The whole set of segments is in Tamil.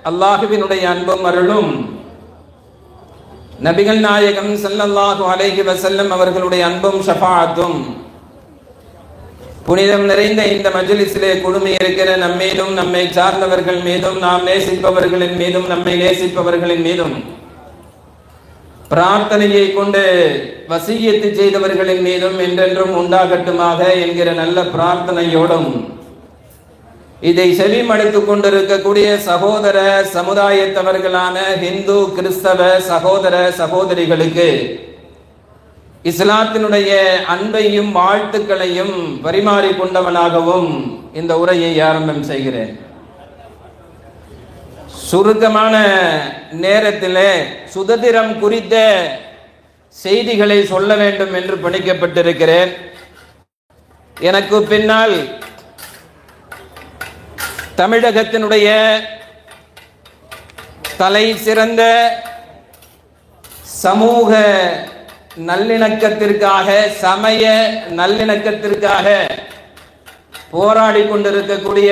அல்லாஹுவினுடைய அன்பும் அருளும் நபிகள் நாயகம் ஸல்லல்லாஹு அலைஹி வஸல்லம் அவர்களுடைய அன்பும் ஷஃபாஅத்தும் புனிதம் நிறைந்த இந்த மஜ்லிஸிலே குழுமி இருக்கிற நம்மீதும் நம்மை சார்ந்தவர்கள் மீதும் நாம் நேசிப்பவர்களின் மீதும் நம்மை நேசிப்பவர்களின் மீதும் பிரார்த்தனையை கொண்டு வசியத்து செய்தவர்களின் மீதும் என்றென்றும் உண்டாகட்டுமாக என்கிற நல்ல பிரார்த்தனையோடும் இதை செவிமடுத்துக் கொண்டிருக்கக்கூடிய சகோதர சமுதாயத்தவர்களான இந்து கிறிஸ்தவ சகோதர சகோதரிகளுக்கு இஸ்லாத்தினுடைய அன்பையும் வாழ்த்துக்களையும் பரிமாறிக் கொண்டவனாகவும் இந்த உரையை ஆரம்பம் செய்கிறேன். சுருக்கமான நேரத்திலே சுதந்திரம் குறித்த செய்திகளை சொல்ல வேண்டும் என்று பணிக்கப்பட்டிருக்கிறேன். எனக்கு பின்னால் தமிழகத்தினுடைய தலை சிறந்த சமூக நல்லிணக்கத்திற்காக சமய நல்லிணக்கத்திற்காக போராடி கொண்டிருக்கக்கூடிய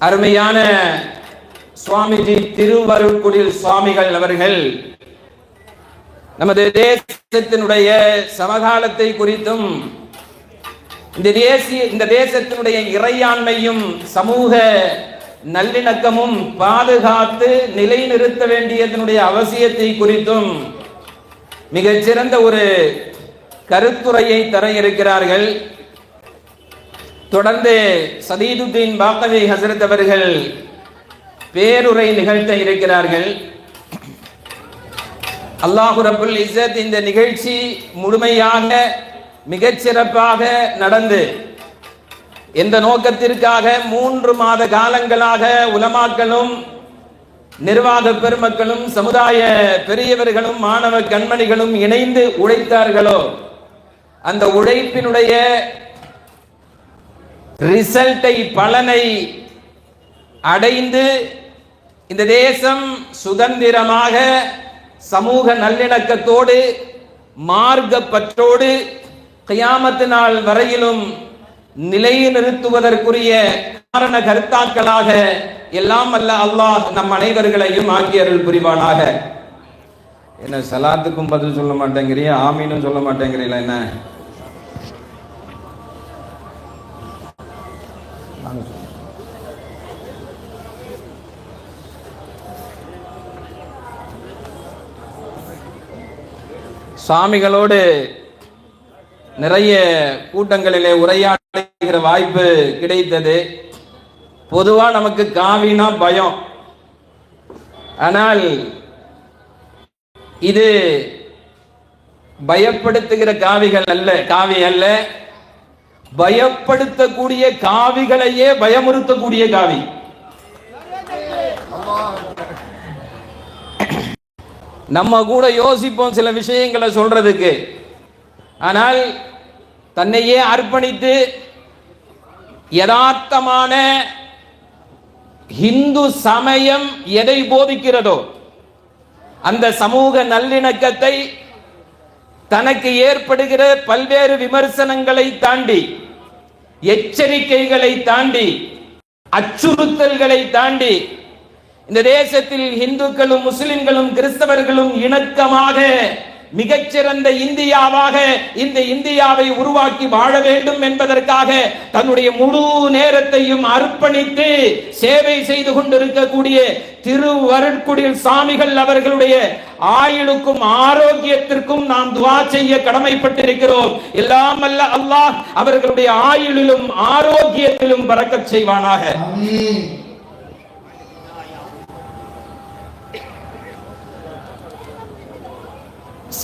அருமையான சுவாமிஜி திருவருட்குடில் சுவாமிகள் அவர்கள் நமது தேசத்தினுடைய சமகாலத்தை குறித்தும் இந்த தேசத்தினுடைய இறையாண்மையும் சமூக நல்லிணக்கமும் பாதுகாத்து நிலைநிறுத்த வேண்டியதனுடைய அவசியத்தை குறித்தும் மிகச்சிறந்த ஒரு கருத்துரையை தர இருக்கிறார்கள். தொடர்ந்து சதீதுத்தீன் பாக்கவி ஹசரத் அவர்கள் பேருரை நிகழ்த்த இருக்கிறார்கள். அல்லாஹு ரப்புல் இஸ்ஸத் இந்த நிகழ்ச்சி முழுமையாக மிகச்சிறப்பாக நடந்து எந்த நோக்கத்திற்காக 3 மாத காலங்களாக உலமாக்களும் நிர்வாக பெருமக்களும் சமுதாய பெரியவர்களும் மாணவ கண்மணிகளும் இணைந்து உழைத்தார்களோ அந்த உழைப்பினுடைய ரிசல்ட்டை பலனை அடைந்து இந்த தேசம் சுதந்திரமாக சமூக நல்லிணக்கத்தோடு மார்க்கப்பற்றோடு கியாமத்து நாள் வரையிலும் நிலைநிறுத்துவதற்குரிய காரண கர்த்தாக்களாக எல்லாம் அல்ல அல்லாஹ் நம் அனைவர்களையும் ஆக்கி அருள் புரிவானாக. என்ன சலாத்துக்கும் பதில் சொல்ல மாட்டேங்கிறீங்க, ஆமீனும் சொல்ல மாட்டேங்கிறீங்களா? என்ன சுவாமிகளோடு நிறைய கூட்டங்களிலே உரையாடுகிற வாய்ப்பு கிடைத்தது. பொதுவா நமக்கு காவினா பயம். ஆனால் இது பயப்படுத்துகிற காவி அல்ல, பயப்படுத்தக்கூடிய காவிகளையே பயமுறுத்தக்கூடிய காவி. நம்ம கூட யோசிப்போம் சில விஷயங்களை சொல்றதுக்கு. ஆனால் தன்னையே அர்ப்பணித்து யதார்த்தமான இந்து சமயம் எதை போதிக்கிறதோ அந்த சமூக நல்லிணக்கத்தை தனக்கு ஏற்படுகிற பல்வேறு விமர்சனங்களை தாண்டி, எச்சரிக்கைகளை தாண்டி, அச்சுறுத்தல்களை தாண்டி இந்த தேசத்தில் இந்துக்களும் முஸ்லிம்களும் கிறிஸ்தவர்களும் இணக்கமாக மிகச்சிறந்த இந்தியாவாக இந்த இந்தியாவை உருவாக்கி வாழ வேண்டும் என்பதற்காக தன்னுடைய முழு நேரத்தையும் அர்ப்பணித்து சேவை செய்து கொண்டிருக்கக்கூடிய திருவருட்குடில் சாமிகள் அவர்களுடைய ஆயுளுக்கும் ஆரோக்கியத்திற்கும் நாம் துஆ செய்ய கடமைப்பட்டிருக்கிறோம். எல்லாம் அல்ல அல்லாஹ் அவர்களுடைய ஆயுளிலும் ஆரோக்கியத்திலும் பரக்கத் செய்வானாக.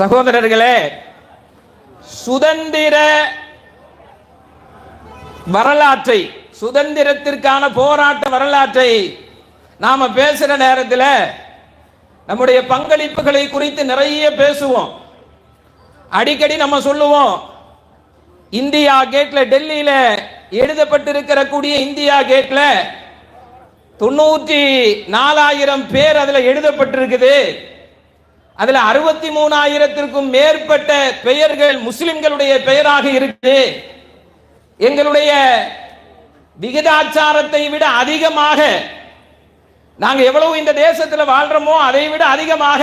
சகோதரர்களே, சுதந்திர வரலாற்றை, சுதந்திரத்திற்கான போராட்ட வரலாற்றை நாம பேசுற நேரத்தில் நம்முடைய பங்களிப்புகளை குறித்து நிறைய பேசுவோம். அடிக்கடி நம்ம சொல்லுவோம், இந்தியா கேட்ல, டெல்லியில எழுதப்பட்டிருக்கிற கூடிய இந்தியா கேட்ல 94,000 பேர் அதுல எழுதப்பட்டிருக்குது. அதுல 63,000த்திற்கும் மேற்பட்ட பெயர்கள் முஸ்லிம்களுடைய பெயராக இருக்குது. எங்களுடைய விகிதாச்சாரத்தை விட அதிகமாக நாங்க எவ்வளவு இந்த தேசத்தில் வாழ்றோமோ அதை விட அதிகமாக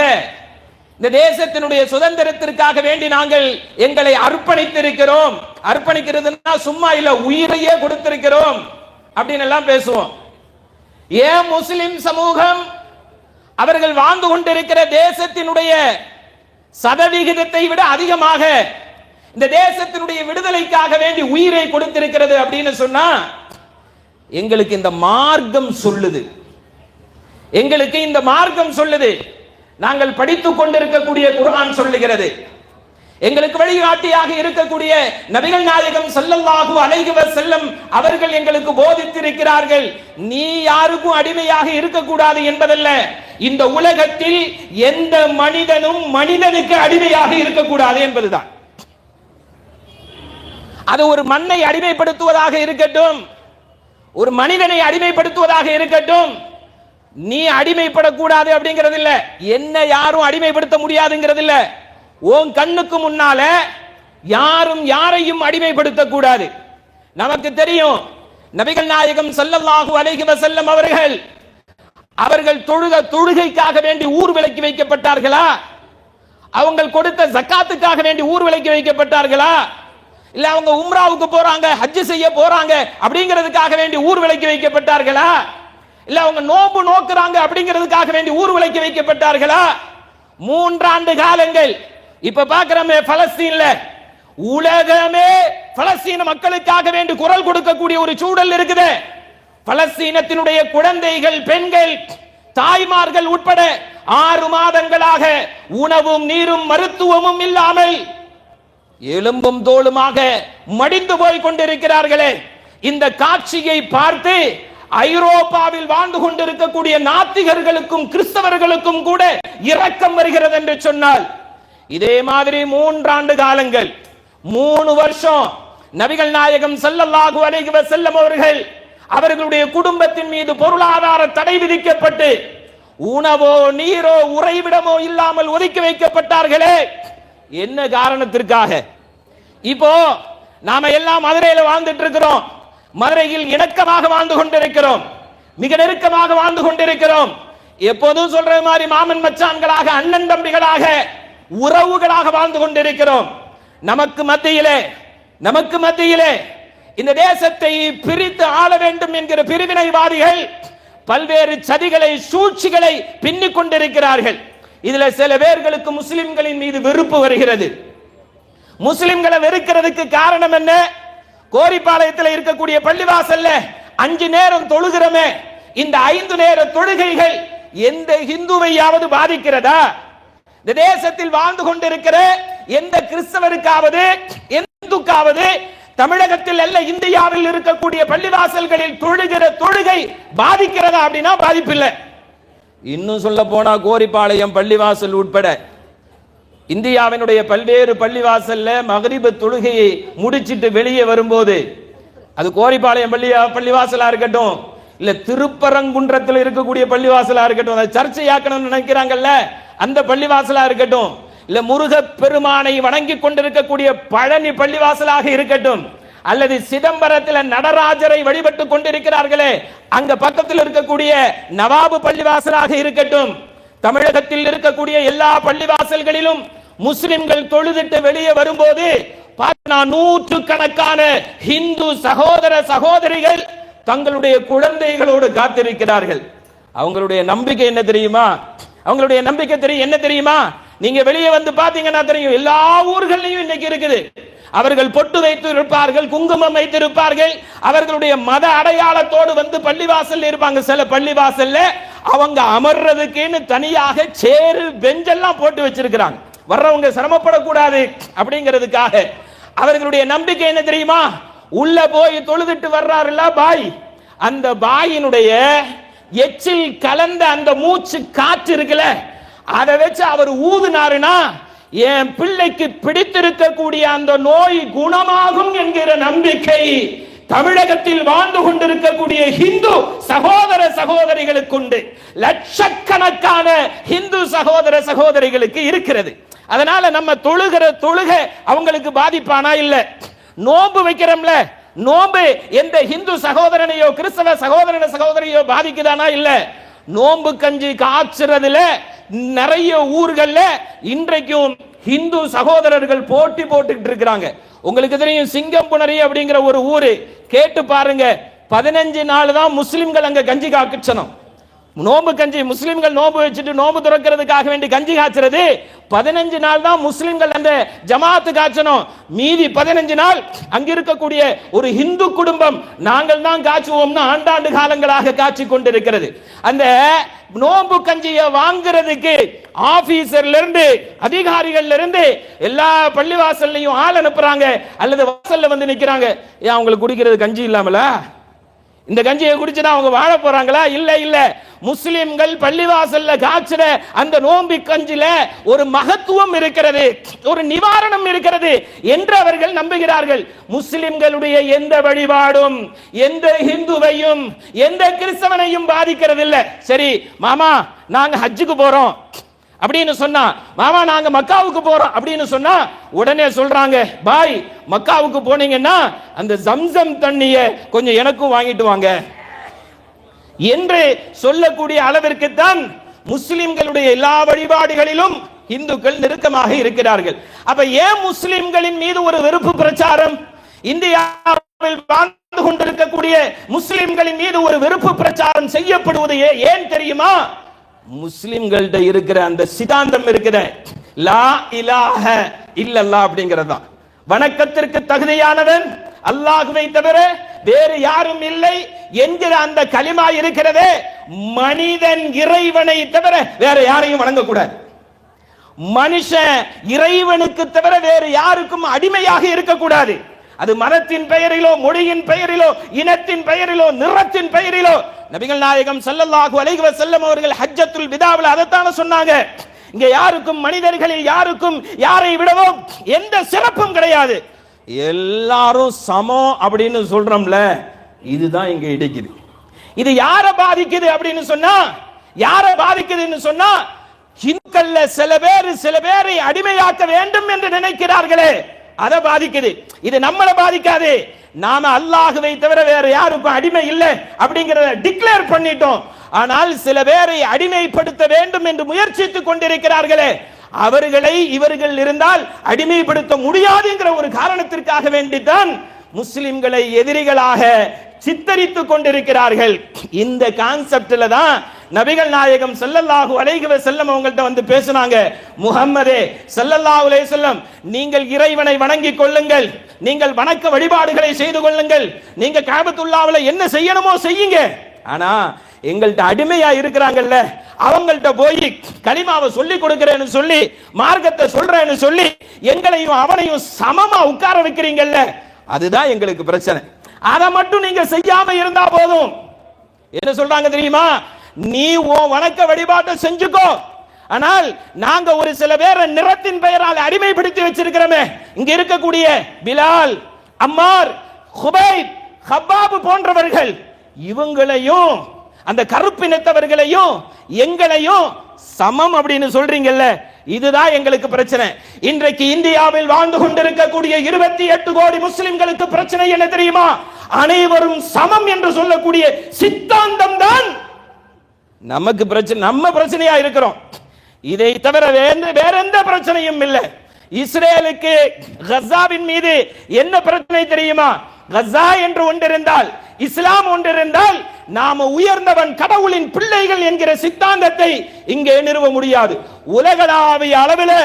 இந்த தேசத்தினுடைய சுதந்திரத்திற்காக வேண்டி நாங்கள் எங்களை அர்ப்பணித்திருக்கிறோம். அர்ப்பணிக்கிறதுனா சும்மா இல்ல, உயிரையே கொடுத்திருக்கிறோம் அப்படின்னு எல்லாம் பேசுவோம். ஏன் முஸ்லிம் சமூகம் அவர்கள் வாழ்ந்து கொண்டிருக்கிற தேசத்தினுடைய சதவிகிதத்தை விட அதிகமாக இந்த தேசத்தினுடைய விடுதலைக்காக வேண்டி உயிரை கொடுத்திருக்கிறது அப்படின்னு சொன்னா, எங்களுக்கு இந்த மார்க்கம் சொல்லுது. எங்களுக்கு இந்த மார்க்கம் சொல்லுது. நாங்கள் படித்துக் கொண்டிருக்கக்கூடிய குர்ஆன் சொல்லுகிறது. எங்களுக்கு வழிகாட்டியாக இருக்கக்கூடிய நபிகள் நாயகம் ஸல்லல்லாஹு அலைஹி வஸல்லம் அவர்கள் எங்களுக்கு போதித்திருக்கிறார்கள். நீ யாருக்கும் அடிமையாக இருக்கக்கூடாது என்பதல்ல, இந்த உலகத்தில் எந்த மனிதனும் மனிதனுக்கு அடிமையாக இருக்கக்கூடாது என்பதுதான். அது ஒரு மண்ணை அடிமைப்படுத்துவதாக இருக்கட்டும், ஒரு மனிதனை அடிமைப்படுத்துவதாக இருக்கட்டும், நீ அடிமைப்படக்கூடாது அப்படிங்கிறது இல்ல. என்ன யாரும் அடிமைப்படுத்த முடியாதுங்கிறது இல்ல. உன் கண்ணுக்கு முன்னால யாரும் யாரையும் அடிமைப்படுத்த கூடாது. நமக்கு தெரியும், நபிகள் நாயகம் ஸல்லல்லாஹு அலைஹி வஸல்லம் அவர்கள் தொழுகைக்காக வேண்டி ஊர் விலக்கி வைக்கப்பட்டார்களா? அவங்க கொடுத்த ஜக்காத்துக்காக வேண்டி ஊர் விலக்கி வைக்கப்பட்டார்களா? இல்ல அவங்க உம்ராவுக்கு போறாங்க, ஹஜ் செய்ய போறாங்க அப்படிங்கிறதுக்காக வேண்டி ஊர் விலக்கி வைக்கப்பட்டார்களா? இல்ல அவங்க நோன்பு நோக்குறாங்க அப்படிங்கிறதுக்காக வேண்டி ஊர் விலக்கி வைக்கப்பட்டார்களா? 3 ஆண்டு காலங்கள் இப்ப பாக்குறோமே பலஸ்தீன்ல, உலகமே பலஸ்தீன மக்களுக்காக வேண்டி குரல் கொடுக்கக்கூடிய ஒரு சூழல் இருக்குது. பலஸ்தீனத்தினுடைய குழந்தைகள், பெண்கள், தாய்மார்கள் உட்பட 6 மாதங்களாக உணவும் நீரும் மருத்துவமும் இல்லாமல் எலும்பும் தோளுமாக மடிந்து போய் கொண்டிருக்கிறார்களே. இந்த காட்சியை பார்த்து ஐரோப்பாவில் வாழ்ந்து கொண்டிருக்கக்கூடிய நாத்திகர்களுக்கும் கிறிஸ்தவர்களுக்கும் கூட இரக்கம் வருகிறது என்று சொன்னால், இதே மாதிரி 3 ஆண்டு காலங்கள் 3 வருஷம் நபிகள் நாயகம் ஸல்லல்லாஹு அலைஹி வஸல்லம் அவர்களுடைய குடும்பத்தின் மீது பொருளாதார தடை விதிக்கப்பட்டு உணவோ நீரோ உறைவிடமோ இல்லாமல் ஒதுக்கி வைக்கப்பட்டார்களே. என்ன காரணத்திற்காக? இப்போ நாம எல்லாம் மதுரையில வாழ்ந்துட்டு இருக்கிறோம். மதுரையில் இணக்கமாக வாழ்ந்து கொண்டிருக்கிறோம், மிக நெருக்கமாக வாழ்ந்து கொண்டிருக்கிறோம். எப்போதும் சொல்ற மாதிரி மாமன் மச்சான்களாக, அண்ணன் தம்பிகளாக, உறவுகளாக வாழ்ந்து கொண்டிருக்கிறோம். நமக்கு மத்தியிலே இந்த தேசத்தை பிரித்து ஆள வேண்டும் என்கிற பிரிவினைவாதிகள் பல்வேறு சதிகளை, சூழ்ச்சிகளை பின்னிக் கொண்டிருக்கிறார்கள். இதுல சில பேர்களுக்கு முஸ்லிம்களின் மீது வெறுப்பு வருகிறது. முஸ்லிம்களை வெறுக்கிறதுக்கு காரணம் என்ன? கோரிப்பாளையத்தில் இருக்கக்கூடிய பள்ளிவாசல்ல 5 நேரம் தொழுகிறோமே, இந்த 5 நேர தொழுகைகள் எந்த இந்துவையாவது பாதிக்கிறதா? இந்த தேசத்தில் வாழ்ந்து கொண்டிருக்கிற எந்த கிறிஸ்தவருக்காவது, இந்துக்காவது தமிழகத்தில் அல்ல இந்தியாவில் இருக்கக்கூடிய பள்ளிவாசல்களில் தொழுகிற தொழுகை பாதிக்கிறதா? அப்படின்னா பாதிப்பில்லை. இன்னும் சொல்ல போனா கோரிப்பாளையம் பள்ளிவாசல் உட்பட இந்தியாவினுடைய பல்வேறு பள்ளிவாசல்ல மக்ரிப் தொழுகையை முடிச்சிட்டு வெளியே வரும்போது, அது கோரிப்பாளையம் பள்ளிவாசலா இருக்கட்டும், இல்ல திருப்பரங்குன்றத்தில் இருக்கக்கூடிய பள்ளிவாசலா இருக்கட்டும், அதை சர்ச்சையாக்கணும்னு நினைக்கிறாங்கல்ல அந்த பள்ளிவாசலா இருக்கட்டும், இல்ல முருக பெருமானை வணங்கி கொண்டிருக்கக்கூடிய பழனி பள்ளிவாசலாக இருக்கட்டும், அல்லது சிதம்பரத்தில் நடராஜரை வழிபட்டு கொண்டிருக்கிறார்களே அங்க பக்கத்தில் இருக்கக்கூடிய நவாபு பள்ளிவாசலாக இருக்கட்டும், தமிழகத்தில் இருக்கக்கூடிய எல்லா பள்ளிவாசல்களிலும் முஸ்லிம்கள் தொழுதிட்டு வெளியே வரும்போது நூற்றுக்கணக்கான இந்து சகோதர சகோதரிகள் தங்களுடைய குழந்தைகளோடு காத்திருக்கிறார்கள். அவங்களுடைய நம்பிக்கை என்ன தெரியுமா? அவங்களுடைய நம்பிக்கை என்ன தெரியுமா? நீங்க வெளியே வந்து பாத்தீங்கன்னா தெரியும், எல்லா ஊர்களையும் இன்னைக்கு இருக்குது. அவர்கள் பொட்டு வைத்து இருப்பார்கள், குங்குமம் வைத்திருப்பார்கள், அவர்களுடைய மத அடையாளத்தோடு வந்து பள்ளிவாசல் இருப்பாங்க. சில பள்ளிவாசல்ல அவங்க அமர்றதுக்குன்னு தனியாக சேரு பெஞ்செல்லாம் போட்டு வச்சிருக்கிறாங்க, வர்றவங்க சிரமப்படக்கூடாது அப்படிங்கிறதுக்காக. அவர்களுடைய நம்பிக்கை என்ன தெரியுமா? உள்ள போய் தொழுதுட்டு வர்றாருல்ல பாய், அந்த பாயினுடைய எச்சில் கலந்த அந்த மூச்சு காற்று இருக்குல்ல, அதை வச்சு அவர் ஊதுனாருன்னா என் பிள்ளைக்கு பிடித்திருக்கக்கூடிய அந்த நோய் குணமாகும் என்கிற நம்பிக்கை தமிழகத்தில் வாழ்ந்து கொண்டிருக்கக்கூடிய இந்து சகோதர சகோதரிகளுக்கு உண்டு. லட்சக்கணக்கான இந்து சகோதர சகோதரிகளுக்கு இருக்கிறது. அதனால நம்ம தொழுகிற தொழுகை அவங்களுக்கு பாதிப்பானா? இல்ல. நோன்பு வைக்கிறோம்ல, நோன்பு எந்த இந்து சகோதரனையோ கிறிஸ்தவ சகோதரனையோ பாதிக்குதானா? இல்ல. நோன்பு கஞ்சி காய்ச்சறதுல நிறைய ஊர்கள்ல இன்றைக்கும் இந்து சகோதரர்கள் போட்டி போட்டுக்கிட்டு இருக்கிறாங்க. உங்களுக்கு தெரியும் சிங்கம்புணரி அப்படிங்கிற ஒரு ஊரு, கேட்டு பாருங்க. 15 நாள் தான் முஸ்லிம்கள் அங்க கஞ்சி காய்ச்சணும். நோம்பு கஞ்சி முஸ்லிம்கள் நோம்பு வச்சுட்டு நோம்பு துறக்கிறதுக்காக வேண்டி கஞ்சி காய்ச்சறது 15 நாள் தான் முஸ்லிம்கள் அந்த ஜமாத்து காய்ச்சணும். மீதி 15 நாள் அங்க இருக்கக்கூடிய ஒரு இந்து குடும்பம் நாங்கள் தான் காய்ச்சுவோம்னு ஆண்டாண்டு காலங்களாக காய்ச்சி கொண்டிருக்கிறது. அந்த நோம்பு கஞ்சியை வாங்குறதுக்கு ஆபீசர்ல இருந்து அதிகாரிகள்ல இருந்து எல்லா பள்ளிவாசல்லையும் ஆள் அனுப்புறாங்க, அல்லது வாசல்ல வந்து நிக்கிறாங்க. ஏன் அவங்களுக்கு குடிக்கிறது கஞ்சி இல்லாமல? இந்த கஞ்சியை குடிச்சுனா அவங்க வாழ போறாங்களா? இல்ல இல்ல. முஸ்லிம்கள் பள்ளிவாசல்ல காய்ச்சற அந்த நோம்பி கஞ்சில ஒரு மகத்துவம் இருக்கிறது, ஒரு நிவாரணம் இருக்கிறது என்று அவர்கள் நம்புகிறார்கள். முஸ்லிம்களுடைய எந்த வழிபாடும் எந்த இந்துவையும் எந்த கிறிஸ்தவனையும் பாதிக்கிறது இல்ல. சரி மாமா நாங்க ஹஜ்ஜுக்கு போறோம் அப்படின்னு சொன்னா, மாமா நாங்க மக்காவுக்கு போறோம் அப்படின்னு சொன்னா, உடனே சொல்றாங்க பாய் மக்காவுக்கு போனீங்கன்னா அந்த ஜம்சம் தண்ணிய கொஞ்சம் எனக்கும் வாங்கிட்டு வாங்க என்று சொல்லக்கூடிய அளவிற்கு தான் முஸ்லிம்களுடைய எல்லா வழிபாடுகளிலும் இந்துக்கள் நெருக்கமாக இருக்கிறார்கள். அப்ப ஏன் முஸ்லிம்களின் மீது ஒரு வெறுப்பு பிரச்சாரம்? இந்தியாவில் வாழ்ந்து கொண்டிருக்கக்கூடிய முஸ்லிம்களின் மீது ஒரு வெறுப்பு பிரச்சாரம் செய்யப்படுவது ஏன் தெரியுமா? முஸ்லிம்கள்ட்ட இருக்கிற அந்த சித்தாந்தம் இருக்கிற லா இலாஹ இல்லல்லாஹ் அப்படிங்கிறது தான். வணக்கத்திற்கு தகுதியானவன் அல்லாஹ்வை தவிர வேறு யாரும் இல்லை என்கிற அந்த கலிமா இருக்கிறதே, மனிதன் இறைவனை தவிர வேற யாரையும் வணங்கக்கூடாது. மனுஷன் இறைவனுக்கு தவிர வேறு யாருக்கும் அடிமையாக இருக்கக்கூடாது. அது மதத்தின் பெயரிலோ மொழியின் பெயரிலோ இனத்தின் பெயரிலோ நிறத்தின் பெயரிலோ. நபிகள் நாயகம் ஸல்லல்லாஹு அலைஹி வஸல்லம் அவர்கள் ஹஜ்ஜத்துல் விதாவில் அதைத்தான சொன்னாங்க. இங்க யாருக்கும் மனிதர்களில் யாருக்கும் யாரை விடவும் எந்த சிறப்பும் கிடையாது, எல்லாரும் சமம் அப்படின்னு சொல்றோம்ல, இதுதான் இங்க இடிக்குது. இது யாரை பாதிக்குது அப்படின்னு சொன்னா, யாரை பாதிக்குதுன்னு சொன்னா, இந்துக்கள்ல சில பேரை அடிமையாக்க வேண்டும் என்று நினைக்கிறார்களே அதை பாதிக்குது. இது நம்மளை பாதிக்காது. நாம அல்லாஹ்வை தவிர வேற யாருக்கும் அடிமை இல்லை அப்படிங்கறத டிக்ளேர் பண்ணிட்டோம். ஆனால் சில பேரை அடிமைப்படுத்த வேண்டும் என்று முயற்சித்துக் கொண்டிருக்கிறார்களே, அவர்களை இவர்கள் இருந்தால் அடிமைப்படுத்த முடியாதுங்கிற ஒரு காரணத்திற்காக வேண்டித்தான் முஸ்லிம்களை எதிரிகளாக சித்தரித்துக் கொண்டிருக்கிறார்கள். இந்த கான்செப்ட்ல தான் நபிகள் நாயகம் ஸல்லல்லாஹு அலைஹி வஸல்லம் அவங்கள்ட்ட வந்து பேசினாங்க. முஹம்மதே ஸல்லல்லாஹு அலைஹி வஸல்லம், நீங்கள் இறைவனை வணங்கிக் கொள்ளுங்கள், நீங்கள் வணக்க வழிபாடுகளை செய்து கொள்ளுங்கள், நீங்க காபத்துல்லாஹ்ல என்ன செய்யணுமோ செய்யுங்க. ஆனா எங்கள்ட்ட அடிமையா இருக்கிறாங்கல்ல, அவங்கள்ட்ட போய் கலிமாவை சொல்லி கொடுக்கிறேன்னு சொல்லி மார்க்கத்தை சொல்றேன்னு சொல்லி எங்களையும் அவனையும் சமமா உட்கார வைக்கிறீங்கல்ல, அதுதான் எங்களுக்கு பிரச்சனை. அதை மட்டும் நீங்க செய்யாம இருந்தா போதும். என்ன சொல்றாங்க தெரியுமா? நீ உன் வணக்க வழிபாட்டை செஞ்சுக்கோ, ஆனால் நாங்க ஒரு சில பேரை நிறத்தின் பெயரால் அடிமைப்படுத்தி வச்சிருக்கிறோமே, இங்க இருக்கக்கூடிய பிலால், அம்மார், ஹுபைப், ஹப்பாப் போன்றவர்கள், இவங்களையும் அந்த கருப்பினத்தவர்களையும் எங்களையும் சமம் அப்படின்னு சொல்றீங்கல்ல, இதுதான் எங்களுக்கு பிரச்சனை. இன்றைக்கு இந்தியாவில் வாழ்ந்து கொண்டிருக்கக்கூடிய 28 கோடி முஸ்லிம்களுக்கு பிரச்சனை என்ன தெரியுமா? அனைவரும் சமம் என்று சொல்லக்கூடிய சித்தாந்தம் தான் நமக்கு பிரச்சனை, நம்ம பிரச்சனையா இருக்கிறோம். இதை தவிர வேற எந்த பிரச்சனையும் இல்லை. இஸ்ரேலுக்கு கஸாவின் மீது என்ன பிரச்சனை தெரியுமா? கஸா என்று ஒன்றிருந்தால், இஸ்லாம் ஒன்றிருந்தால், நாம உயர்ந்தவன் கடவுளின் பிள்ளைகள் என்கிற சித்தாந்தத்தை இங்கே நிறுவ முடியாது. உலகளாவிய அளவில்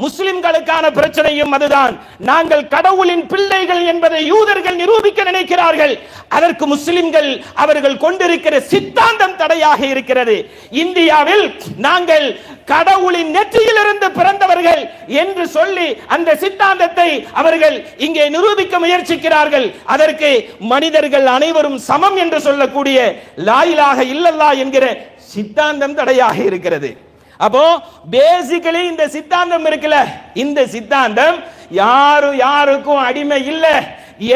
முஸ்லிம்களுக்கான பிரச்சனையும் அதுதான். நாங்கள் கடவுளின் பிள்ளைகள் என்பதை யூதர்கள் நிரூபிக்க நினைக்கிறார்கள். அதற்கு முஸ்லிம்கள் அவர்கள் கொண்டிருக்கிற சித்தாந்தம் தடையாக இருக்கிறது. இந்தியாவில் நாங்கள் கடவுளின் நெற்றியிலிருந்து பிறந்தவர்கள் என்று சொல்லி அந்த சித்தாந்தத்தை அவர்கள் இங்கே நிரூபிக்க முயற்சிக்கிறார்கள். அதற்கு மனிதர்கள் அனைவரும் சமம் என்று சொல்லக்கூடிய லா இலாஹ இல்லல்லாஹ் என்கிற சித்தாந்தம் தடையாக இருக்கிறது. அப்போ பேசிக்கலி இந்த சித்தாந்தம் இருக்குல்ல, இந்த சித்தாந்தம் யாருக்கும் அடிமை இல்லை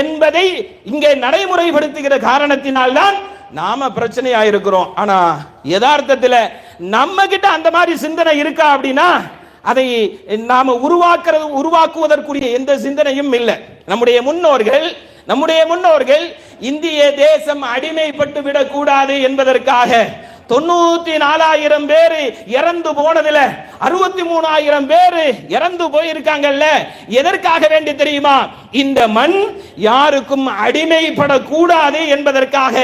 என்பதை இங்கே நடைமுறைப்படுத்துகிற காரணத்தினால்தான் நாம பிரச்சனையா இருக்கிறோம். ஆனா யதார்த்தத்தில் நம்ம கிட்ட அந்த மாதிரி சிந்தனை இருக்கா அப்படின்னா அதை நாம உருவாக்குவதற்குரிய எந்த சிந்தனையும் இல்லை. நம்முடைய முன்னோர்கள் இந்திய தேசம் அடிமைப்பட்டு விடக்கூடாது என்பதற்காக 94,000 பேர் இறந்து போனதுல 63,000 பேர் இறந்து போயிருக்காங்கல்ல, எதற்காக வேண்டி தெரியுமா? இந்த மண் யாருக்கும் அடிமைப்படக்கூடாது என்பதற்காக.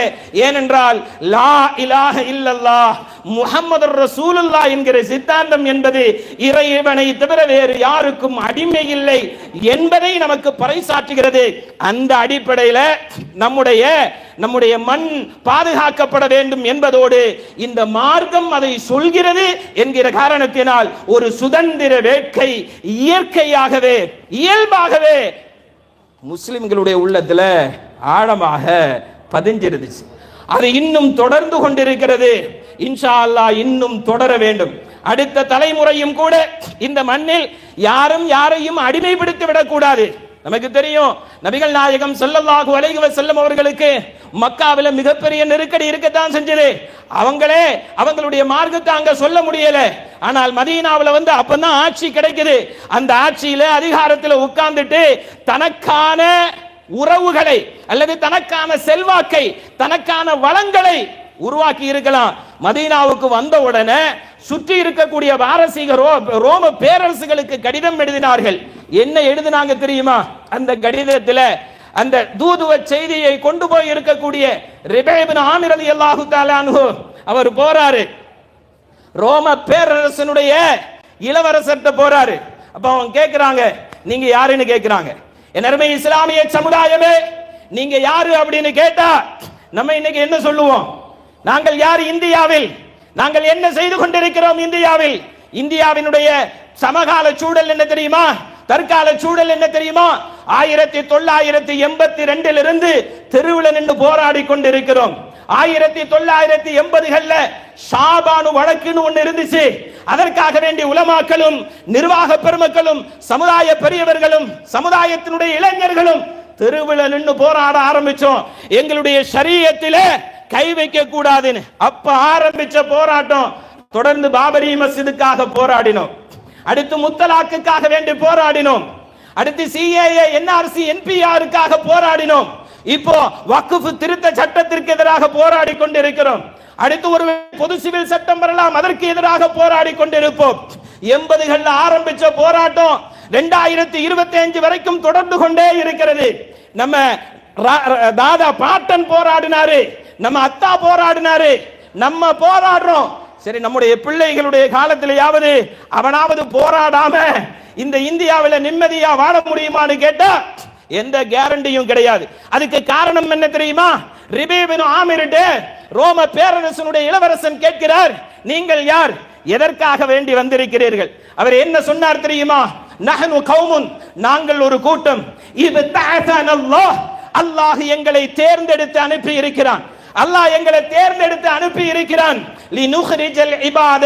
ஏனென்றால் லா இலாஹ இல்லல்லாஹ் முஹம்மதுர் ரசூலுல்லாஹ் என்கிற சித்தாந்தம் என்பது இறைவனை தவிர வேறு யாருக்கும் அடிமை இல்லை என்பதை நமக்கு பறைசாற்றுகிறது. அந்த அடிப்படையில் நம்முடைய மண் பாதுகாக்கப்பட வேண்டும் என்பதோடு இந்த மார்க்கம் அதை சொல்கிறது என்கிற காரணத்தினால் ஒரு சுதந்திர வேட்கை இயற்கையாகவே இயல்பாகவே முஸ்லிம்களுடைய உள்ளத்துல ஆழமாக பதிஞ்சிருந்துச்சு. அது இன்னும் தொடர்ந்து கொண்டிருக்கிறது. இன்ஷா அல்லாஹ் இன்னும் தொடர வேண்டும். அடுத்த தலைமுறையும் கூட இந்த மண்ணில் யாரும் யாரையும் அடிமைப்படுத்தி விடக்கூடாது. நமக்கு தெரியும், நபிகள் நாயகம் ஸல்லல்லாஹு அலைஹி வஸல்லம் அவர்களுக்கு மக்காவில மிகப்பெரிய நெருக்கடி இருக்கத்தான் செஞ்சது. அவங்களுடைய மார்க்கத்தை அங்க சொல்ல முடியல. ஆனால் மதீனாவில் அப்பதான் ஆட்சி கிடைக்குது. அந்த ஆட்சியில அதிகாரத்தில் உட்கார்ந்துட்டு தனக்கான உறவுகளை அல்லது தனக்கான செல்வாக்கை தனக்கான வளங்களை உருவாக்கி இருக்கலாம். மதீனாவுக்கு வந்த உடனே சுற்றி இருக்கக்கூடிய பாரசீக ரோம பேரரசுகளுக்கு கடிதம் எழுதினார்கள். என்ன எழுதினாங்க தெரியுமா? அந்த கடிதத்தில் அந்த தூதுவ செய்தியை கொண்டு போய் இருக்கக்கூடிய ரிபை இப்னு ஆமிர் ரலியல்லாஹு தஆலா அன்ஹு அவர் போறாரு, ரோம பேரரசனுடைய இளவரசர்கிட்ட போறாரு. அப்ப அவங்க கேட்கிறாங்க, நீங்க யாருன்னு கேட்கிறாங்க. என் அருமை இஸ்லாமிய சமுதாயமே, நீங்க யாரு அப்படின்னு கேட்டா நம்ம இன்னைக்கு என்ன சொல்லுவோம்? நாங்கள் யார் இந்தியாவில், நாங்கள் என்ன செய்து கொண்டிருக்கிறோம் இந்தியாவில்? இந்தியாவினுடைய சமகால சூழல் என்ன தெரியுமா? தற்கால சூழல் என்ன தெரியுமா? 1982 இருந்து தெருவில் நின்று போராடி கொண்டிருக்கிறோம். 1980களில் ஷாபானு வழக்குன்னு ஒன்று இருந்துச்சு. அதற்காக வேண்டிய உலமாக்களும் நிர்வாக பெருமக்களும் சமுதாய பெரியவர்களும் சமுதாயத்தினுடைய இளைஞர்களும் தெருவில் நின்று போராட ஆரம்பிச்சோம். எங்களுடைய ஷரியத்திலே கை வைக்க கூடாதுன்னு அப்ப ஆரம்பிச்ச போராட்டம் தொடர்ந்து பாபரி மஸ்ஜிதுக்காக போராடினோம். அடுத்து முத்தலாக்குக்காக வேண்டி போராடினோம். அடுத்து சிஏஏ என்ஆர்சி என்பிஆருக்காக போராடினோம். இப்போ வக்ஃப் திருத்த சட்டத்திற்கு எதிராக போராடி கொண்டிருக்கிறோம். அடுத்து ஒரு பொது சிவில் சட்டம் வரலாம், அதற்கு எதிராக போராடி கொண்டிருப்போம். 80களில் ஆரம்பிச்ச போராட்டம் 2025 வரைக்கும் தொடர்ந்து கொண்டே இருக்கிறது. நம்ம தாதா பாட்டன் போராடினாரு, நம்ம அத்தா போராடினாரு, நம்ம போராடுறோம். சரி, நம்முடைய பிள்ளைகளுடைய காலத்திலேயாவது அவனாவது போராடாம இந்த இந்தியாவில் நிம்மதியா வாழ முடியுமான்னு கேட்டா எந்த கேரண்டியும் கிடையாது. அதுக்கு காரணம் என்ன தெரியுமா? ரிபை இப்னு ஆமிர் ரோம பேரரசனுடைய இளவரசன் கேட்கிறார், நீங்கள் யார், எதற்காக வேண்டி வந்திருக்கிறீர்கள்? அவர் என்ன சொன்னார் தெரியுமா? நஹ்னு கௌமுன், நாங்கள் ஒரு கூட்டம். இப்தஅஸனல்லாஹ், அல்லாஹ் எங்களை தேர்ந்தெடுத்து அனுப்பி இருக்கிறான். அல்லாஹ் எங்களை தேர்ந்தெடுத்து அனுப்பி இருக்கிறான். லினுக்ரிஜல் இபாத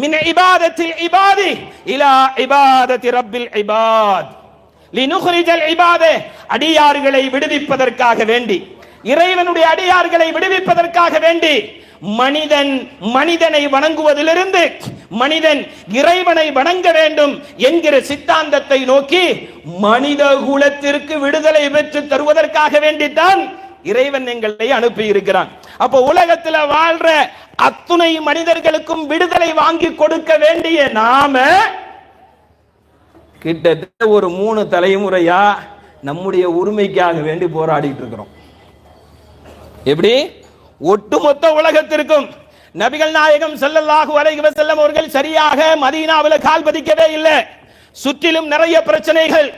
மின் இபாதத்தில் இபாதி இலா இபாதத்தி ரப்பில் இபாத். லினுக்ரிஜல் இபாத, அடியார்களை விடுவிப்பதற்காக வேண்டி, இறைவனுடைய அடியார்களை விடுவிப்பதற்காக வேண்டி மனிதனை வணங்குவதிலிருந்து மனிதன் இறைவனை வணங்க வேண்டும் என்கிற சித்தாந்தத்தை நோக்கி மனித குலத்திற்கு விடுதலை பெற்று தருவதற்காக வேண்டித்தான் இறைவன் எங்களை அனுப்பி இருக்கிறான். அப்போ உலகத்தில் வாழ்ற அத்துணை மனிதர்களுக்கும் விடுதலை வாங்கி கொடுக்க வேண்டிய நாம கிட்டத்தட்ட ஒரு 3 தலைமுறையா நம்முடைய உரிமைக்காக வேண்டி போராடிட்டு இருக்கிறோம். எப்படி? ஒட்டுமொத்த உலகத்திற்கும் நபிகள் நாயகம் ஸல்லல்லாஹு அலைஹி வஸல்லம் அவர்கள் சரியாக மதீனாவில் கால் பதிக்கவே இல்லை. சுற்றிலும் நிறைய பிரச்சனைகள்,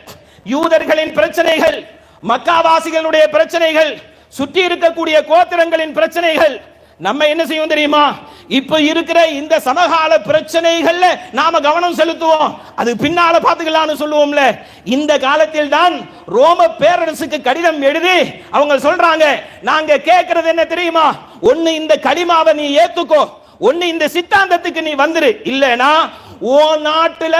யூதர்களின் பிரச்சனைகள், மக்காவாசிகளுடைய பிரச்சனைகள், சுற்றி இருக்கக்கூடிய கோத்திரங்களின் பிரச்சனைகள். நம்ம என்ன செய்வோம் தெரியுமா? இப்ப இருக்கிற இந்த சமகால பிரச்சனைகள்ல நாம கவனம் செலுத்துவோம், அது பின்னால பாத்துக்கலாம்னு சொல்லுவோம்ல. இந்த காலத்தில் தான் ரோம பேரரசுக்கு கடிதம் எழுதி அவங்க சொல்றாங்க, நாங்க கேட்கறது என்ன தெரியுமா? ஒன்னு இந்த கலிமாவை நீ ஏத்துக்கோ, ஒன்னு இந்த சித்தாந்தத்துக்கு நீ வந்துரு, இல்லனா ஓ நாட்டுல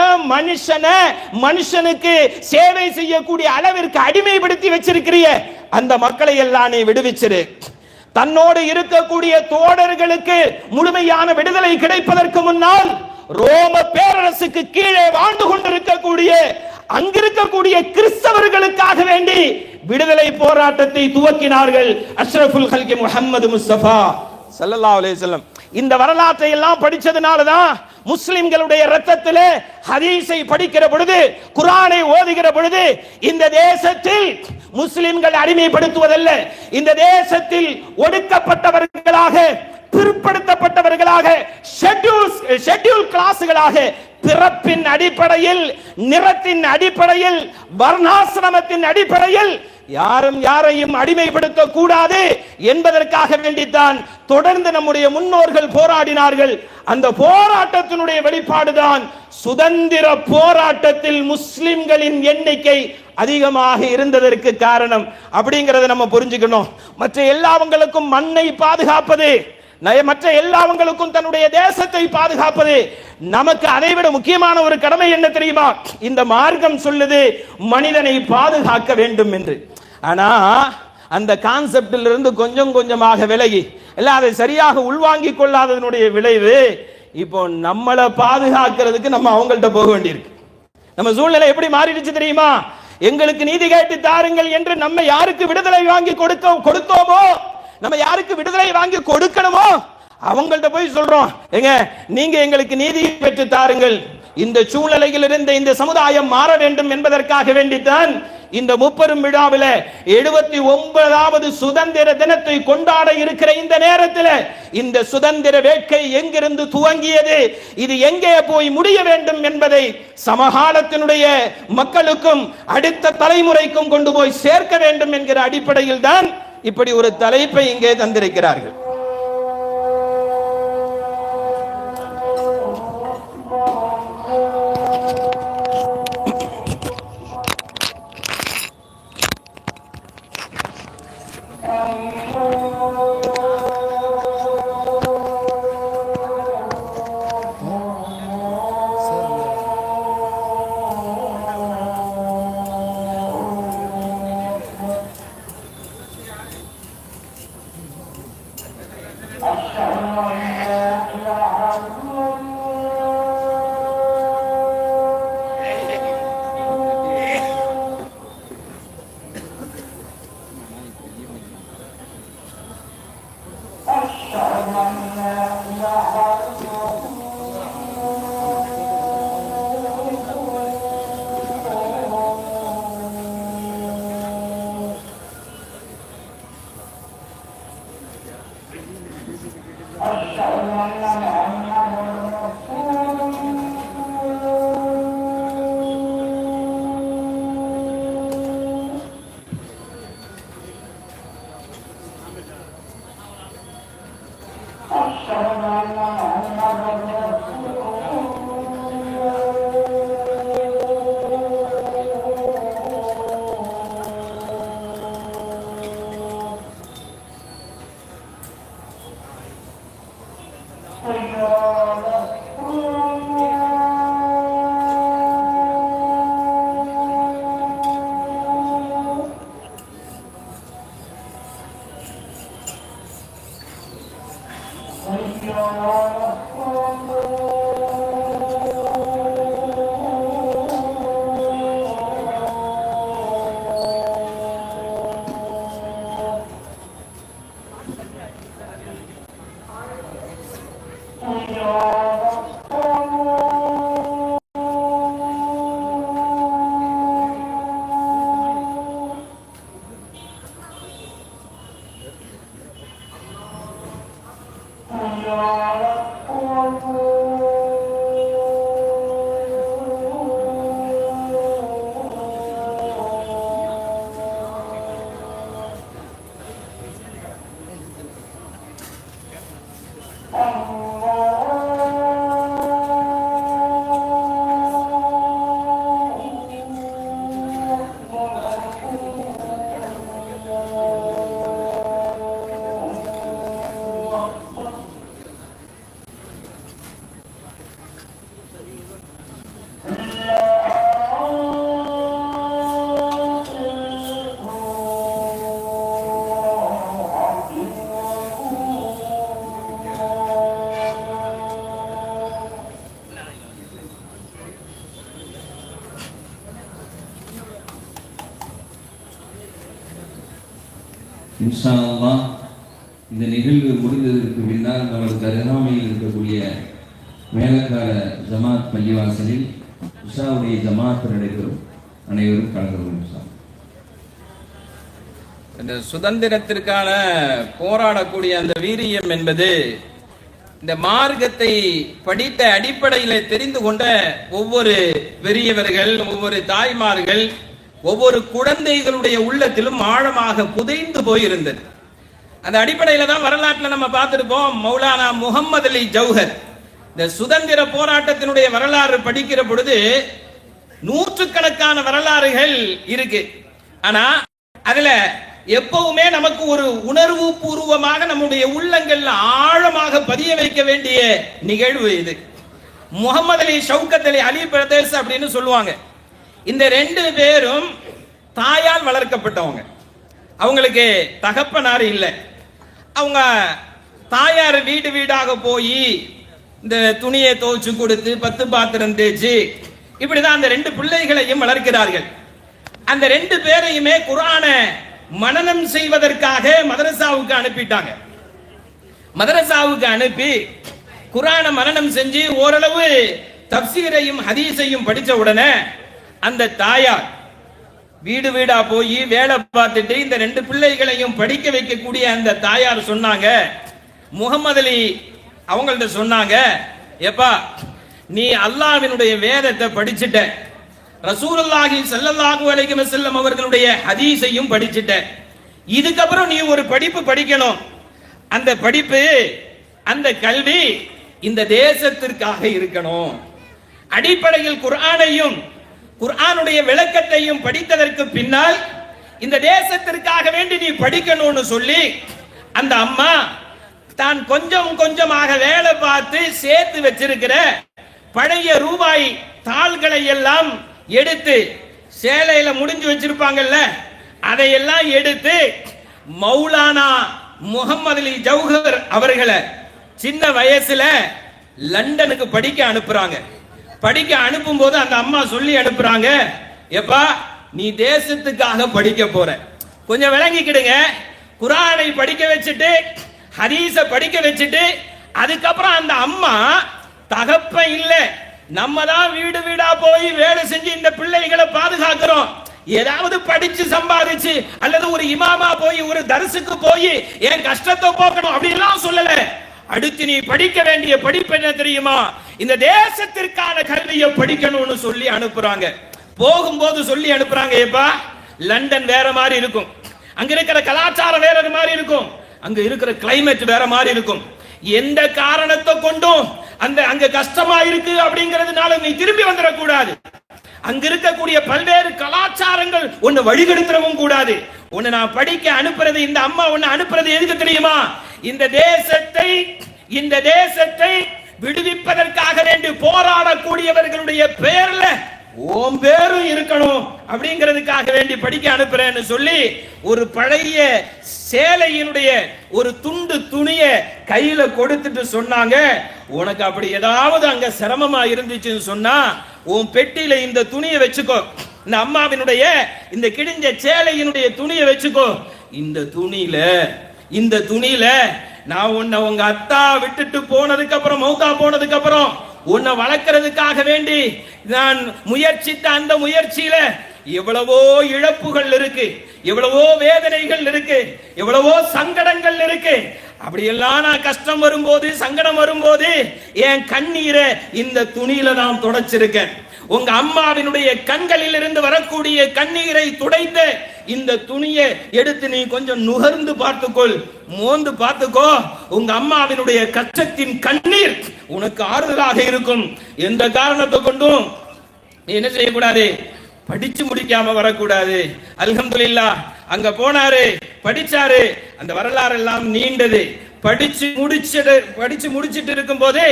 மனுஷனுக்கு சேவை செய்யக்கூடிய அளவிற்கு அடிமைப்படுத்தி வச்சிருக்கிறிய அந்த மக்களை எல்லாம் நீ விடுவிச்சிரு. தன்னோடு இருக்கக்கூடிய தோழர்களுக்கு முழுமையான விடுதலை கிடைப்பதற்கு முன்னால் ரோம பேரரசுக்கு கீழே வாழ்ந்து கொண்டிருக்கக்கூடிய அங்கிருக்கக்கூடிய கிறிஸ்தவர்களுக்காக வேண்டி விடுதலை போராட்டத்தை துவக்கினார்கள் அஷ்ரஃபுல் கல்கி முஹம்மது முஸ்தபா ஸல்லல்லாஹு அலைஹி வஸல்லம். இந்த வரலாற்றை எல்லாம் படிச்சதுனாலதான் முஸ்லிம்களுடைய ரத்தத்திலே ஹதீஸை படிக்கிற பொழுது, குர்ஆனை ஓதுகிற பொழுது, இந்த தேசத்தில் முஸ்லிம்கள் அடிமைப்படுத்துவதல்ல, இந்த தேசத்தில் ஒடுக்கப்பட்டவர்களாக, பிற்படுத்தப்பட்டவர்களாக, ஷெட்யூல் கிளாஸ்களாக, பிறப்பின் அடிப்படையில், நிறத்தின் அடிப்படையில், வர்ணாசிரமத்தின் அடிப்படையில் யாரும் யாரையும் அடிமைப்படுத்த கூடாது என்பதற்காக வேண்டித்தான் தொடர்ந்து நம்முடைய முன்னோர்கள் போராடினார்கள். அந்த போராட்டத்தினுடைய வெளிப்பாடுதான் சுதந்திர போராட்டத்தில் முஸ்லிம்களின் எண்ணிக்கை அதிகமாக இருந்ததற்கு காரணம் அப்படிங்கறத நம்ம புரிஞ்சுக்கணும். மற்ற எல்லாவங்களுக்கும் மண்ணை பாதுகாப்பது, மற்ற எல்லாவங்களுக்கும் தன்னுடைய தேசத்தை பாதுகாப்பது, நமக்கு அதைவிட முக்கியமான ஒரு கடமை என்ன தெரியுமா? இந்த மார்க்கம் சொல்லுது மனிதனை பாதுகாக்க வேண்டும் என்று. ஆனா அந்த கான்செப்டில் இருந்து கொஞ்சம் கொஞ்சமாக விலகி எல்லாம் அதை சரியாக உள்வாங்கிக் கொள்ளாததனுடைய விளைவு இப்போ நம்மளை பாதுகாக்கிறதுக்கு நம்ம அவங்கள்ட்ட போக வேண்டியிருக்கு. நம்ம சூழ்நிலை எப்படி மாறிடுச்சு தெரியுமா? எங்களுக்கு நீதி கேட்டு தாருங்கள் என்று நம்ம யாருக்கு விடுதலை வாங்கி கொடுத்தோமோ, நம்ம யாருக்கு விடுதலை வாங்கி கொடுக்கணுமோ அவங்கள்ட்ட போய் சொல்றோம், எங்க நீங்க எங்களுக்கு நீதி பெற்று தாருங்கள். இந்த சூழ்நிலையில் இருந்த இந்த சமுதாயம் மாற வேண்டும் என்பதற்காக வேண்டித்தான் இந்த முப்பெரும் விழாவில் 79வது சுதந்திர தினத்தை கொண்டாட இருக்கிற இந்த நேரத்தில் இந்த சுதந்திர வேட்கை எங்கிருந்து துவங்கியது, இது எங்கே போய் முடிய வேண்டும் என்பதை சமகாலத்தினுடைய மக்களுக்கும் அடுத்த தலைமுறைக்கும் கொண்டு போய் சேர்க்க வேண்டும் என்கிற அடிப்படையில் தான் இப்படி ஒரு தலைப்பை இங்கே தந்திருக்கிறார்கள். இன்ஷா அல்லாஹ் இந்த நிகழ்வு முடிந்ததற்கு பின்னால் நமது அருகாமையில் இருக்கக்கூடிய மேலக்கார ஜமாத் பள்ளிவாசலில் உஷாவுடைய ஜமாத் நடைபெறும். அனைவரும் கலந்து கொள்ளும். இந்த சுதந்திரத்திற்கான போராடக்கூடிய அந்த வீரியம் என்பது இந்த மார்க்கத்தை படித்த அடிப்படையில் தெரிந்து கொண்ட ஒவ்வொரு பெரியவர்கள், ஒவ்வொரு தாய்மார்கள், ஒவ்வொரு குழந்தைகளுடைய உள்ளத்திலும் ஆழமாக புதைந்து போயிருந்தது. அந்த அடிப்படையில தான் வரலாற்றில் நம்ம பார்த்திருப்போம். மௌலானா முகமது அலி ஜௌஹர் இந்த சுதந்திர போராட்டத்தினுடைய வரலாறு படிக்கிற பொழுது நூற்றுக்கணக்கான வரலாறுகள் இருக்கு. ஆனா அதுல எப்பவுமே நமக்கு ஒரு உணர்வு பூர்வமாக நம்முடைய உள்ளங்கள்ல ஆழமாக பதிய வைக்க வேண்டிய நிகழ்வு இது. முகமது அலி ஷவுகத் அலி அலி பிரதேஷ் அப்படின்னு சொல்லுவாங்க. இந்த ரெண்டு பேரும் தாயால் வளர்க்கப்பட்டவங்க. அவங்களுக்கு தகப்பனார் இல்லை. அவங்க தாயார் வீடு வீடாக போய் இந்த துணியை துவைச்சு கொடுத்து 10 பாத்திரம் தேய்ச்சி இப்படிதான் அந்த ரெண்டு பிள்ளைகளையும் வளர்க்கிறார்கள். அந்த ரெண்டு பேரையுமே குர்ஆனை மனனம் செய்வதற்காக மதரசாவுக்கு அனுப்பிட்டாங்க. மதரசாவுக்கு அனுப்பி குர்ஆனை மனனம் செஞ்சு ஓரளவு தப்சீரையும் ஹதீஸையும் படிச்ச உடனே அந்த தாயார் வீடு வீடா போய் வேலை பார்த்துட்டு இந்த ரெண்டு பிள்ளைகளையும் படிக்க வைக்கக்கூடிய அந்த தாயார் சொன்னாங்க, முகமது அலி அவங்கள்ட்ட சொன்னாங்க, எப்பா நீ அல்லாஹ்வினுடைய வேதத்தை படிச்சுட்ட, ரசூலுல்லாஹி ஸல்லல்லாஹு அலைஹி வஸல்லம் அவர்களுடைய ஹதீஸையும் படிச்சுட்ட, இதுக்கப்புறம் நீ ஒரு படிப்பு படிக்கணும். அந்த படிப்பு, அந்த கல்வி இந்த தேசத்திற்காக இருக்கணும். அடிப்படையில் குர்ஆனையும் குர்ஆனுடைய விளக்கத்தையும் படித்ததற்கு பின்னால் இந்த தேசத்திற்காக வேண்டி நீ படிக்கணும்னு சொல்லி அந்த அம்மா தான் கொஞ்சம் கொஞ்சமாக வேலை பார்த்து சேர்த்து வச்சிருக்கிற பழைய ரூபாய் தாள்களை எல்லாம் எடுத்து, சேலையில முடிஞ்சு வச்சிருப்பாங்கல்ல, அதையெல்லாம் எடுத்து மௌலானா முகமது அலி ஜௌஹர் அவர்களை சின்ன வயசுல லண்டனுக்கு படிக்க அனுப்புறாங்க. படிக்க அனுப்பும் போது அந்த அம்மா சொல்லி அனுப்புறாங்க, எப்பா நீ தேசத்துக்காக படிக்க போற, கொஞ்சம் விளங்கிக்கிடுங்க. குர்ஆனை படிக்க வச்சுட்டு ஹதீஸ படிக்க வச்சுட்டு அதுக்கப்புறம் அந்த அம்மா தகப்ப இல்ல, நம்ம தான் வீடு வீடா போய் வேலை செஞ்சு இந்த பிள்ளைகளை பாதுகாக்கிறோம், ஏதாவது படிச்சு சம்பாதிச்சு அல்லது ஒரு இமாமா போய் ஒரு தரிசுக்கு போய் என் கஷ்டத்தை போக்கணும் அப்படிலாம் சொல்லல. அடுத்து நீ படிக்க வேண்டிய படிப்பு என்ன தெரியுமா? இந்த தேசத்திற்கான கல்வியை படிக்கணும்னு சொல்லி அனுப்புறாங்க. போகும்போது சொல்லி அனுப்புறாங்க, ஏப்பா லண்டன் வேற மாதிரி இருக்கும், அங்க இருக்கிற கலாச்சாரம் வேற மாதிரி இருக்கும், அங்க இருக்கிற கிளைமேட் வேற மாதிரி இருக்கும், எந்த காரணத்தை கொண்டும் அங்க கஷ்டமா இருக்கு அப்படிங்கிறதுனால நீ திரும்பி வந்துடக்கூடாது. அங்க இருக்கக்கூடிய பல்வேறு கலாச்சாரங்கள் ஒன்னு வழிகெடுத்துறவும் கூடாது. உன்னை நான் படிக்க அனுப்புறது, இந்த அம்மா உன்னை அனுப்புறது எதுக்கு தெரியுமா? இந்த தேசத்தை விடுவிப்பதற்காக வேண்டி போராடக்கூடியவர்களுடைய பெயர்ல ஓம் பேரும் இருக்கணும் அப்படிங்கிறதுக்காக வேண்டி படிக்க அனுப்புறேன்னு சொல்லி ஒரு பழைய சேலையினுடைய ஒரு துண்டு துணிய கையில கொடுத்துட்டு சொன்னாங்க, உனக்கு அப்படி ஏதாவது அங்க சிரமமா இருந்துச்சுன்னு சொன்னா உன் பெட்டியில இந்த துணியை வச்சுக்கோ, இந்த அம்மாவினுடைய இந்த கிழிஞ்ச சேலையினுடைய துணியை வச்சுக்கோ, இந்த துணியில நான் உன்னை உங்க அத்தா விட்டுட்டு போனதுக்கு அப்புறம், மௌத்தா போனதுக்கு அப்புறம் உன்னை வளர்க்கறதுக்காக வேண்டி நான் முயற்சித்த அந்த முயற்சியில எவ்வளவோ இழப்புகள் இருக்கு, எவ்வளவோ வேதனைகள் இருக்கு, எவ்வளவோ சங்கடங்கள் இருக்கு. அப்படியெல்லாம் நான் கஷ்டம் வரும்போது, சங்கடம் வரும்போது என் கண்ணீரை இந்த துணியில நான் தொடச்சிருக்கேன். உங்க அம்மாவினுடைய கண்களில் இருந்து வரக்கூடிய கண்ணீரை துடைத்த இந்த துணியை எடுத்து நீ கொஞ்சம் நுகர்ந்து பார்த்துக்கொள், மோந்து பார்த்துக்கோ, உங்க அம்மாவினுடைய கஷ்டத்தின் கண்ணீர் உனக்கு ஆறுதலாக இருக்கும். எந்த காரணத்தை கொண்டும் நீ என்ன செய்யக்கூடாது, படிச்சு முடிக்காம வரக்கூடாது. அல்ஹம்துலில்லாஹ் அங்க போனாரு, படிச்சாரு, அந்த வரலாறு எல்லாம் நீண்டது. படிச்சு முடிச்சிட்டு இருக்கும் போது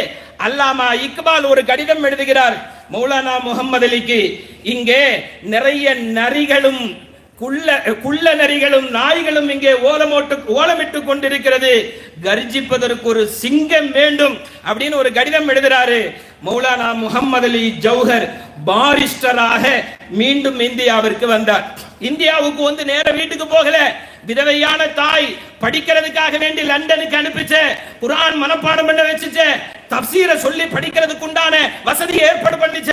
அல்லாமா இக்பால் ஒரு கடிதம் எழுதுகிறார் மௌலானா முகமது அலிக்கு. இங்கே நிறைய நரிகளும் குள்ள நரிகளும் நாய்களும் இங்கே ஓலமிட்டு கொண்டிருக்கிறது, கர்ஜிப்பதற்கு ஒரு சிங்கம் வேண்டும் அப்படின்னு ஒரு கடிதம் எழுதுறாரு. மௌலானா முகமது அலி ஜௌஹர் பாரிஸ்டராக மீண்டும் இந்தியாவிற்கு வந்தார். இந்தியாவுக்கு வந்து நேர வீட்டுக்கு போகல, விதவையான தாய் படிக்கிறதுக்காக வேண்டி லண்டனுக்கு அனுப்பிச்ச, குர்ஆன் மனப்பாடம் பண்ண வச்சுச்ச, தப்சீரை சொல்லி படிக்கிறதுக்கு உண்டான வசதி ஏற்பாடு பண்ணிச்ச.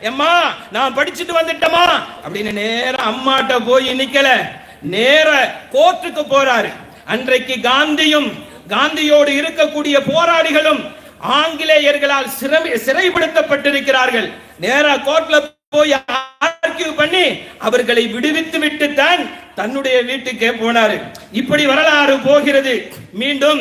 எம்மா நான் படிச்சுட்டு வந்துட்டமா அப்படின்னு நேர அம்மாட்ட போய் நிக்கல, நேர கோர்ட்டுக்கு போறாரு. அன்றைக்கு காந்தியும் காந்தியோடு இருக்கக்கூடிய போராளிகளும் ஆங்கிலேயர்களால் சிறைப்படுத்தப்பட்டிருக்கிறார்கள். நேரா கோர்ட்ல போய் ஆர்கியூ பண்ணி அவர்களை விடுவித்து விட்டு தான் தன்னுடைய வீட்டுக்கே போனாரு. இப்படி வரலாறு போகிறது. மீண்டும்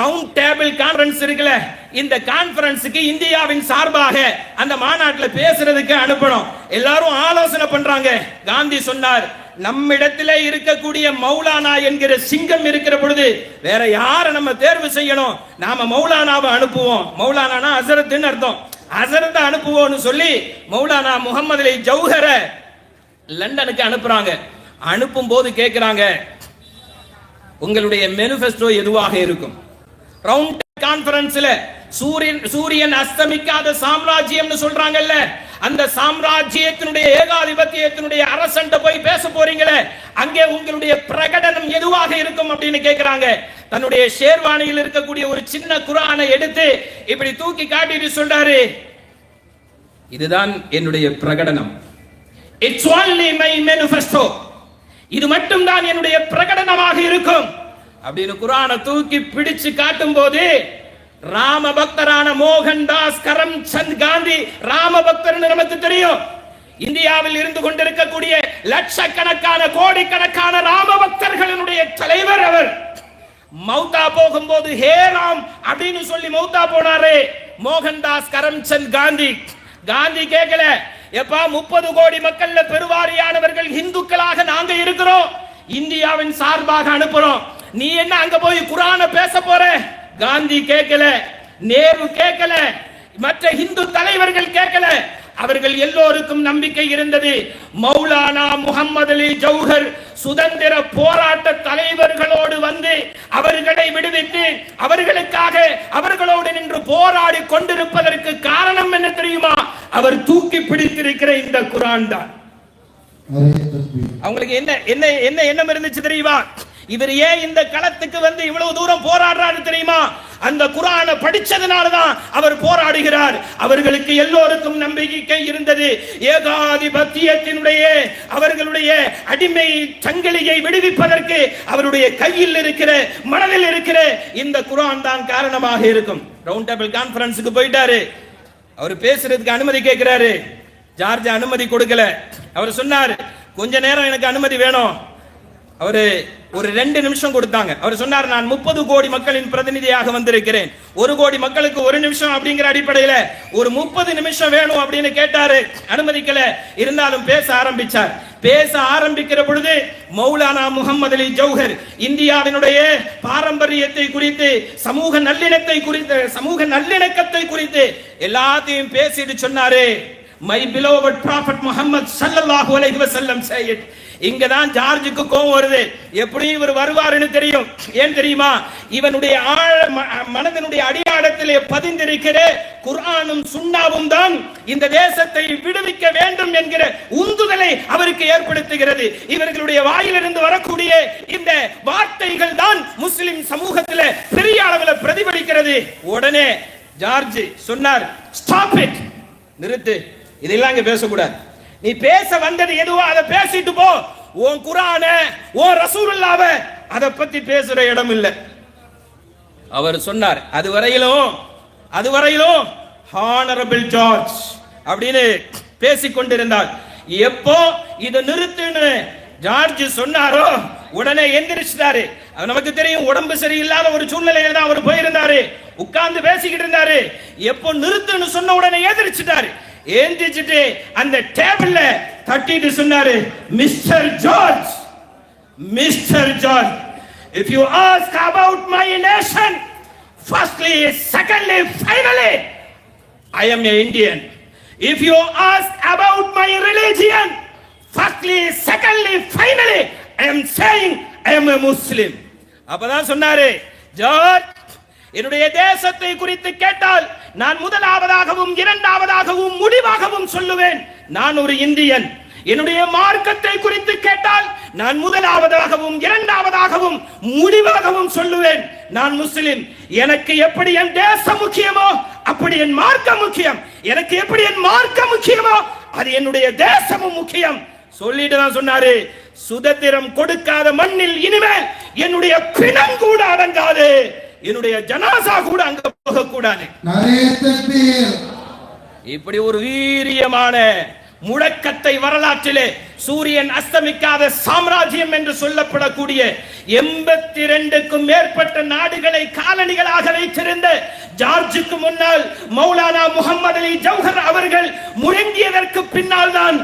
ரவுண்ட் டேபிள் கான்ஃபரன்ஸ் இருக்குல்ல, இந்த கான்ஃபரன்ஸுக்கு இந்தியாவின் சார்பாக அந்த மாநாட்டில் பேசுறதுக்கு அனுப்பணும். எல்லாரும் ஆலோசனை பண்றாங்க. காந்தி சொன்னார், நம்மிடத்திலே இருக்கக்கூடிய மௌலானா என்கிற சிங்கம் இருக்கிற பொழுது வேற யாரை நம்ம தேர்வு செய்யணும்? நாம மௌலானாவை அனுப்புவோம். மௌலானா ஹசரத்னு அர்த்தம். ஹசரத்தை அனுப்புவோம்னு சொல்லி மௌலானா முகமது அலி ஜௌஹர லண்டனுக்கு அனுப்புறாங்க. அனுப்பும் போது கேட்கிறாங்க, உங்களுடைய மேனிஃபெஸ்டோ எதுவாக இருக்கும்? ரவுண்ட் கான்ஃபரன்ஸ்ல சூரியன் அஸ்தமிக்காத சாம்ராஜ்யம்னு சொல்றாங்கல்ல, அந்த சாம்ராஜ்யத்தினுடைய ஏகாதிபத்தியத்தினுடைய அரசன்ட்ட போய் பேச போறீங்களே, அங்கே உங்களுடைய பிரகடனம் எதுவாக இருக்கும் அப்படின்னு கேட்கிறாங்க. தன்னுடைய ஷேர்வானியில் இருக்கக்கூடிய ஒரு சின்ன குர்ஆனை எடுத்து இப்படி தூக்கி காட்டிட்டு சொல்றாரு, இதுதான் என்னுடைய பிரகடனம். It's only my manifesto. இது மட்டும் தான் என்னுடைய பிரகடனமாக இருக்கும் அப்படின்னு குர்ஆனை தூக்கி பிடிச்சு காட்டும் போது ராம பக்தரான மோகன்தாஸ் கரம்சந்த் காந்தி ராம பக்தர் நமக்கு தெரியும். இந்தியாவில் இருந்து கொண்டிருக்கக்கூடிய லட்சக்கணக்கான கோடிக்கணக்கான ராம பக்தர்களுடைய தலைவர் அவர். மௌத்தா போகும்போது ஹே ராம் அப்படின்னு சொல்லி மௌத்தா போனாரே மோகன்தாஸ் கரம்சந்த் காந்தி. காந்தி கேட்கல, எப்பா 30 கோடி மக்கள்ல பெருவாரியானவர்கள் இந்துக்களாக நாங்க இருக்கிறோம், இந்தியாவின் சார்பாக அனுப்புறோம், நீ என்ன அங்க போய் குர்ஆனை பேச போற? காந்தி கேட்கல, நேரு கேட்கல, மற்ற இந்து தலைவர்கள் கேட்கல. அவர்கள் எல்லோருக்கும் நம்பிக்கை இருந்தது. மௌலானா முகமது அலி ஜௌஹர் சுதந்திர போராட்ட தலைவர்களோடு வந்து அவர்களை விடுவித்து அவர்களுக்காக அவர்களோடு நின்று போராடி கொண்டிருப்பதற்கு காரணம் என்ன தெரியுமா? அவர் தூக்கி பிடித்திருக்கிற இந்த குர்ஆன் தான். அவங்களுக்கு என்ன என்ன என்ன எண்ணம் இருந்துச்சு தெரியுமா? இவர் ஏன் இந்த களத்துக்கு வந்து இவ்வளவு தூரம் போராடுறாரு தெரியுமா? அந்த குர்ஆனை படிச்சதனால தான் அவர் போராடுகிறார். அவர்களுக்கு எல்லோருக்கும் நம்பிக்கை இருந்தது, ஏகாதிபத்தியத்தினுடைய அவர்களுடைய அடிமை சங்கிலியை விடுவிப்பதற்கு அவருடைய கையில் இருக்கிற மனதில் இருக்கிற இந்த குர்ஆன் தான் காரணமாக இருக்கும். ரவுண்ட் டேபிள் கான்ஃபரன்ஸுக்கு போயிட்டாரு. அவர் பேசுறதுக்கு அனுமதி கேட்கிறாரு. ஜார்ஜ் அனுமதி கொடுக்கல. அவர் சொன்னார், கொஞ்ச நேரம் எனக்கு அனுமதி வேணும். அவரு ஒரு 2 நிமிஷம் கொடுத்தாங்க. அவர் சொன்னார், நான் 30 கோடி மக்களின் பிரதிநிதியாக வந்திருக்கிறேன், 1 கோடி மக்களுக்கு 1 நிமிஷம் அப்படிங்கிற அடிப்படையில ஒரு 30 நிமிஷம் வேணும் அப்படின்னு கேட்டாரு. அனுமதிக்கல. இருந்தாலும் பேச ஆரம்பிச்சார். பேச ஆரம்பிக்கிற பொழுது மௌலானா முகமது அலி ஜௌஹர் இந்தியாவினுடைய பாரம்பரியத்தை குறித்து, சமூக நல்லிணக்கத்தை குறித்து எல்லாத்தையும் பேசிட்டு சொன்னாரு. My beloved Prophet Muhammad sallallahu alaihi wasallam said. இங்கதான் ஜார்ஜுக்கு கோபம் வருது. எப்படி இவர் வருவாருன்னு தெரியும். ஏன் தெரியுமா? இவனுடைய மனதினுடைய அடியாளத்திலே பதிந்திருக்கிற குர்ஆனும் சுன்னாவும் தான் இந்த தேசத்தை விடுவிக்க வேண்டும் என்கிற உந்துதலை அவருக்கு ஏற்படுத்துகிறது. இவர்களுடைய வாயிலிருந்து வரக்கூடிய இந்த வார்த்தைகள் தான் முஸ்லிம் சமூகத்தில் பெரிய அளவில் பிரதிபலிக்கிறது. உடனே ஜார்ஜ் சொன்னார், ஸ்டாப் இட், நிறுத்து, இதெல்லாம் இங்க பேசக்கூடாது. நீ பேச வந்தது எதுவோ அதை பேசிட்டு போ. உன் குர்ஆனை, உன் ரசூலுல்லாஹ்வை அதை பத்தி பேசுற இடம் இல்லை. அவர் சொன்னார், அதுவரையிலும் ஹானரபிள் ஜார்ஜ் அப்படின்னு பேசிக் கொண்டிருந்தார். எப்போ இதை நிறுத்துன்னு ஜார்ஜ் சொன்னாரோ உடனே எந்திரிச்சிட்டாரு. அது நமக்கு தெரியும், உடம்பு சரியில்லாத ஒரு சூழ்நிலையில தான் அவர் போயிருந்தாரு. உட்கார்ந்து பேசிக்கிட்டு இருந்தாரு. எப்போ நிறுத்துன்னு சொன்ன உடனே எந்திரிச்சிட்டாரு. ஏந்திச்சிட்டு அந்த டேபிள்ல தட்டிட்டு சொன்னாரு, mister George, if you ask about my nation, firstly, secondly, finally, I am an Indian. If you ask about my religion, firstly, secondly, finally, I am saying I am a Muslim. அப்பதான் சொன்னாரு, ஜார்ஜ், என்னுடைய தேசத்தை குறித்து கேட்டால் நான் முதலாவதாகவும் இரண்டாவதாகவும் முடிவாகவும் சொல்லுவேன், நான் ஒரு இந்தியன். என்னுடைய மார்க்கத்தை குறித்து கேட்டால் நான் முதலாவதாகவும் இரண்டாவதாகவும் முடிவாகவும் சொல்லுவேன், நான் முஸ்லிம். எனக்கு எப்படி என் தேசம் முக்கியமோ அப்படி என் மார்க்கம் முக்கியம். எனக்கு எப்படி என் மார்க்கம் முக்கியமோ அது என்னுடைய தேசமும் முக்கியம் சொல்லிட்டு தான் சொன்னாரு, சுதந்திரம் கொடுக்காத மண்ணில் இனிமேல் என்னுடைய பிணம் கூட அடங்காது, என்னுடைய ஜனாசா கூட அங்க போகக்கூடாது. இப்படி ஒரு வீரியமான முழக்கத்தை வரலாற்றிலே சூரியன் அஸ்தமிக்காத சாம்ராஜ்யம் என்று சொல்லப்படக்கூடிய 82க்கும் மேற்பட்ட நாடுகளை காலனிகளாக வைத்திருந்த ஜார்ஜுக்கு முன்னால் மௌலானா முகமது அலி ஜௌஹர் அவர்கள் முழங்கியதற்கு பின்னால் தான்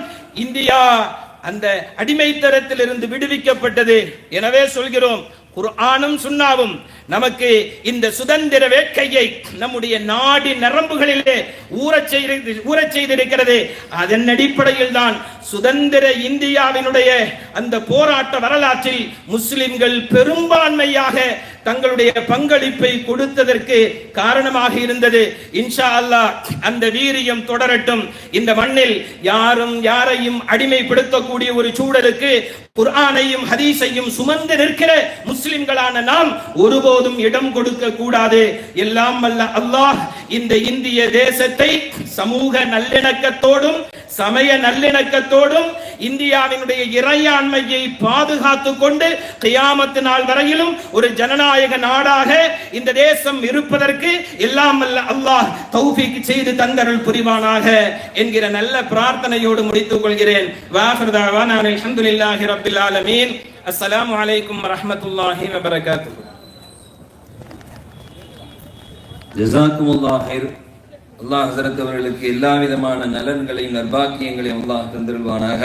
இந்தியா அந்த அடிமைத்தனத்தில் இருந்து விடுவிக்கப்பட்டது. எனவே சொல்கிறோம், குர்ஆனும் சுன்னாவும் நமக்கு இந்த சுதந்திர வேட்கையை நம்முடைய நாடி நரம்புகளிலே ஊறச் செய்திருக்கிறது. அதன் அடிப்படையில் தான் சுதந்திர இந்தியாவினுடைய அந்த போராட்ட வரலாற்றில் முஸ்லிம்கள் பெரும்பான்மையாக தங்களுடைய பங்களிப்பை கொடுத்ததற்கு காரணமாக இருந்தது. இன்ஷா அல்லாஹ் அந்த வீரியம் தொடரட்டும். இந்த மண்ணில் யாரும் யாரையும் அடிமைப்படுத்தக்கூடிய ஒரு சூழலுக்கு குர்ஆனையும் ஹதீஸையும் சுமந்து நிற்கிற முஸ்லிம்களான நாம் ஒருபோதும் இடம் கொடுக்க கூடாது. எல்லாம் வல்ல அல்லாஹ் இந்த இந்திய தேசத்தை சமூக நல்லிணக்கத்தோடும் சமய நல்லிணக்கத்தோடும் இந்தியாவினுடைய இறையாண்மையை பாதுகாத்துக் கொண்டு கியாமத் நாள் வரையிலும் ஒரு ஜனநாயக நாடாக இந்த தேசம் இருப்பதற்கு எல்லாம் வல்ல அல்லாஹ் தௌஃபீக் செய்து தந்தருள் புரிவானாக என்கிற நல்ல பிரார்த்தனையோடு முடித்துக் கொள்கிறேன். வாஹிர் தஅவானா அல்ஹம்துலில்லாஹி ரப்பில் ஆலமீன். அஸ்ஸலாமு அலைக்கும் வரஹ்மத்துல்லாஹி வபரகாத்துஹு. ஜஸாக்குமுல்லாஹ் ஹைர். அல்லாஹ் ஹஸரத் அவர்களுக்கு எல்லா விதமான நலன்களையும் நற்பாக்கியங்களையும் அல்லாஹ் தந்திருவானாக.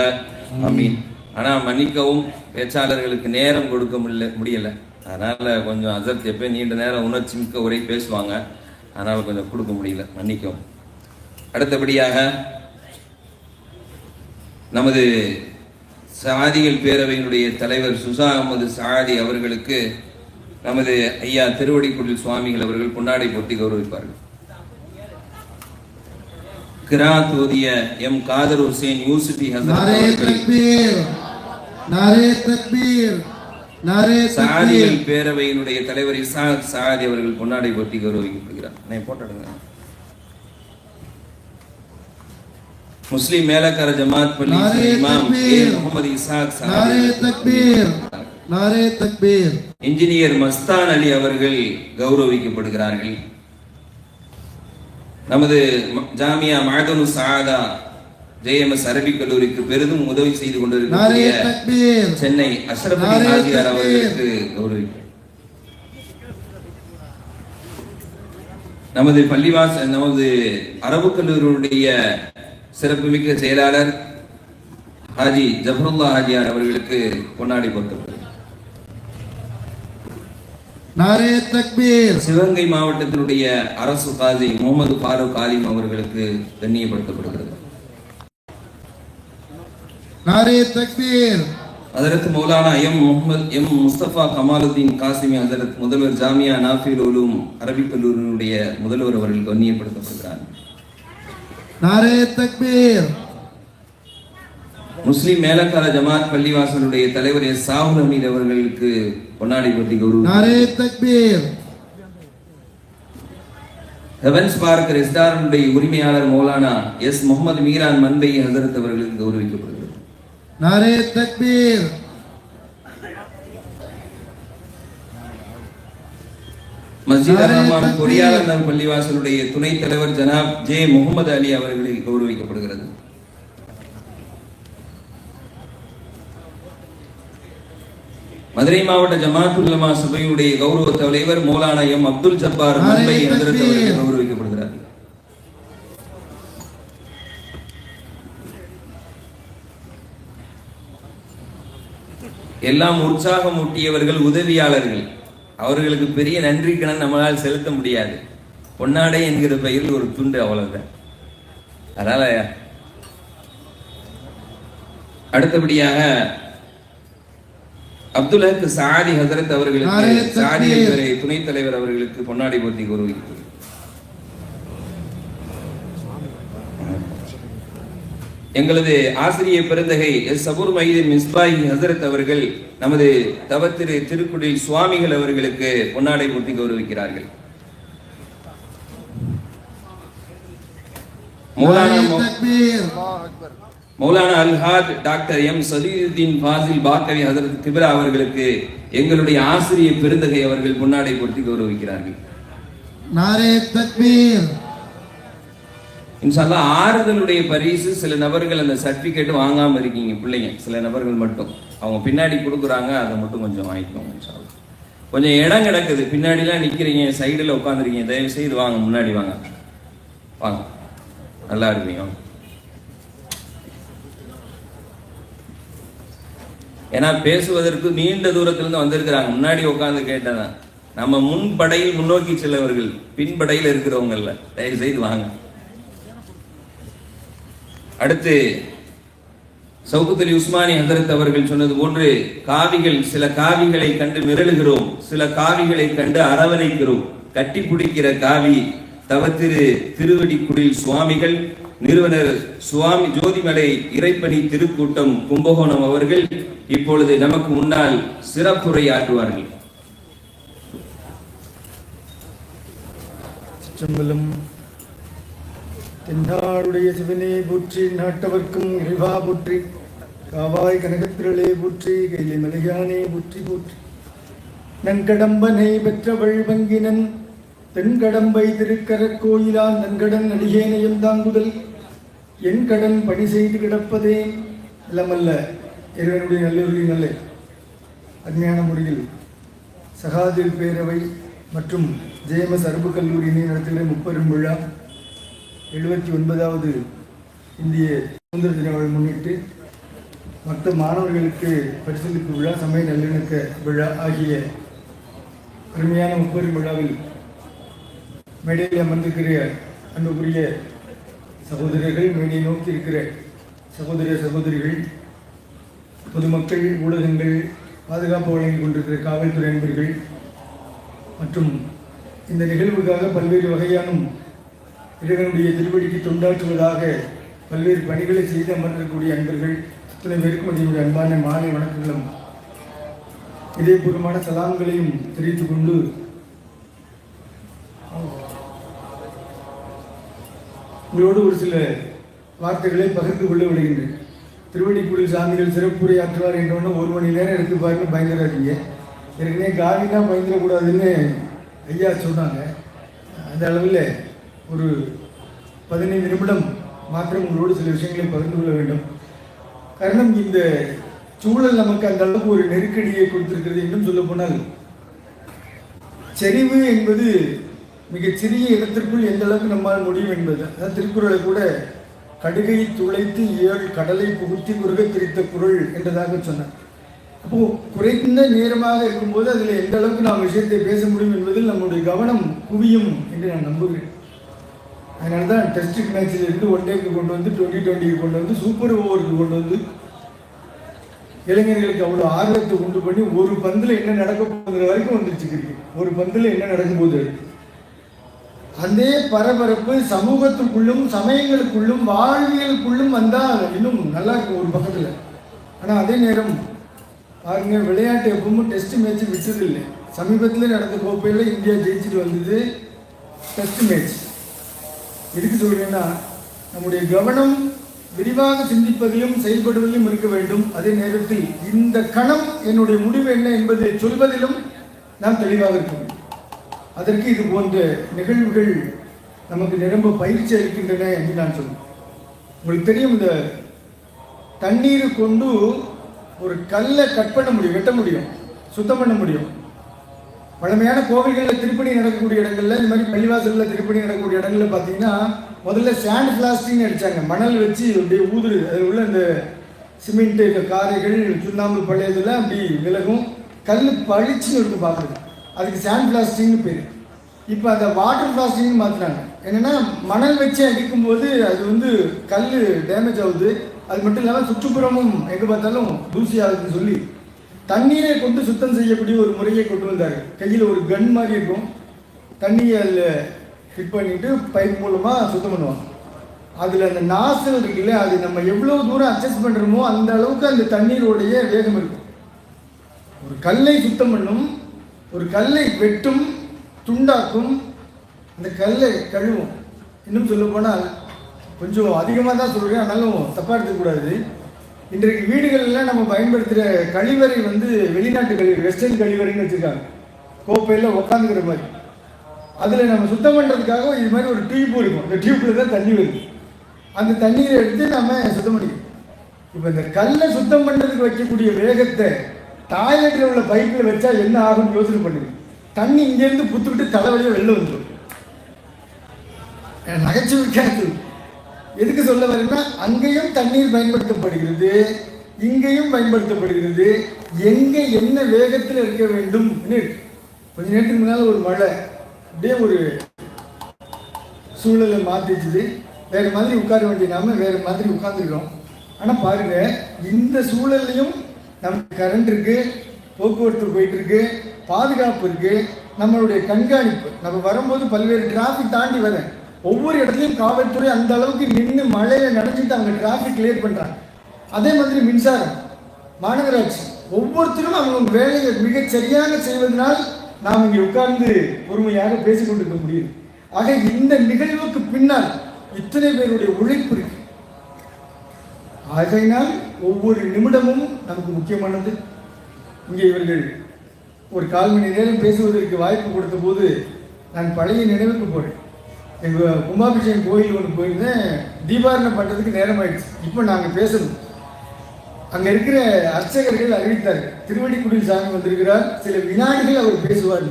ஆமீன். ஆனா மன்னிக்கவும், பேச்சாளர்களுக்கு நேரம் கொடுக்க முடியல. அதனால கொஞ்சம் ஹஸரத் எப்பயும் நீண்ட நேரம் உணர்ச்சி மிக்க உரை பேசுவாங்க, அதனால கொஞ்சம் கொடுக்க முடியல, மன்னிக்கவும். அடுத்தபடியாக நமது சாதிகள் பேரவையினுடைய தலைவர் சுசா அஹமது சாதி அவர்களுக்கு நமது ஐயா திருவடிக்குடில் சுவாமிகள் அவர்கள் பொன்னாடை போட்டி கௌரவிப்பார்கள். கிராத் ஓதிய எம் காதர் ஹுசேன் யூசுஃபி சாதிகள் பேரவையினுடைய தலைவர் இசாத் சாதி அவர்கள் பொன்னாடை போட்டி கௌரவிக்கப்படுகிறார். போட்டாடுங்க. முஸ்லிம் மேலக்கார ஜமாத் பள்ளி இமாம் முகமது இசாக் சாதி, இன்ஜினியர் மஸ்தான் அலி அவர்கள் கௌரவிக்கப்படுகிறார்கள். நமது ஜாமியா மஅதனு சஆதா ஜேஎம்எஸ் அரபிக் கல்லூரிக்கு பெரிதும் உதவி செய்து கொண்டிருக்கக்கூடிய சென்னை அஷ்ரஃப் அலி ஹாஜியார் அவர்களுக்கு கௌரவிக்க, நமது பள்ளிவாசல் நமது அரபு கல்லூரியுடைய சிறப்புமிக்க செயலாளர் ஹாஜி ஜஃபருல்லா ஹாஜியார் அவர்களுக்கு பொன்னாடை போர்த்தப்பட்டது. சிவகங்கை மாவட்டத்தினுடைய அரசு காதி முகமது ஃபாரூக் ஆலிம் அவர்களுக்கு கண்ணியப்படுத்தப்படுகிறது. ஹஜரத் மௌலானா எம் முஸ்தபா கமாலுதீன் காசிமி ஹஜரத் முதல்வர் ஜாமியா நாஃபில் உலூம் அரபிக் கல்லூரியினுடைய முதல்வர் அவர்கள் கண்ணியப்படுத்தப்படுகிறார். முஸ்லிம் மேலக்கார ஜமாத் பள்ளிவாசலுடைய தலைவர் எஸ் சாஹுல் ஹமீத் அவர்களுக்கு பொன்னாடை போட்டி கௌரவம். ஹெவன்ஸ் பார்க் ரெஸ்டாரண்டுடைய உரிமையாளர் மௌலானா எஸ் முகமது மீரான் மந்தை ஹசரத் அவர்களுக்கு கௌரவிக்கப்படுகிறது. மஸ்ஜித் அர்-ரஹ்மான் பொறியாளர் பள்ளிவாசலுடைய துணைத் தலைவர் ஜனாப் ஜே முகமது அலி அவர்களுக்கு கௌரவிக்கப்படுகிறது. மதுரை மாவட்ட ஜமாத் உலமா சபையுடைய கௌரவ தலைவர் மௌலானா எம் அப்துல் ஜப்பார் மும்பை ஹஜரத் அவர்கள் கௌரவிக்கப்படுகிறார். எல்லாம் உற்சாகம் ஊட்டியவர்கள் உதவியாளர்கள், அவர்களுக்கு பெரிய நன்றி கடன் நம்மளால் செலுத்த முடியாது. பொன்னாடை என்கிற பெயரில் ஒரு துண்டு, அவ்வளவுதான். அதனால அடுத்தபடியாக அப்துல் ஹக் சாதி ஹசரத் அவர்களுக்கு சாதியத்துறை துணைத் தலைவர் அவர்களுக்கு பொன்னாடை போர்த்தி கௌரவிக்கிறது. எங்களது ஆசிரியர் பெருந்தகை எஸ் சபூர் மைதீன் மிஸ்பாஹி ஹசரத் அவர்கள் நமது தவத்திரு திருக்குடில் சுவாமிகள் அவர்களுக்கு பொன்னாடை போர்த்தி கௌரவிக்கிறார்கள். மௌலானா அல்ஹாஜ் டாக்டர் எம் சலீதுddin ஃபாசில் பாக்கவி ஹசரத் கிப்ரா அவர்களுக்கு எங்களுடைய ஆசிரியர் பெருந்தகை அவர்கள் பொன்னாடை போர்த்தி கௌரவிக்கிறார்கள். நாரே தக்பீர். இன்ஷா அல்லாஹ் ஆறுதலுடைய பரிசு சில நபர்கள் அந்த சர்டிபிகேட் வாங்காம இருக்கீங்க பிள்ளைங்க, சில நபர்கள் மட்டும் அவங்க பின்னாடி கொடுக்குறாங்க, அதை மட்டும் கொஞ்சம் வாங்கிக்கோங்க. இன்ஷா அல்லாஹ் கொஞ்சம் இடம் கிடக்குது, பின்னாடிலாம் நிக்கிறீங்க, சைடுல உட்காந்துருக்கீங்க, தயவு செய்து வாங்க, முன்னாடி வாங்க, வாங்க, நல்லா இருப்பீங்க. ஏன்னா பேசுவதற்கு நீண்ட தூரத்திலிருந்து வந்திருக்கிறாங்க, முன்னாடி உட்காந்து கேட்டதான். நம்ம முன்படையில் முன்னோக்கி செல்லவர்கள், பின்படையில் இருக்கிறவங்க இல்ல, தயவு செய்து வாங்க. அடுத்து சௌகத் அலி உஸ்மானி ஹதரத் அவர்கள் சொன்னது போன்று காவிகள், சில காவிகளை கண்டு மிரளுகிறோம், சில காவிகளை கண்டு அரவணைக்கிறோம். கட்டி பிடிக்கிற காவி தவத்திரு திருவடிக்குடில் சுவாமிகள், நிறுவனர் சுவாமி ஜோதிமலை இறைப்பணி திருக்கூட்டம் கும்பகோணம் அவர்கள் இப்பொழுது நமக்கு முன்னால் சிறப்புரை ஆற்றுவார்கள். தென்னாடுடைய சிவனே போற்றி, நாட்டவர்க்கும் இறைவா போற்றி, காவாய் கனகத்திரளே போற்றி, கைலை மலையானே போற்றி போற்றி. நன்கடம்பனை பெற்றவள் வங்கினன் தென்கடம்பை திருக்கரக் கோயிலான் நன்கடன் அடியேனையும் தாங்குதல் என் கடன் பணி செய்து கிடப்பதே. இல்லமல்ல இறைவனுடைய நல்லூரில் நல்ல அருமையான முறையில் சகாதிர் பேரவை மற்றும் ஜேஎம்எஸ் அரபு கல்லூரியினை நடத்துகிற முப்பெரும் விழா 79வது இந்திய சுதந்திர தின விழா முன்னிட்டு மற்ற மாணவர்களுக்கு பரிசளிப்பு விழா, சமய நல்லிணக்க விழா ஆகிய அருமையான முப்பெரும் விழாவில் மேடையில் அமர்ந்திருக்கிற அன்புக்குரிய சகோதரர்கள், மேடையை நோக்கி இருக்கிற சகோதர சகோதரிகள், பொதுமக்கள், ஊடகங்கள், பாதுகாப்பு வழங்கிக் கொண்டிருக்கிற காவல்துறை நண்பர்கள் மற்றும் இந்த நிகழ்வுக்காக பல்வேறு வகையான இறைவனுடைய திருவடிக்கு தொண்டாற்றுவதாக பல்வேறு பணிகளை செய்து அமர்ந்திருக்கக்கூடிய அன்பர்கள் அத்தனை பேருக்கும் என்னுடைய அன்பான மாலை வணக்கங்களும் இதயபூர்வமான சலாம்களையும் தெரிவித்துக் கொண்டு உங்களோடு ஒரு சில வார்த்தைகளை பகிர்ந்து கொள்ள விடுகின்றேன். திருவடிக்குடில் சாமிகள் சிறப்புரை ஆற்றுவார் என்றோன்னு 1 மணி நேரம் எடுத்து பாருங்க, பயந்துடாதீங்க. ஏற்கனவே காவினா பயந்துடக்கூடாதுன்னு ஐயா சொன்னாங்க. அந்த அளவில் ஒரு 15 நிமிடம் மாத்திரம் உங்களோடு சில விஷயங்களை பகிர்ந்து கொள்ள வேண்டும். காரணம், இந்த சூழல் நமக்கு அந்த அளவுக்கு ஒரு நெருக்கடியை கொடுத்திருக்கிறது. இன்னும் சொல்ல போனால் செறிவு என்பது மிகச்சிறிய இடத்திற்குள் எந்த அளவுக்கு நம்மால் முடியும் என்பது. அதாவது திருக்குறளை கூட கடுகை துளைத்து 7 கடலை புகுத்தி குறுக திரித்த குறள் என்றதாக சொன்னார். அப்போ குறைந்த நேரமாக இருக்கும்போது அதில் எந்த அளவுக்கு நாம் விஷயத்தை பேச முடியும் என்பதில் நம்முடைய கவனம் குவியும் என்று நான் நம்புகிறேன். அதனால தான் டெஸ்ட் மேட்சில் இருந்து 1 டேக்கு கொண்டு வந்து 2020 கொண்டு வந்து சூப்பர் ஓவருக்கு கொண்டு வந்து இளைஞர்களுக்கு அவ்வளோ ஆர்வத்தை உண்டு பண்ணி ஒரு பந்தில் என்ன நடக்க போகிற வரைக்கும் வந்துருச்சுக்கிறீங்க. ஒரு பந்தில் என்ன நடக்கும்போது அதே பரபரப்பு சமூகத்துக்குள்ளும் சமயங்களுக்குள்ளும் வாழ்வியலுக்குள்ளும் வந்தால் இன்னும் நல்லா இருக்கும் ஒரு பக்கத்தில். ஆனால் அதே நேரம் பாருங்க, விளையாட்டு எப்பவும் டெஸ்ட் மேட்ச் விட்டதில்லை. சமீபத்தில் நடந்த கோப்பையில் இந்தியா ஜெயிச்சுட்டு வந்தது டெஸ்ட் மேட்ச். எதுக்கு சொல்றேன்னா, நம்முடைய கவனம் விரிவாக சிந்திப்பதிலும் செயல்படுவதிலும் இருக்க வேண்டும். அதே நேரத்தில் இந்த கணம் என்னுடைய முடிவு என்ன என்பதை சொல்வதிலும் நாம் தெளிவாக இருக்க வேண்டும். அதற்கு இது போன்ற நிகழ்வுகள் நமக்கு நிரம்ப பயிற்சி அளிக்கின்றன என்று நான் சொல்லுவேன். உங்களுக்கு தெரியும், இந்த தண்ணீரை கொண்டு ஒரு கல்லை கட் பண்ண முடியும், வெட்ட முடியும், சுத்தம் பண்ண முடியும். பழமையான கோவில்களில் திருப்பணி நடக்கக்கூடிய இடங்கள்ல, இந்த மாதிரி பள்ளிவாசலில் திருப்பணி நடக்கக்கூடிய இடங்கள்ல பார்த்தீங்கன்னா முதல்ல சாண்ட் பிளாஸ்டிங் அடித்தாங்க. மணல் வச்சு அப்படியே ஊதுரு, அதில் உள்ள இந்த சிமெண்ட்டு காரைகள் சுண்ணாம்பு பழையதெல்லாம் அப்படி விலகும், கல் பளிச்சுன்னு இருக்கும் பார்க்குறது. அதுக்கு சாண்ட் பிளாஸ்டிங்னு பேர். இப்போ அதை வாட்டர் பிளாஸ்டிங்னு மாற்றினாங்க. என்னென்னா மணல் வச்சு அடிக்கும்போது அது வந்து கல் டேமேஜ் ஆகுது. அது மட்டும் இல்லாமல் சுற்றுப்புறமும் எங்கே பார்த்தாலும் தூசி ஆகுதுன்னு சொல்லி தண்ணீரை கொண்டு சுத்தம் செய்யக்கூடிய ஒரு முறையை கொண்டு வந்தார். கையில் ஒரு கன் மாதிரி இருக்கும், தண்ணியை அதில் ஃபிட் பண்ணிவிட்டு பைப் மூலமாக சுத்தம் பண்ணுவாங்க. அதில் அந்த நாசல் இருக்குல்ல, அது நம்ம எவ்வளோ தூரம் அட்ஜஸ்ட் பண்ணுறோமோ அந்த அளவுக்கு அந்த தண்ணீருடைய வேகம் இருக்கும். ஒரு கல்லை சுத்தம் பண்ணும், ஒரு கல்லை வெட்டும், துண்டாக்கும், அந்த கல்லை கழுவும். இன்னும் சொல்ல போனால் கொஞ்சம் அதிகமாக தான் சொல்கிறேன், ஆனாலும் தப்பாக எடுத்துக்கூடாது. இன்றைக்கு வீடுகளெல்லாம் நம்ம பயன்படுத்துகிற கழிவறை வெளிநாட்டு கழிவறை, வெஸ்டர்ன் கழிவறைன்னு வச்சுருக்காங்க, கோப்பையில் உட்காந்துக்கிற மாதிரி. அதில் நம்ம சுத்தம் பண்ணுறதுக்காக இது மாதிரி ஒரு டியூப் இருக்கும், அந்த டியூப்பில் தான் தண்ணி வருது. அந்த தண்ணீரை எடுத்து நம்ம சுத்தம் பண்ணிக்கணும். இப்போ இந்த கல்லை சுத்தம் பண்ணுறதுக்கு வைக்கக்கூடிய வேகத்தை டாய்லெட்டில் உள்ள பைப்பில் வச்சா என்ன ஆகும்னு யோசனை பண்ணுங்க. தண்ணி இங்கேருந்து புத்துக்கிட்டு தலைவலியாக வெளில வந்துடும். நகைச்சுவைக்காது. எதுக்கு சொல்ல வரேன்னா, அங்கேயும் தண்ணீர் பயன்படுத்தப்படுகிறது, இங்கேயும் பயன்படுத்தப்படுகிறது. எங்கே என்ன வேகத்தில் இருக்க வேண்டும். கொஞ்ச நேரத்துக்கு முன்னால் ஒரு மழை அப்படியே ஒரு சூழலை மாற்றிச்சுது. வேறு மாதிரி உட்கார வேண்டிய நாம வேறு மாதிரி உட்காந்துருக்கோம். ஆனால் பாருங்க, இந்த சூழல்லையும் நமக்கு கரண்ட் இருக்கு, போக்குவரத்து போயிட்டு இருக்கு, பாதுகாப்பு இருக்கு, நம்மளுடைய கண்காணிப்பு. நம்ம வரும்போது பல்வேறு டிராஃபிக் தாண்டி வரேன், ஒவ்வொரு இடத்துலையும் காவல்துறை அந்த அளவுக்கு நின்று மழையை நனைஞ்சிட்டு அவங்க டிராஃபிக் கிளியர் பண்ணுறாங்க. அதே மாதிரி மின்சாரம், மாநகராட்சி, ஒவ்வொருத்தரும் அவங்க வேலையை மிகச் சரியாக செய்வதனால் நாம் இங்கே உட்கார்ந்து பொறுமையாக பேசிக்கொண்டிருக்க முடியுது. ஆக இந்த நிகழ்வுக்கு பின்னால் இத்தனை பேருடைய உழைப்பு இருக்கு. ஆகையினால் ஒவ்வொரு நிமிடமும் நமக்கு முக்கியமானது. இங்கே இவர்கள் ஒரு 1/4 மணி நேரம் பேசுவதற்கு வாய்ப்பு கொடுத்த போது நான் பழைய நினைவுக்கு போகிறேன். எங்கள் கும்பாபிஷேகம் கோயில் ஒன்று போயிருந்தேன், தீபாரணம் பண்ணுறதுக்கு நேரம் ஆயிடுச்சு. இப்போ நாங்கள் பேசணும். அங்கே இருக்கிற அர்ச்சகர்கள் அறிவித்தார்கள், திருவடிக்குடியில் சாமி வந்திருக்கிறார், சில வினாடிகள் அவர் பேசுவார்.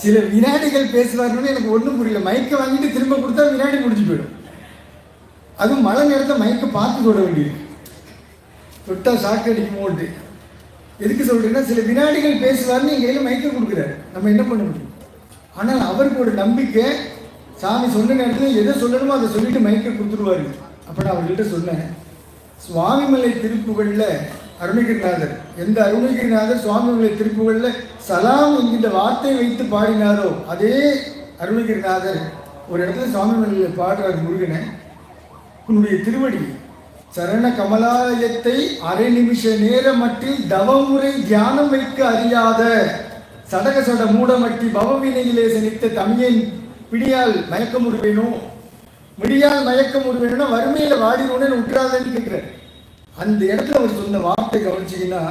சில வினாடிகள் பேசுவார்னு எனக்கு ஒன்றும் புரியல. மைக்கை வாங்கிட்டு திரும்ப கொடுத்தா வினாடி முடிஞ்சு போயிடும். அதுவும் மழை நேரத்தை மைக்கை பார்த்து தொட வேண்டியிருக்கு, தொட்டா சாக்கு அடிக்குமோன்ட்டு. எதுக்கு சொல்கிறேன்னா, சில வினாடிகள் பேசுவார்னு எங்கள் கையில் மைக்கை கொடுக்குறாரு, நம்ம என்ன பண்ண முடியும்? ஆனால் அவருக்கு ஒரு நம்பிக்கை, சாமி சொன்ன நேரத்தில் எதை சொல்லணுமோ அதை சொல்லிட்டு மைக்கை கொடுத்துருவாரு. அப்போ நான் அவர்கிட்ட சொன்னேன், சுவாமிமலை திருப்புகழில் அருணகிரிநாதர், எந்த அருணகிரிநாதர் சுவாமிமலை திருப்புகழில் சலாம் என்கின்ற வார்த்தை வைத்து பாடினாரோ அதே அருணகிரிநாதர் ஒரு இடத்துல சுவாமிமலையில் பாடுறார், முருகனை, உன்னுடைய திருவடி சரண கமலாலயத்தை அரை நிமிஷ நேரமட்டில் தவமுறை தியானம் வைக்க அறியாத சடக சட மூடமட்டி பவவினையிலே செனித்த தமியன் பிடியால் மயக்கம் உருவேணும், முடியால் மயக்கம் உருவேணும்னா வறுமையில வாடினோன்னு விட்டுறாதன்னு கேட்கிறார். அந்த இடத்துல அவர் சொன்ன வார்த்தை கவனிச்சிங்கன்னா,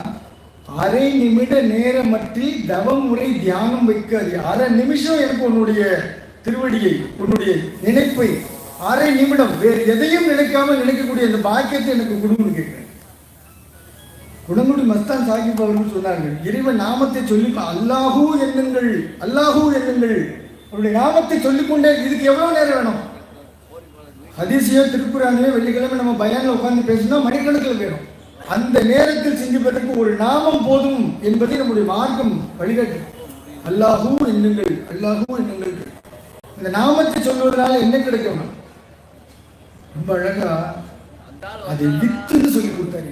அரை நிமிட நேரமட்டில் தவமுறை தியானம் வைக்க அறிய. அரை நிமிஷம் எனக்கு உன்னுடைய திருவடியை, உன்னுடைய நினைப்பை அரை நிமிடம் வேறு எதையும் நினைக்காம நினைக்கக்கூடிய அந்த பாக்கியத்தை எனக்கு கொடுங்கன்னு கேட்கிறேன். குணங்குடி மஸ்தான் சாஹிப் அவர்கள் சொன்னார்கள், இறைவன் நாமத்தை சொல்லி அல்லாஹூ எண்ணுங்கள், அல்லாஹூ எண்ணுங்கள், அவருடைய நாமத்தை சொல்லிக்கொண்டே. இதுக்கு எவ்வளவு நேரம் வேணும்? ஹதீஸையோ திருக்குறானையோ வெள்ளிக்கிழமை நம்ம பயானில் உட்கார்ந்து பேசினா மணிக்கணக்கில் வேணும். அந்த நேரத்தில் சிந்திப்பதற்கு ஒரு நாமம் போதும் என்பதை நம்முடைய மார்க்கம் வழிகாட்டு. அல்லாஹூ எண்ணுங்கள், அல்லாஹூ எண்ணுங்கள். இந்த நாமத்தை சொல்வதனால என்ன கிடைக்கும்? ரொம்ப அழகா அதை வித்துன்னு சொல்லி கொடுத்தாரு.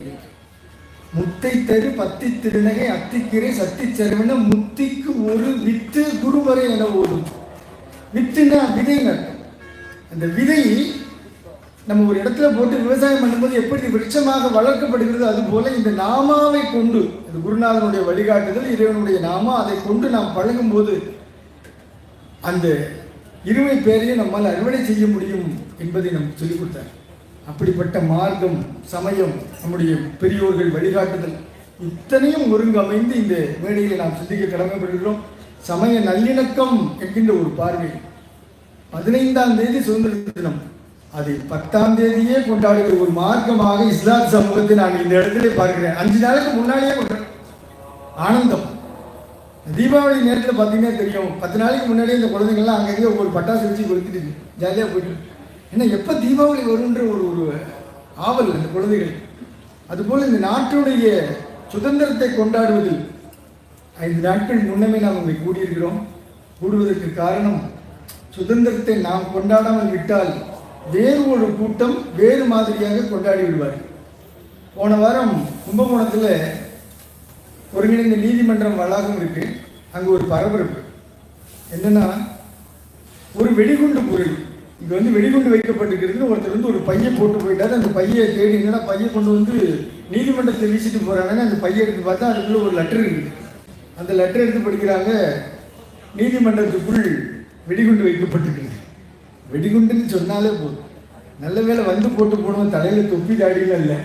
முத்தை தரு பத்தி திருநகை அத்திக்கிரை சத்தி செருவன முத்திக்கு ஒரு வித்து குருவரை என ஓடும். வித்துன்னா விதைங்க. அந்த விதை நம்ம ஒரு இடத்துல போட்டு விவசாயம் பண்ணும்போது எப்படி விருட்சமாக வளர்க்கப்படுகிறது, அதுபோல இந்த நாமாவை கொண்டு, இந்த குருநாதனுடைய வழிகாட்டுதல், இறைவனுடைய நாமா, அதை கொண்டு நாம் பழகும் போது அந்த இருமை பேரையும் நம்மால் அறுவடை செய்ய முடியும் என்பதை நமக்கு சொல்லிக் கொடுத்தார். அப்படிப்பட்ட மார்க்கம், சமயம், நம்முடைய பெரியோர்கள் வழிகாட்டுதல் இத்தனையும் ஒருங்கமைந்து இந்த மேடையில் நாம் சிந்திக்க கடமைப்படுகிறோம். சமய நல்லிணக்கம் என்கின்ற ஒரு பார்வை 15ஆம் தேதி சுதந்திர தினம், அதை 10ஆம் தேதியே கொண்டாடுகிற ஒரு மார்க்கமாக இஸ்லாம் சமூகத்தை நான் இந்த இடத்துல பார்க்கிறேன். 5 நாளுக்கு முன்னாடியே கொண்டாடுறேன். ஆனந்தம். தீபாவளி நேரத்தில் பார்த்தீங்கன்னா தெரியும், 10 நாளைக்கு முன்னாடியே இந்த குழந்தைங்கள்லாம் அங்கேயே ஒரு பட்டாசு வச்சு கொளுத்திட்டு ஜாலியாக போயிட்டு, ஏன்னா எப்போ தீபாவளி வரும்ன்ற ஒரு ஆவல் அந்த குழந்தைகள். அதுபோல் இந்த நாட்டுடைய சுதந்திரத்தை கொண்டாடுவதில் 5 நாட்கள் முன்னமே நாம் இங்கே கூடியிருக்கிறோம். கூடுவதற்கு காரணம், சுதந்திரத்தை நாம் கொண்டாடாமல் விட்டால் வேறு ஒரு கூட்டம் வேறு மாதிரியாக கொண்டாடி விடுவார்கள். போன வாரம் கும்பகோணத்தில் ஒருங்கிணைந்த நீதிமன்றம் வளாகம் இருக்கு. அங்கே ஒரு பரபரப்பு என்னன்னா, ஒரு வெடிகுண்டு பொருள் இங்கே வந்து வெடிகுண்டு வைக்கப்பட்டிருக்கிறது. ஒருத்தர் வந்து ஒரு பையை போட்டு போயிட்டாரு. அந்த பையை தேடி என்னன்னா பையை கொண்டு வந்து நீதிமன்றத்தை வீசிட்டு போகிறாங்கன்னு அந்த பையை எடுத்து பார்த்தா அதுக்குள்ளே ஒரு லெட்டர் இருக்குது. அந்த லெட்டர் எடுத்து படிக்கிறாங்க, நீதிமன்றத்துக்குள் வெடிகுண்டு வைக்கப்பட்டிருக்குது. வெடிகுண்டுன்னு சொன்னாலே போதும். நல்ல வேலை வந்து போட்டு போனவன் தலையில் தொப்பி தாடிலாம் இல்லை,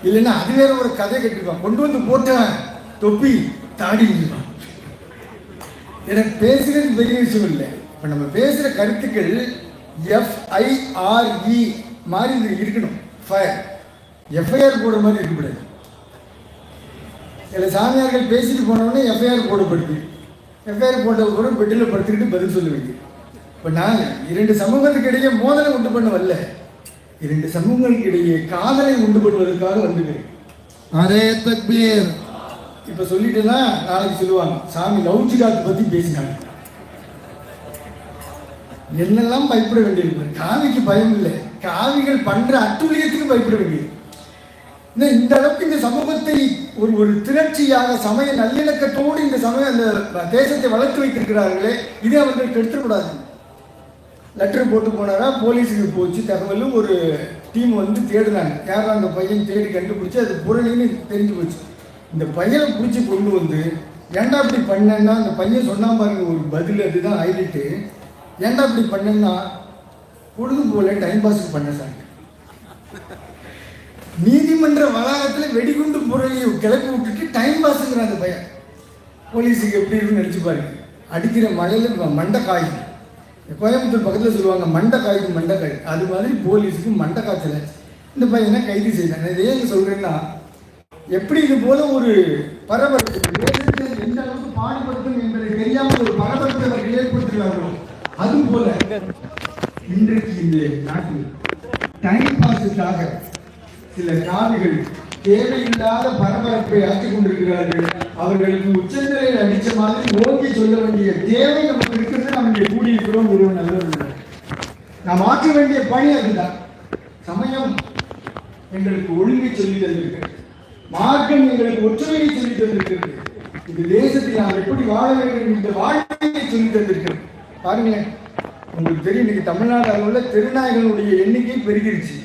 இல்லைன்னா அது வேற ஒரு கதை கட்டிருப்பான். கொண்டு வந்து போட்டவன் தொப்பி தாடி இருப்பான். எனக்கு பேசுகிறது பெரிய விஷயம் இல்லை. இப்போ நம்ம பேசுகிற கருத்துக்கள் FIRE மாதிரி இது இருக்கணும். எஃப்ஐஆர் போடுற மாதிரி இருக்கக்கூடாது. சில சாமியார்கள் பேசிட்டு போனோடனே எஃப்ஐஆர் போடப்படுது. எஃப்ஐஆர் போட்டவங்க கூட பெட்டில் படுத்துக்கிட்டு பதில் சொல்ல வேண்டியது. இப்போ நான் 2 சமூகத்துக்கு இடையே மோதலை உண்டு பண்ண வரல, 2 சமூகங்களுக்கு இடையே காதலை உண்டு பண்ணுவதற்காக வந்துக்கிறேன். அரே தக்பீர். இப்போ சொல்லிட்டுனா நாளைக்கு சொல்லுவாங்க சாமி லவ் ஜிகாத் பற்றி பேசினாங்க. என்னெல்லாம் பயப்பட வேண்டியிருக்கு. காவிக்கு பயம் இல்லை, காவிகள் பண்ற அட்டுழியத்துக்கு பயப்பட வேண்டியது. இந்த அளவுக்கு இந்த சமூகத்தை ஒரு திரட்சியாக சமய நல்லிணக்கத்தோடு இந்த அந்த தேசத்தை வளர்த்து வைத்திருக்கிறார்களே, இதை அவர்கள் கெடுத்துக்கூடாது. லெட்டர் போட்டு போனாரா, போலீஸுக்கு போச்சு தகவலும். ஒரு டீம் வந்து தேடுனாங்க, யாரும் அந்த பையன் தேடி கண்டுபிடிச்சி அது புரளின்னு தெரிஞ்சு போச்சு. இந்த பையனை பிடிச்சி கொண்டு வந்து ஏன்டா இப்படி பண்ணேன்னா, அந்த பையன் சொன்னா பாருங்க ஒரு பதில், அதுதான் ஹைலைட்டு. ஏன்டா இப்படி பண்ணேன்னா, பொழுது போல டைம் பாஸ் பண்ண சார். நீதிமன்ற வளாகத்தில் வெடிகுண்டு புரளியை கிளப்பி விட்டுட்டு டைம் பாஸுங்கிற அந்த பையன். போலீஸுக்கு எப்படி இருக்குன்னு நினச்சி பாருங்க. அடிக்கிற மழையில் மண்டை காயும். கோயம்புத்தூர் பக்கத்தில் சொல்லுவாங்க மண்டை காய்க்கும் மண்டை காய். அது மாதிரி போலீஸுக்கு மண்டை காய்ச்சல. இந்த பையனை கைது செய்தாங்க. இதை ஏன் சொல்கிறேன்னா, எப்படி இது போல ஒரு பரபரப்பு தேசத்தில் எந்த அளவுக்கு பாடுபடுத்தும் என்பதை தெரியாமல் ஒரு பரபரப்பை அவர்கள் ஏற்படுத்துகிறார்களோ, அது போல இன்றைக்கு இந்த நாட்டில் டைம் பாஸுக்காக சில காவிகள் தேவையில்லாத பரபரப்பை ஆக்கிக் கொண்டிருக்கிறார்கள். அவர்களுக்கு உச்சந்தலையில் அடித்த மாதிரி ஓங்கி சொல்ல வேண்டிய தேவை நமக்கு இருக்கிறது. நம்ம இங்கே கூடியிருக்கிறோம். ஒருவன் நல்லவர் நாம் ஆற்ற வேண்டிய பணி அதுதான். சமயம் எங்களுக்கு ஒழுங்கை சொல்லி தந்திருக்கிறது, மார்க்கம் எங்களுக்கு ஒற்றுமையை சொல்லி தந்திருக்கிறது. இந்த தேசத்தில் நாம் எப்படி வாழ வேண்டும் இந்த வாழ்க்கையை சொல்லி தந்திருக்கிறது. பாருங்களேன், உங்களுக்கு தெரியும் இன்னைக்கு தமிழ்நாடு அளவில் தெருநாய்களுடைய எண்ணிக்கை பெருகிருச்சு.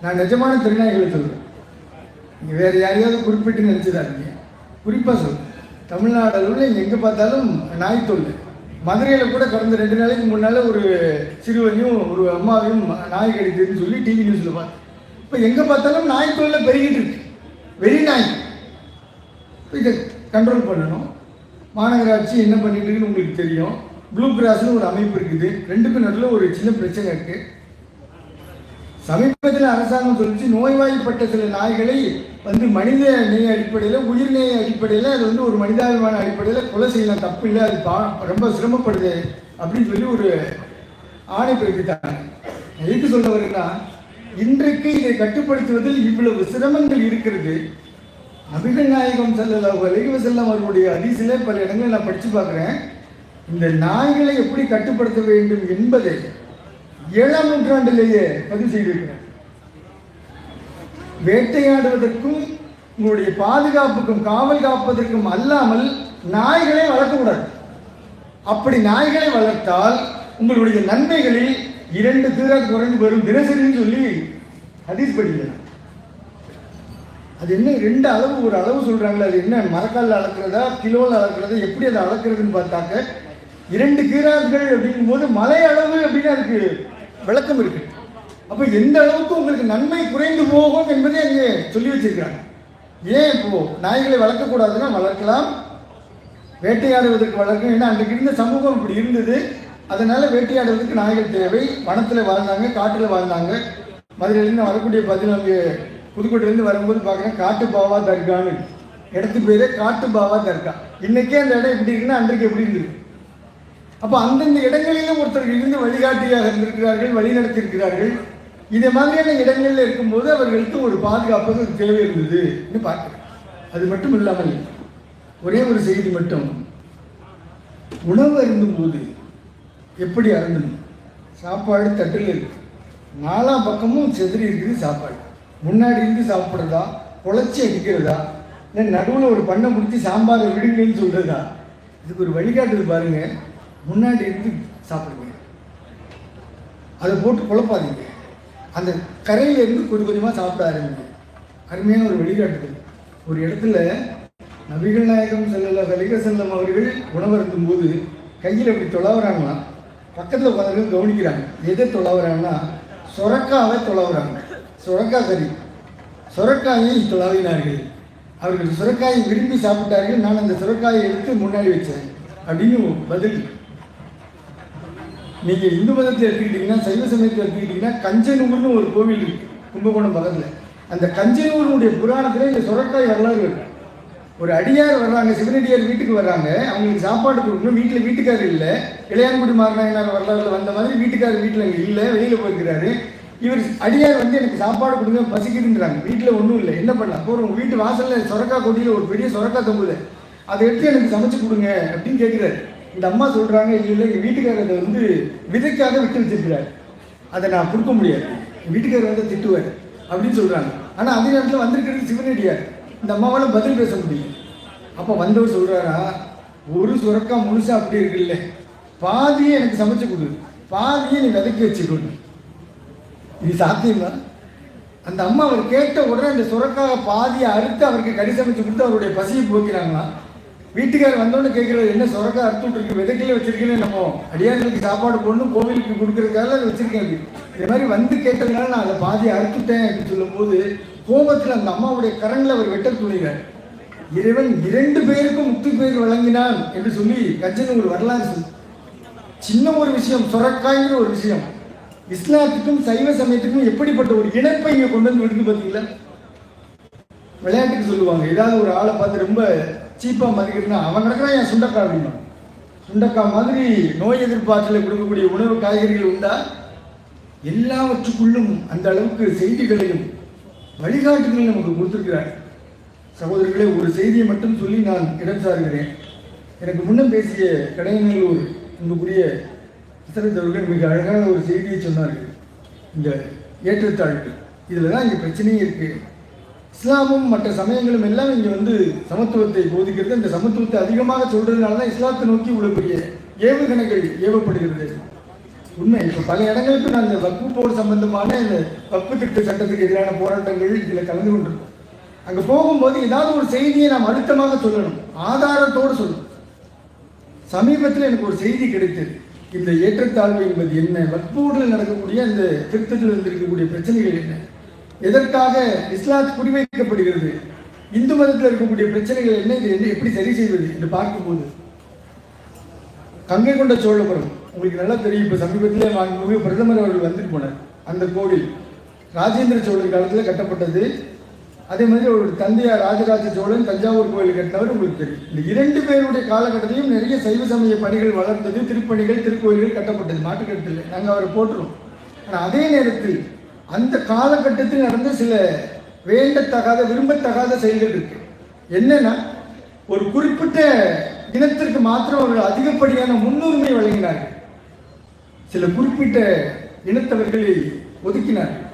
நான் நிஜமான திருநாய்களை சொல்கிறேன், நீங்கள் வேறு யாரையாவது குறிப்பிட்டு நினச்சிடாதீங்க. குறிப்பாக சொல்கிறேன், தமிழ்நாடு அளவில் எங்கே பார்த்தாலும் நாய் தொல்லை. மதுரையில் கூட கடந்த 2 நாளைக்கு முன்னால் ஒரு சிறுவனையும் ஒரு அம்மாவையும் நாய் கடித்ததுன்னு சொல்லி டிவி நியூஸில் பார்த்தேன். இப்போ எங்கே பார்த்தாலும் நாய் தொல்லை பெருகிட்டு இருக்கு, வெறி நாய். இதை கண்ட்ரோல் பண்ணணும். மாநகராட்சி என்ன பண்ணிட்டு இருக்குன்னு உங்களுக்கு தெரியும். ப்ளூ கிராஸ்னு ஒரு அமைப்பு இருக்குது. 2க்கும் நடுவில் ஒரு சின்ன பிரச்சனை இருக்குது. சமீபத்தில் அரசாங்கம் சொல்லிச்சு, நோய்வாய்ப்பட்ட சில நாய்களை வந்து மனித நேய அடிப்படையில், உயிர் நேய அடிப்படையில், அது வந்து ஒரு மனிதாபிமான அடிப்படையில் கொலை செய்யலாம், தப்பு இல்லை, அது ரொம்ப சிரமப்படுது அப்படின்னு சொல்லி ஒரு ஆணை பிறப்பித்தாங்க. எதுக்கு சொல்ல வருன்னா, இன்றைக்கு இதை கட்டுப்படுத்துவதில் இவ்வளவு சிரமங்கள் இருக்கிறது. நபிகள் நாயகம் ஸல்லல்லாஹு அலைஹி வஸல்லம் அவர்களுடைய ஹதீஸிலே பல இடங்களில் நான் படித்து பார்க்குறேன். இந்த நாய்களை எப்படி கட்டுப்படுத்த வேண்டும் என்பதை 7ஆம் நூற்றாண்டிலேயே பதிவு செய்திருக்கிறார். வேட்டையாடுவதற்கும் உங்களுடைய பாதுகாப்புக்கும் காவல் காப்பதற்கும் அல்லாமல் நாய்களை வளர்க்கக்கூடாது. அப்படி நாய்களை வளர்த்தால் உங்களுடைய நன்மைகளில் 2 தீரா குறைந்து வரும் தினசரின்னு சொல்லி ஹதீஸ் படிக்கிறார். அது என்ன 2 அளவு, ஒரு அளவு சொல்றாங்களே, அது என்ன மரக்கால் அளக்கிறதா கிலோவில் அளக்கிறதா, எப்படி அதை அளக்கிறதுன்னு பார்த்தாக்க 2 கீராக்கள் அப்படிங்கும் போது மலை அளவு அப்படின்னு அதுக்கு விளக்கம் இருக்கு. அப்போ எந்த அளவுக்கு உங்களுக்கு நன்மை குறைந்து போகும் என்பதை அங்கே சொல்லி வச்சிருக்கிறாங்க. ஏன் இப்போ நாய்களை வளர்க்கக்கூடாதுன்னா வளர்க்கலாம், வேட்டையாடுவதற்கு வளர்க்கணும். ஏன்னா அன்றைக்கு இருந்த சமூகம் இப்படி இருந்தது. அதனால வேட்டையாடுவதற்கு நாய்கள் தேவை. வனத்தில் வாழ்ந்தாங்க, காட்டில் வாழ்ந்தாங்க. மதுரையிலேருந்து வரக்கூடிய பதில் அங்கே புதுக்கோட்டையிலேருந்து வரும்போது பார்க்குறேன், காட்டு பாவா தர்கான்னு இடத்து பேரே காட்டு பாவா தர்கா. இன்னைக்கே அந்த இடம் எப்படி இருக்குன்னா அன்றைக்கு எப்படி இருந்தது. அப்போ அந்தந்த இடங்களிலும் ஒருத்தர்கள் இருந்து வழிகாட்டியாக இருந்திருக்கிறார்கள், வழி நடத்தியிருக்கிறார்கள். இதே மாதிரியான இடங்களில் இருக்கும்போது அவர்களுக்கு ஒரு பாதுகாப்பு தேவை இருந்ததுன்னு பார்க்குறேன். அது மட்டும் இல்லாமல் ஒரே ஒரு செய்தி மட்டும், உணவு அருந்தும் போது எப்படி அருந்தணும். சாப்பாடு தட்டில் இருக்கு, 4 பக்கமும் செதறி இருக்குது சாப்பாடு. முன்னாடி இருந்து சாப்பிட்றதா, குழச்சி அடிக்கிறதா, இல்லை நடுவில் ஒரு பண்ணை பிடிச்சி சாம்பாரை விடுங்கன்னு சொல்கிறதா, இதுக்கு ஒரு வழிகாட்டுது பாருங்க. முன்னாடி இருந்து சாப்பிடுங்க. அதை போட்டு குழப்பாதீங்க. அந்த கரையிலேருந்து கொஞ்சம் கொஞ்சமாக சாப்பிட ஆரம்பிங்க. அருமையான ஒரு வழிகாட்டுதல். ஒரு இடத்துல நபிகள் நாயகம் ஸல்லல்லாஹு அலைஹி வஸல்லம் அவர்கள் உணவருந்தும் போது கையில் அப்படி தொலைவுறாங்களாம். பக்கத்தில் உட்காந்து கவனிக்கிறாங்க. எதை தொலைவுறாங்கன்னா சொரக்காவை தொலைவுறாங்க. சொரக்காய் கறி, சொரக்காயை தொலைவினார்கள். அவர்கள் சுரக்காயை விரும்பி சாப்பிட்டார்கள். நான் அந்த சுரக்காயை எடுத்து முன்னாடி வச்சேன் அப்படின்னு பதில். நீங்கள் இந்து மதத்தை எடுத்துக்கிட்டிங்கன்னா, சைவ சமயத்தை எடுத்துக்கிட்டிங்கன்னா, கஞ்சனூர்னு ஒரு கோவில் இருக்கு கும்பகோணம் பக்கத்தில். அந்த கஞ்சனூருடைய புராணத்தில் இந்த சுரக்காய் வரலாறு இருக்கு. ஒரு அடியார் வர்றாங்க, சிவனடியார் வீட்டுக்கு வர்றாங்க. அவங்களுக்கு சாப்பாடு கொடுக்கணும். வீட்டில் வீட்டுக்காரர் இல்லை. இளையான்குடி மாரநாயனார் வரலாறுல வந்த மாதிரி வீட்டுக்காரர் வீட்டில் அங்கே இல்லை, வெளியில் போயிருக்கிறாரு. இவர் அடியார் வந்து எனக்கு சாப்பாடு கொடுங்க, பசிக்குதுன்றாங்க. வீட்டில் ஒன்றும் இல்லை, என்ன பண்ணலாம்? அப்போ உங்கள் வீட்டு வாசலில் சொரக்காய் கொடியில் ஒரு பெரிய சொரக்காய் தொங்குது, அதை எடுத்து எனக்கு சமைச்சு கொடுங்க அப்படின்னு கேட்குறாரு. இந்த அம்மா சொல்கிறாங்க, இல்லை எங்கள் வீட்டுக்காரர் அதை வந்து விதைக்காக விட்டு வச்சிருக்கிறார், அதை நான் கொடுக்க முடியாது, எங்கள் வீட்டுக்காரர் வந்து திட்டுவார் அப்படின்னு சொல்கிறாங்க. ஆனால் அதே நேரத்தில் வந்திருக்கிறது சிவனடியார். இந்த அம்மாவால் பதில் பேச முடியும். அப்போ வந்தவர் சொல்கிறாரா, ஒரு சுரக்காய் முழுசாக அப்படி இருக்குல்ல, பாதியை எனக்கு சமைச்சு கொடு, பாதியை நீ விதைக்கி வச்சுக்கொடு. இது சாத்தியமா? அந்த அம்மா அவர் கேட்ட உடனே அந்த சுரக்காக பாதியை அறுத்து அவருக்கு கறி சமைச்சு கொடுத்து அவருடைய பசியை போக்கிறாங்களாம். வீட்டுக்காரர் வந்தோன்னு கேட்குறது, என்ன சுரக்காய் அறுத்து விட்டுருக்கு, விதைக்கிலே வச்சிருக்கேன்னு, நம்ம அடியார்களுக்கு சாப்பாடு போடணும், கோவிலுக்கு கொடுக்குறதுக்காக அதை வச்சிருக்கேன். இது மாதிரி வந்து கேட்டதுனால நான் அதை பாதியை அறுத்துட்டேன் அப்படின்னு சொல்லும்போது கோபத்தில் அந்த அம்மாவுடைய கரங்களை அவர் வெட்ட துணிகிறார். இறைவன் 2 பேருக்கும் முத்து பேர் வழங்கினான் என்று சொல்லி கஞ்சன் ஒரு வரலாறு சொல்லு. சின்ன ஒரு விஷயம், சுரக்காய்ங்கிற ஒரு விஷயம் இஸ்லாத்துக்கும் சைவ சமயத்துக்கும் எப்படிப்பட்ட ஒரு இணைப்பை இங்கே கொண்டு வந்து விடுது பார்த்தீங்களா? விளையாட்டுக்கு சொல்லுவாங்க, ஏதாவது ஒரு ஆளை பார்த்து ரொம்ப சீப்பாக மதிக்கிறதுனா அவன் கிடக்குறான் என் சுண்டக்காய் அப்படின்னா. சுண்டக்காய் மாதிரி நோய் எதிர்ப்பாற்றலை கொடுக்கக்கூடிய உணவு காய்கறிகள் உண்டா? எல்லாவற்றுக்குள்ளும் அந்த அளவுக்கு செய்திகளையும் வழிகாட்டுதலையும் நமக்கு கொடுத்துருக்கிறார். சகோதரர்களே, ஒரு செய்தியை மட்டும் சொல்லி நான் இடம் சாருகிறேன். எனக்கு முன்னம் பேசிய கடையநல்லூர் அன்புக்குரிய அவர்கள் மிக அழகான ஒரு செய்தியை சொன்னார்கள். இந்த ஏற்றத்தாழ்வு இதில் தான் இங்கே பிரச்சனையே இருக்குது. இஸ்லாமும் மற்ற சமயங்களும் எல்லாம் இங்கே வந்து சமத்துவத்தை போதிக்கிறது. இந்த சமத்துவத்தை அதிகமாக சொல்கிறதுனால தான் இஸ்லாத்தை நோக்கி உள்ள பெரிய ஏவுகணைகள் ஏவப்படுகிறது. உண்மை. இப்போ பல இடங்களுக்கு நான் இந்த வக்ஃபு போர்டு சம்பந்தமான இந்த வக்ஃபு திட்ட சட்டத்துக்கு எதிரான போராட்டங்கள் இதில் கலந்து கொண்டிருக்கோம். அங்கே போகும்போது ஏதாவது ஒரு செய்தியை நாம் அழுத்தமாக சொல்லணும், ஆதாரத்தோடு சொல்லணும். சமீபத்தில் எனக்கு ஒரு செய்தி கிடைத்தது. இந்த ஏற்றத்தாழ்வு என்பது என்ன, வக்ஃபுல நடக்கக்கூடிய அந்த திருத்தத்தில் இருந்திருக்கக்கூடிய பிரச்சனைகள் என்ன, எதற்காக இஸ்லாத் குறிவைக்கப்படுகிறது, இந்து மதத்தில் இருக்கக்கூடிய பிரச்சனைகள் என்ன, இது என்ன எப்படி சரி செய்வது என்று பார்க்கும்போது கங்கை கொண்ட சோழபுரம் உங்களுக்கு நல்லா தெரியும். இப்போ சமீபத்தில் மாண்புமிகு பிரதமர் அவர்கள் வந்துட்டு போனார். அந்த கோவில் ராஜேந்திர சோழன் காலத்தில் கட்டப்பட்டது. அதே மாதிரி ஒரு தந்தையார் ராஜராஜ சோழன் தஞ்சாவூர் கோயில் கட்டினவர் உங்களுக்கு தெரியும். இந்த 2 பேருடைய காலகட்டத்திலையும் நிறைய சைவ சமய பணிகள் வளர்ந்தது, திருப்பணிகள், திருக்கோயில்கள் கட்டப்பட்டது, மாற்றுக்கருத்தில் நாங்கள் அவரை போட்டுருவோம். ஆனால் அதே நேரத்தில் அந்த காலகட்டத்தில் நடந்த சில வேண்டத்தகாத விரும்பத்தகாத செயல்கள் இருக்கு. என்னன்னா, ஒரு குறிப்பிட்ட இனத்திற்கு மாத்திரம் அவர்கள் அதிகப்படியான முன்னுரிமை வழங்கினார்கள், சில குறிப்பிட்ட இனத்தவர்களை ஒதுக்கினார்கள்.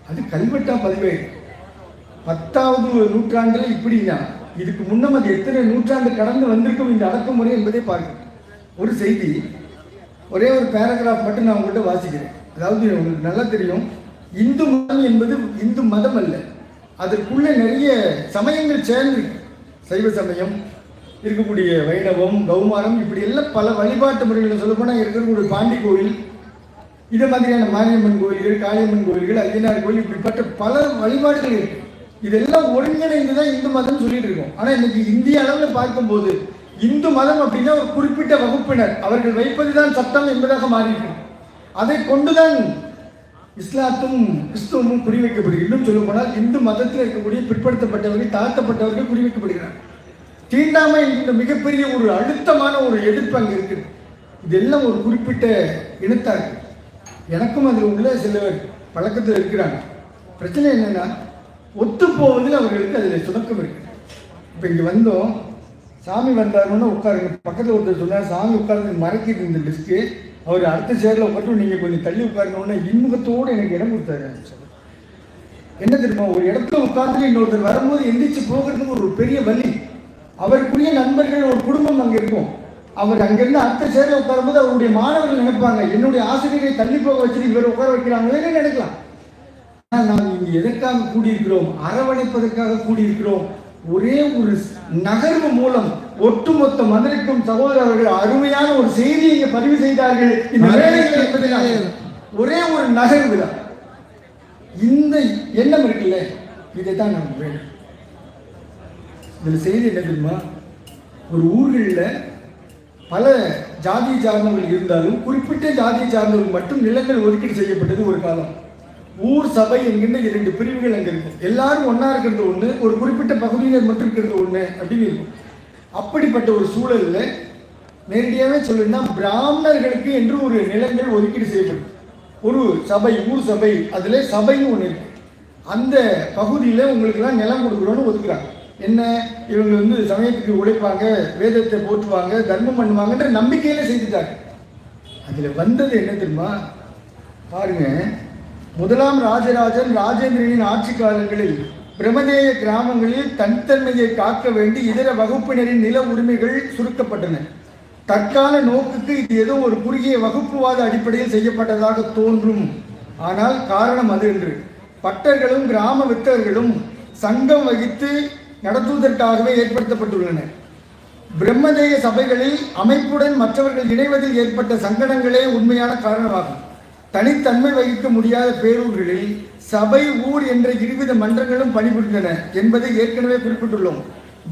அது கல்வெட்டா பதிவாயிருக்கு. 10வது நூற்றாண்டில் இப்படின்னா இதுக்கு முன்னம் அது எத்தனை நூற்றாண்டு கடந்து வந்திருக்கும் இந்த அடக்குமுறை என்பதை பார்க்கணும். ஒரு செய்தி, ஒரே ஒரு பேராகிராஃப் மட்டும் நான் உங்கள்கிட்ட வாசிக்கிறேன். அதாவது உங்களுக்கு நல்லா தெரியும், இந்து மதம் என்பது இந்து மதம் அல்ல, அதற்குள்ள நிறைய சமயங்கள் சேர்ந்திருக்கு. சைவ சமயம் இருக்கக்கூடிய வைணவம், கௌமாரம், இப்படி எல்லாம் பல வழிபாட்டு முறைகளை சொல்லப்போனால் இருக்கக்கூடிய பாண்டி கோயில், இதே மாதிரியான மாரியம்மன் கோயில்கள், காளியம்மன் கோயில்கள், ஐயனார் கோயில், இப்படிப்பட்ட பல வழிபாடுகள் இருக்கு. இதெல்லாம் ஒருங்கிணைந்து தான் இந்து மதம் சொல்லிட்டு இருக்கோம். ஆனால் இன்னைக்கு இந்திய அளவில் பார்க்கும்போது இந்து மதம் அப்படின்னா ஒரு குறிப்பிட்ட வகுப்பினர் அவர்கள் வைப்பதுதான் சட்டம் என்பதாக மாறியிருக்கு. அதை கொண்டுதான் இஸ்லாத்தும் கிறிஸ்துவமும் குறிவைக்கப்படுகிறது. இன்னும் சொல்ல போனால் இந்து மதத்தில் இருக்கக்கூடிய பிற்படுத்தப்பட்டவர்கள், தாழ்த்தப்பட்டவர்கள் குறிவைக்கப்படுகிறார். தீண்டாமை என்கின்ற மிகப்பெரிய ஒரு அழுத்தமான ஒரு எதிர்ப்பு அங்கே இருக்குது. இதெல்லாம் ஒரு குறிப்பிட்ட இனத்தார். எனக்கும் அதில் உள்ள சிலர் பழக்கத்தில் இருக்கிறாங்க. பிரச்சனை என்னன்னா, ஒத்து போவதில் அவர்களுக்கு அதில் சுணக்கம் இருக்கு. இப்போ இங்கே வந்தோம், சாமி வந்தாருன்னு உட்காருங்க. பக்கத்தில் ஒருத்தர் சொன்னார், சாமி உட்கார்ந்து மறைக்கிது இந்த டிஸ்க்கு, அவர் அடுத்த சேரில் உட்காந்து நீங்கள் கொஞ்சம் தள்ளி உட்காரணுன்னு இன்முகத்தோடு எனக்கு இடம் கொடுத்தாரு. என்ன தெரியுமா, ஒரு இடத்துல உட்கார்ந்து இன்னொருத்தர் வரும்போது எந்திரிச்சு போகிறதுக்கு ஒரு பெரிய வலி. அவருக்குரிய நண்பர்கள், ஒரு குடும்பம் அங்கே இருக்கும். அவர் அங்கிருந்து அடுத்த சேர உட்காரும்போது அவருடைய மாணவர்கள் நினைப்பாங்க, என்னுடைய ஆசிரியரை தள்ளி போக வச்சுட்டு இவர் உட்கார வைக்கிறாங்களே நினைக்கலாம். ஆனால் நாம் இங்கு எதற்காக கூடியிருக்கிறோம்? அரவணைப்பதற்காக கூடியிருக்கிறோம். ஒரே ஒரு நகர்வு மூலம் ஒட்டுமொத்த மதுரைக்கும் சகோதரர் அவர்கள் அருமையான ஒரு செய்தியை இங்கே பதிவு செய்தார்கள். இந்த வேலைகள் என்பதனால ஒரே ஒரு நகர்வு தான். இந்த எண்ணம் இருக்குல்ல, இதைத்தான் நமக்கு வேணும். இதில் செய்தி என்ன தெரியுமா? ஒரு ஊர்களில் பல ஜாதியை சார்ந்தவர்கள் இருந்தாலும் குறிப்பிட்ட ஜாதியை சார்ந்தவர்கள் மட்டும் நிலங்கள் ஒதுக்கீடு செய்யப்பட்டது ஒரு காலம். ஊர் சபை என்கின்ற 2 பிரிவுகள் அங்கே இருக்கும். எல்லாரும் ஒன்றா இருக்கிறது ஒன்று, ஒரு குறிப்பிட்ட பகுதியினர் மட்டும் இருக்கிறது ஒன்று அப்படின்னு இருக்கும். அப்படிப்பட்ட ஒரு சூழலில் நேரடியாகவே சொல்லணும்னா பிராமணர்களுக்கு என்று ஒரு நிலங்கள் ஒதுக்கீடு செய்யப்படும். ஒரு சபை, ஊர் சபை, அதில் சபைன்னு ஒன்று இருக்கு. அந்த பகுதியில் உங்களுக்கெல்லாம் நிலம் கொடுக்குறோன்னு ஒதுக்குறாங்க. என்ன, இவங்க சமயத்துக்கு உழைப்பாங்க, வேதத்தை போற்றுவாங்க, தர்மம் பண்ணுவாங்கன்ற நம்பிக்கையில செய்துட்டாங்க. அதில் வந்தது என்ன தெரியுமா? பாருங்க, முதலாம் ராஜராஜன் ராஜேந்திரனின் ஆட்சி காலங்களில் பிரமதேய கிராமங்களில் தனித்தன்மையை காக்க வேண்டி இதர வகுப்பினரின் நில உரிமைகள் சுருக்கப்பட்டன. தற்கால நோக்குக்கு இது ஏதோ ஒரு குறுகிய வகுப்புவாத அடிப்படையில் செய்யப்பட்டதாக தோன்றும். ஆனால் காரணம் அது என்று பட்டர்களும் கிராம வித்தகர்களும் சங்கம் வகித்து நடத்துவதற்காகவே ஏற்படுத்தப்பட்டுள்ளன. பிரம்மதேய சபைகளில் அமைப்புடன் மற்றவர்கள் இணைவதில் ஏற்பட்ட சங்கடங்களே உண்மையான காரணமாகும். தனித்தன்மை வகிக்க முடியாத பேரூர்களில் சபை, ஊர் என்ற இருவித மன்றங்களும் பணிபுரிந்தன என்பதை ஏற்கனவே குறிப்பிட்டுள்ளோம்.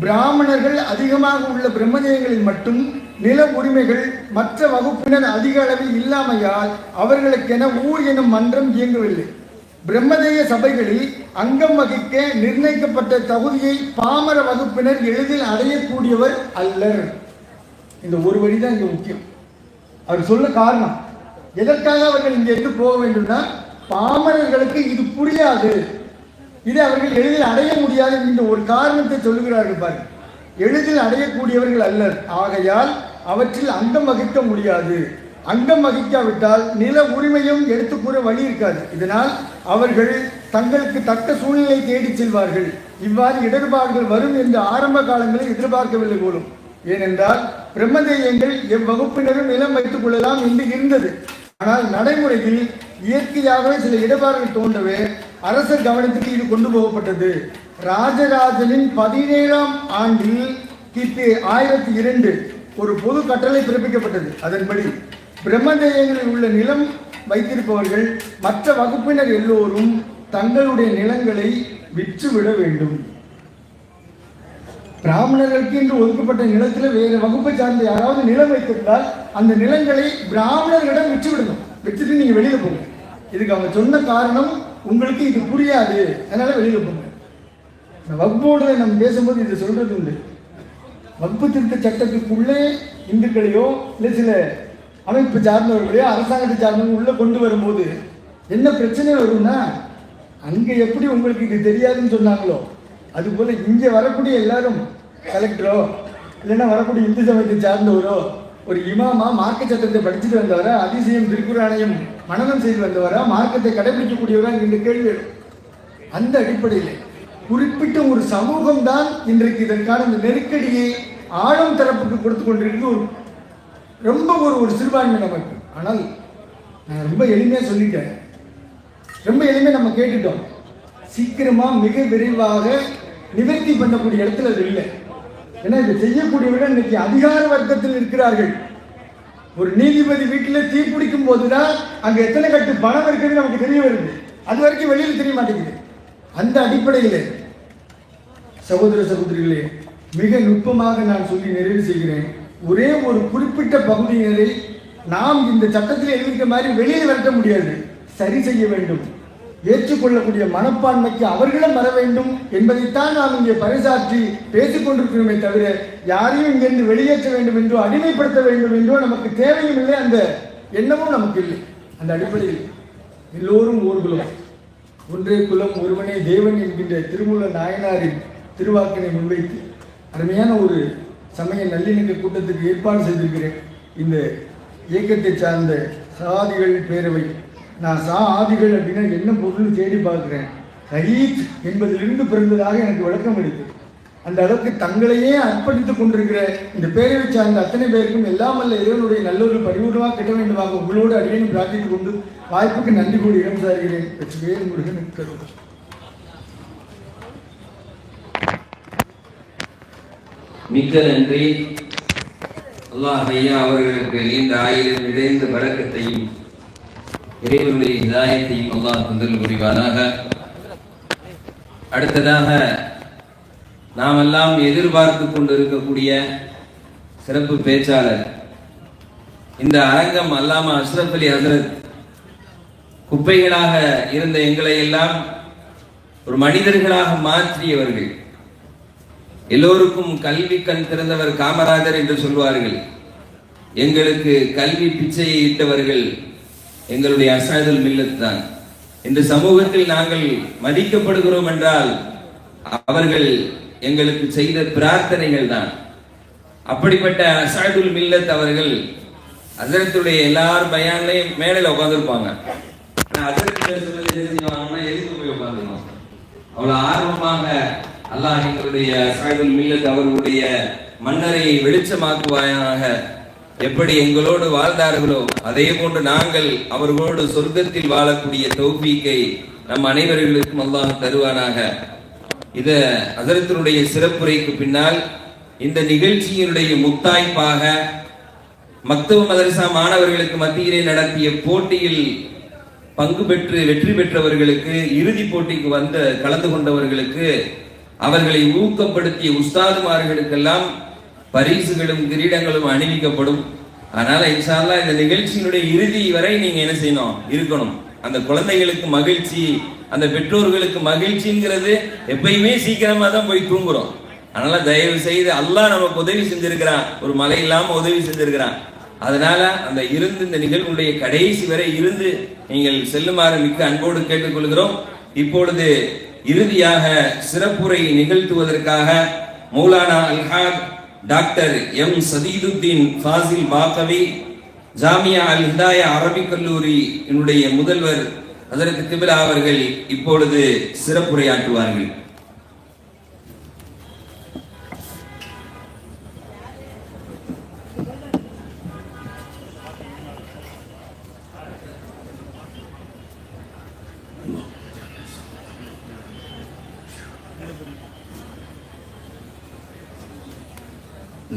பிராமணர்கள் அதிகமாக உள்ள பிரம்மதேயங்களில் மட்டும் நில உரிமைகள் மற்ற வகுப்பினர் அதிக அளவில் இல்லாமையால் அவர்களுக்கென ஊர் எனும் மன்றம் இயங்கவில்லை. பிரம்மதேய சபைகளில் அங்கம் வகிக்க நிர்ணயிக்கப்பட்ட தகுதியை பாமர வகுப்பினர் எளிதில் அடையக்கூடியவர் அல்லர். இந்த ஒரு வரிதான் இங்க முக்கியம். அவர் சொல்ல காரணம் எதற்காக அவர்கள் இங்கே இருந்து போக வேண்டும்னா, பாமரர்களுக்கு இது புரியாது, இதை அவர்கள் எளிதில் அடைய முடியாது என்ற ஒரு காரணத்தை சொல்லுகிறார்கள். பாருங்க, எளிதில் அடையக்கூடியவர்கள் அல்லர், ஆகையால் அவற்றில் அங்கம் வகிக்க முடியாது. அங்கம் வகிக்காவிட்டால் நில உரிமையும் எடுத்து கூற வழி இருக்காது. இதனால் அவர்கள் தங்களுக்கு தக்க சூழ்நிலை தேடி செல்வார்கள். இவ்வாறு இடர்பாடுகள் வரும் என்று ஆரம்ப காலங்களில் எதிர்பார்க்கவில்லை போலும். ஏனென்றால் பிரம்மதேயங்கள் எவ்வகுப்பினரும் நிலம் வைத்துக் கொள்ளலாம் என்று இருந்தது. ஆனால் நடைமுறையில் இயற்கையாகவே சில இடர்பாடுகள் தோன்றவே அரசர் கவனத்துக்கு இது கொண்டு போகப்பட்டது. ராஜராஜனின் 17ஆம் ஆண்டில் கிபி 1002 ஒரு பொது கட்டளை பிறப்பிக்கப்பட்டது. அதன்படி பிரம்மதேயங்களில் உள்ள நிலம் வைத்திருப்பவர்கள் மற்ற வகுப்பினர் எல்லோரும் தங்களுடைய நிலங்களை விற்றுவிட வேண்டும். பிராமணர்களுக்கு என்று ஒதுக்கப்பட்ட நிலத்தில் வேறு வகுப்பை சார்ந்த யாராவது நிலம் வைத்திருந்தால் அந்த நிலங்களை பிராமணர்களிடம் விற்றுவிடணும். விற்றுட்டு நீங்க வெளியில போங்க. இதுக்கு அவங்க சொன்ன காரணம், உங்களுக்கு இது புரியாது, அதனால வெளியில போங்க. வக்போர்டுல நம்ம பேசும்போது இது சொல்றது உண்டு. வக்பு திருத்த சட்டத்துக்குள்ளே இந்துக்களையோ இல்லை சில அமைப்பு சார்ந்தவர்களையோ அரசாங்கத்தை சார்ந்தவங்க உள்ள கொண்டு வரும்போது என்ன பிரச்சனை வரும்னா, அங்க எப்படி உங்களுக்கு இது தெரியாதுன்னு சொன்னாங்களோ அதுபோல இங்கே வரக்கூடிய எல்லாரும் கலெக்டரோ இல்லைன்னா வரக்கூடிய இந்து சமயத்தை சார்ந்தவரோ ஒரு இமாமா மார்க்க சட்டத்தை படிச்சுட்டு வந்தவரா, அதிசயம் திருக்குறானையும் மனனம் செய்து வந்தவரா, மார்க்கத்தை கடைபிடிக்கக்கூடியவரா இந்த கேள்வி. அந்த அடிப்படையில் குறிப்பிட்ட ஒரு சமூகம் தான் இன்றைக்கு இதற்கான இந்த நெருக்கடியை ஆளும் தரப்புக்கு கொடுத்து கொண்டிருக்கு. ரொம்ப ஒரு சிறுபான்மை நமக்கு. ஆனால் நான் ரொம்ப எளிமையாக சொல்லிட்டேன், ரொம்ப எளிமையாக நம்ம கேட்டுட்டோம். சீக்கிரமா மிக விரைவாக நிவர்த்தி பண்ணக்கூடிய இடத்துல அது இல்லை. ஏன்னா இதை செய்யக்கூடியவர்கள் இன்னைக்கு அதிகார வர்க்கத்தில் இருக்கிறார்கள். ஒரு நீதிபதி வீட்டில் தீப்பிடிக்கும் போதுதான் அங்க எத்தனை கட்டு பணம் இருக்குன்னு நமக்கு தெரிய வருது. அது வரைக்கும் வெளியில் தெரிய மாட்டேங்குது. அந்த அடிப்படையில் சகோதர சகோதரிகளே, மிக நுட்பமாக நான் சொல்லி நிறைவு செய்கிறேன். ஒரே ஒரு குறிப்பிட்ட பகுதியினரை நாம் இந்த சட்டத்தில் எழுதிக்க மாதிரி வெளியில் விரட்ட முடியாது, சரி செய்ய வேண்டும். ஏற்றுக்கொள்ளக்கூடிய மனப்பான்மைக்கு அவர்களும் வர வேண்டும் என்பதைத்தான் நாம் இங்கே பறைசாற்றி பேசிக் கொண்டிருக்கிறோமே தவிர யாரையும் இங்கிருந்து வெளியேற்ற வேண்டும் என்றோ அடிமைப்படுத்த வேண்டும் என்றோ நமக்கு தேவையும் இல்லை, அந்த எண்ணமும் நமக்கு இல்லை. அந்த அடிப்படையில் எல்லோரும் ஓர் குலம், ஒன்றே குலம் ஒருவனே தேவன் என்கின்ற திருமூல நாயனாரின் திருவாக்கினை முன்வைத்து அருமையான ஒரு சமய நல்லிணக்க கூட்டத்துக்கு ஏற்பாடு செய்திருக்கிறேன். இந்த இயக்கத்தை சார்ந்த சாதிகள் பேரவை, நான் ஆதிகள் அப்படின்னா என்ன பொருள் தேடி பார்க்கிறேன். ஹரீத் என்பதிலிருந்து பிறந்ததாக எனக்கு விளக்கம் இருக்கு. அந்த அளவுக்கு தங்களையே அர்ப்பணித்துக் கொண்டிருக்கிற இந்த பேரவை சார்ந்த அத்தனை பேருக்கும் எல்லாம் அல்ல இறைவனுடைய நல்லொரு பரிபூர்ணமாக கிட்ட வேண்டுமாக உங்களோடு அடியேனும் பிரார்த்தித்துக் கொண்டு வாய்ப்புக்கு நன்றி கூறி இடம் சார்கிறேன். வெற்றிவேல் முருகன் கருத்து. மிக்க நன்றி. அல்லாஹ் ஐயா அவர்களுக்கு நீண்ட ஆயுளில் நிறைந்த பரக்கத்தையும் இறைவனுடைய இதாயத்தையும் அல்லாஹ் தந்தல் புரிவானாக. அடுத்ததாக நாம் எல்லாம் எதிர்பார்த்து கொண்டிருக்கக்கூடிய சிறப்பு பேச்சாளர், இந்த அரங்கம் அல்லாமா அஷ்ரப் அலி ஹசரத் குப்பைகளாக இருந்த எங்களை எல்லாம் ஒரு மனிதர்களாக மாற்றியவர்கள். எல்லோருக்கும் கல்வி கண் திறந்தவர் காமராஜர் என்று சொல்வார்கள். எங்களுக்கு கல்வி பிச்சையை இட்டவர்கள் எங்களுடைய அஸ்ஹாதுல் மில்லத் தான். இந்த சமூகத்தில் நாங்கள் மதிக்கப்படுகிறோம் என்றால் அவர்கள் எங்களுக்கு செய்த பிரார்த்தனைகள் தான். அப்படிப்பட்ட அஸ்ஹாதுல் மில்லத் அவர்கள் ஹஸரத்துடைய எல்லார் பயான்லையும் மேடையில் உட்காந்துருப்பாங்க. அவ்வளவு ஆர்வமாக அல்லாஹ் எங்களுடைய அஸ்ஹாதுல் மில்லத் அவர்களுடைய மன்னரை வெளிச்சமாக்குவாயாக. எப்படி எங்களோடு வாழ்ந்தார்களோ அதே போன்று நாங்கள் அவர்களோடு சொர்க்கத்தில் வாழக்கூடிய தௌஃபீக்கை நம் அனைவர்களுக்கும் அல்லாஹ் தருவானாக. இத ஹஸரத்தினுடைய சிறப்புரைக்கு பின்னால் இந்த நிகழ்ச்சியினுடைய முத்தாய்ப்பாக மக்தப மதரசா மாணவர்களுக்கு மத்தியிலே நடத்திய போட்டியில் பங்கு பெற்று வெற்றி பெற்றவர்களுக்கு, இறுதி போட்டிக்கு கலந்து கொண்டவர்களுக்கு, அவர்களை ஊக்கப்படுத்திய உஸ்தாதுமார்களுக்கெல்லாம் பரிசுகளும் கிரீடங்களும் அணிவிக்கப்படும். அதனால இன்ஷா அல்லாஹ் இந்த நிகழ்ச்சியினுடைய இறுதி வரை நீங்க என்ன செய்யணும், இருக்கணும். அந்த குழந்தைகளுக்கு மகிழ்ச்சி, அந்த பெற்றோர்களுக்கு மகிழ்ச்சிங்கிறது எப்பயுமே சீக்கிரமா தான் போய் தூங்குறோம். அதனால தயவு செய்து அல்லாஹ் நமக்கு உதவி செஞ்சிருக்கிறான், ஒரு மழை இல்லாம உதவி செஞ்சிருக்கிறான். அதனால அந்த இந்த நிகழ்வுடைய கடைசி வரை இருந்து நீங்கள் செல்லுமாறு மிக்க அன்போடு கேட்டுக்கொள்கிறோம். இப்பொழுது இறுதியாக சிறப்புரை நிகழ்த்துவதற்காக மௌலானா அல்ஹாஜ் டாக்டர் எம் சதீதுத்தீன் ஃபாசில் பாக்கவி, ஜாமியா அல் ஹிதாயா அரபிக் கல்லூரி என்னுடைய முதல்வர் ஹஜரத் கிப்லா அவர்கள் இப்பொழுது சிறப்புரையாற்றுவார்கள்.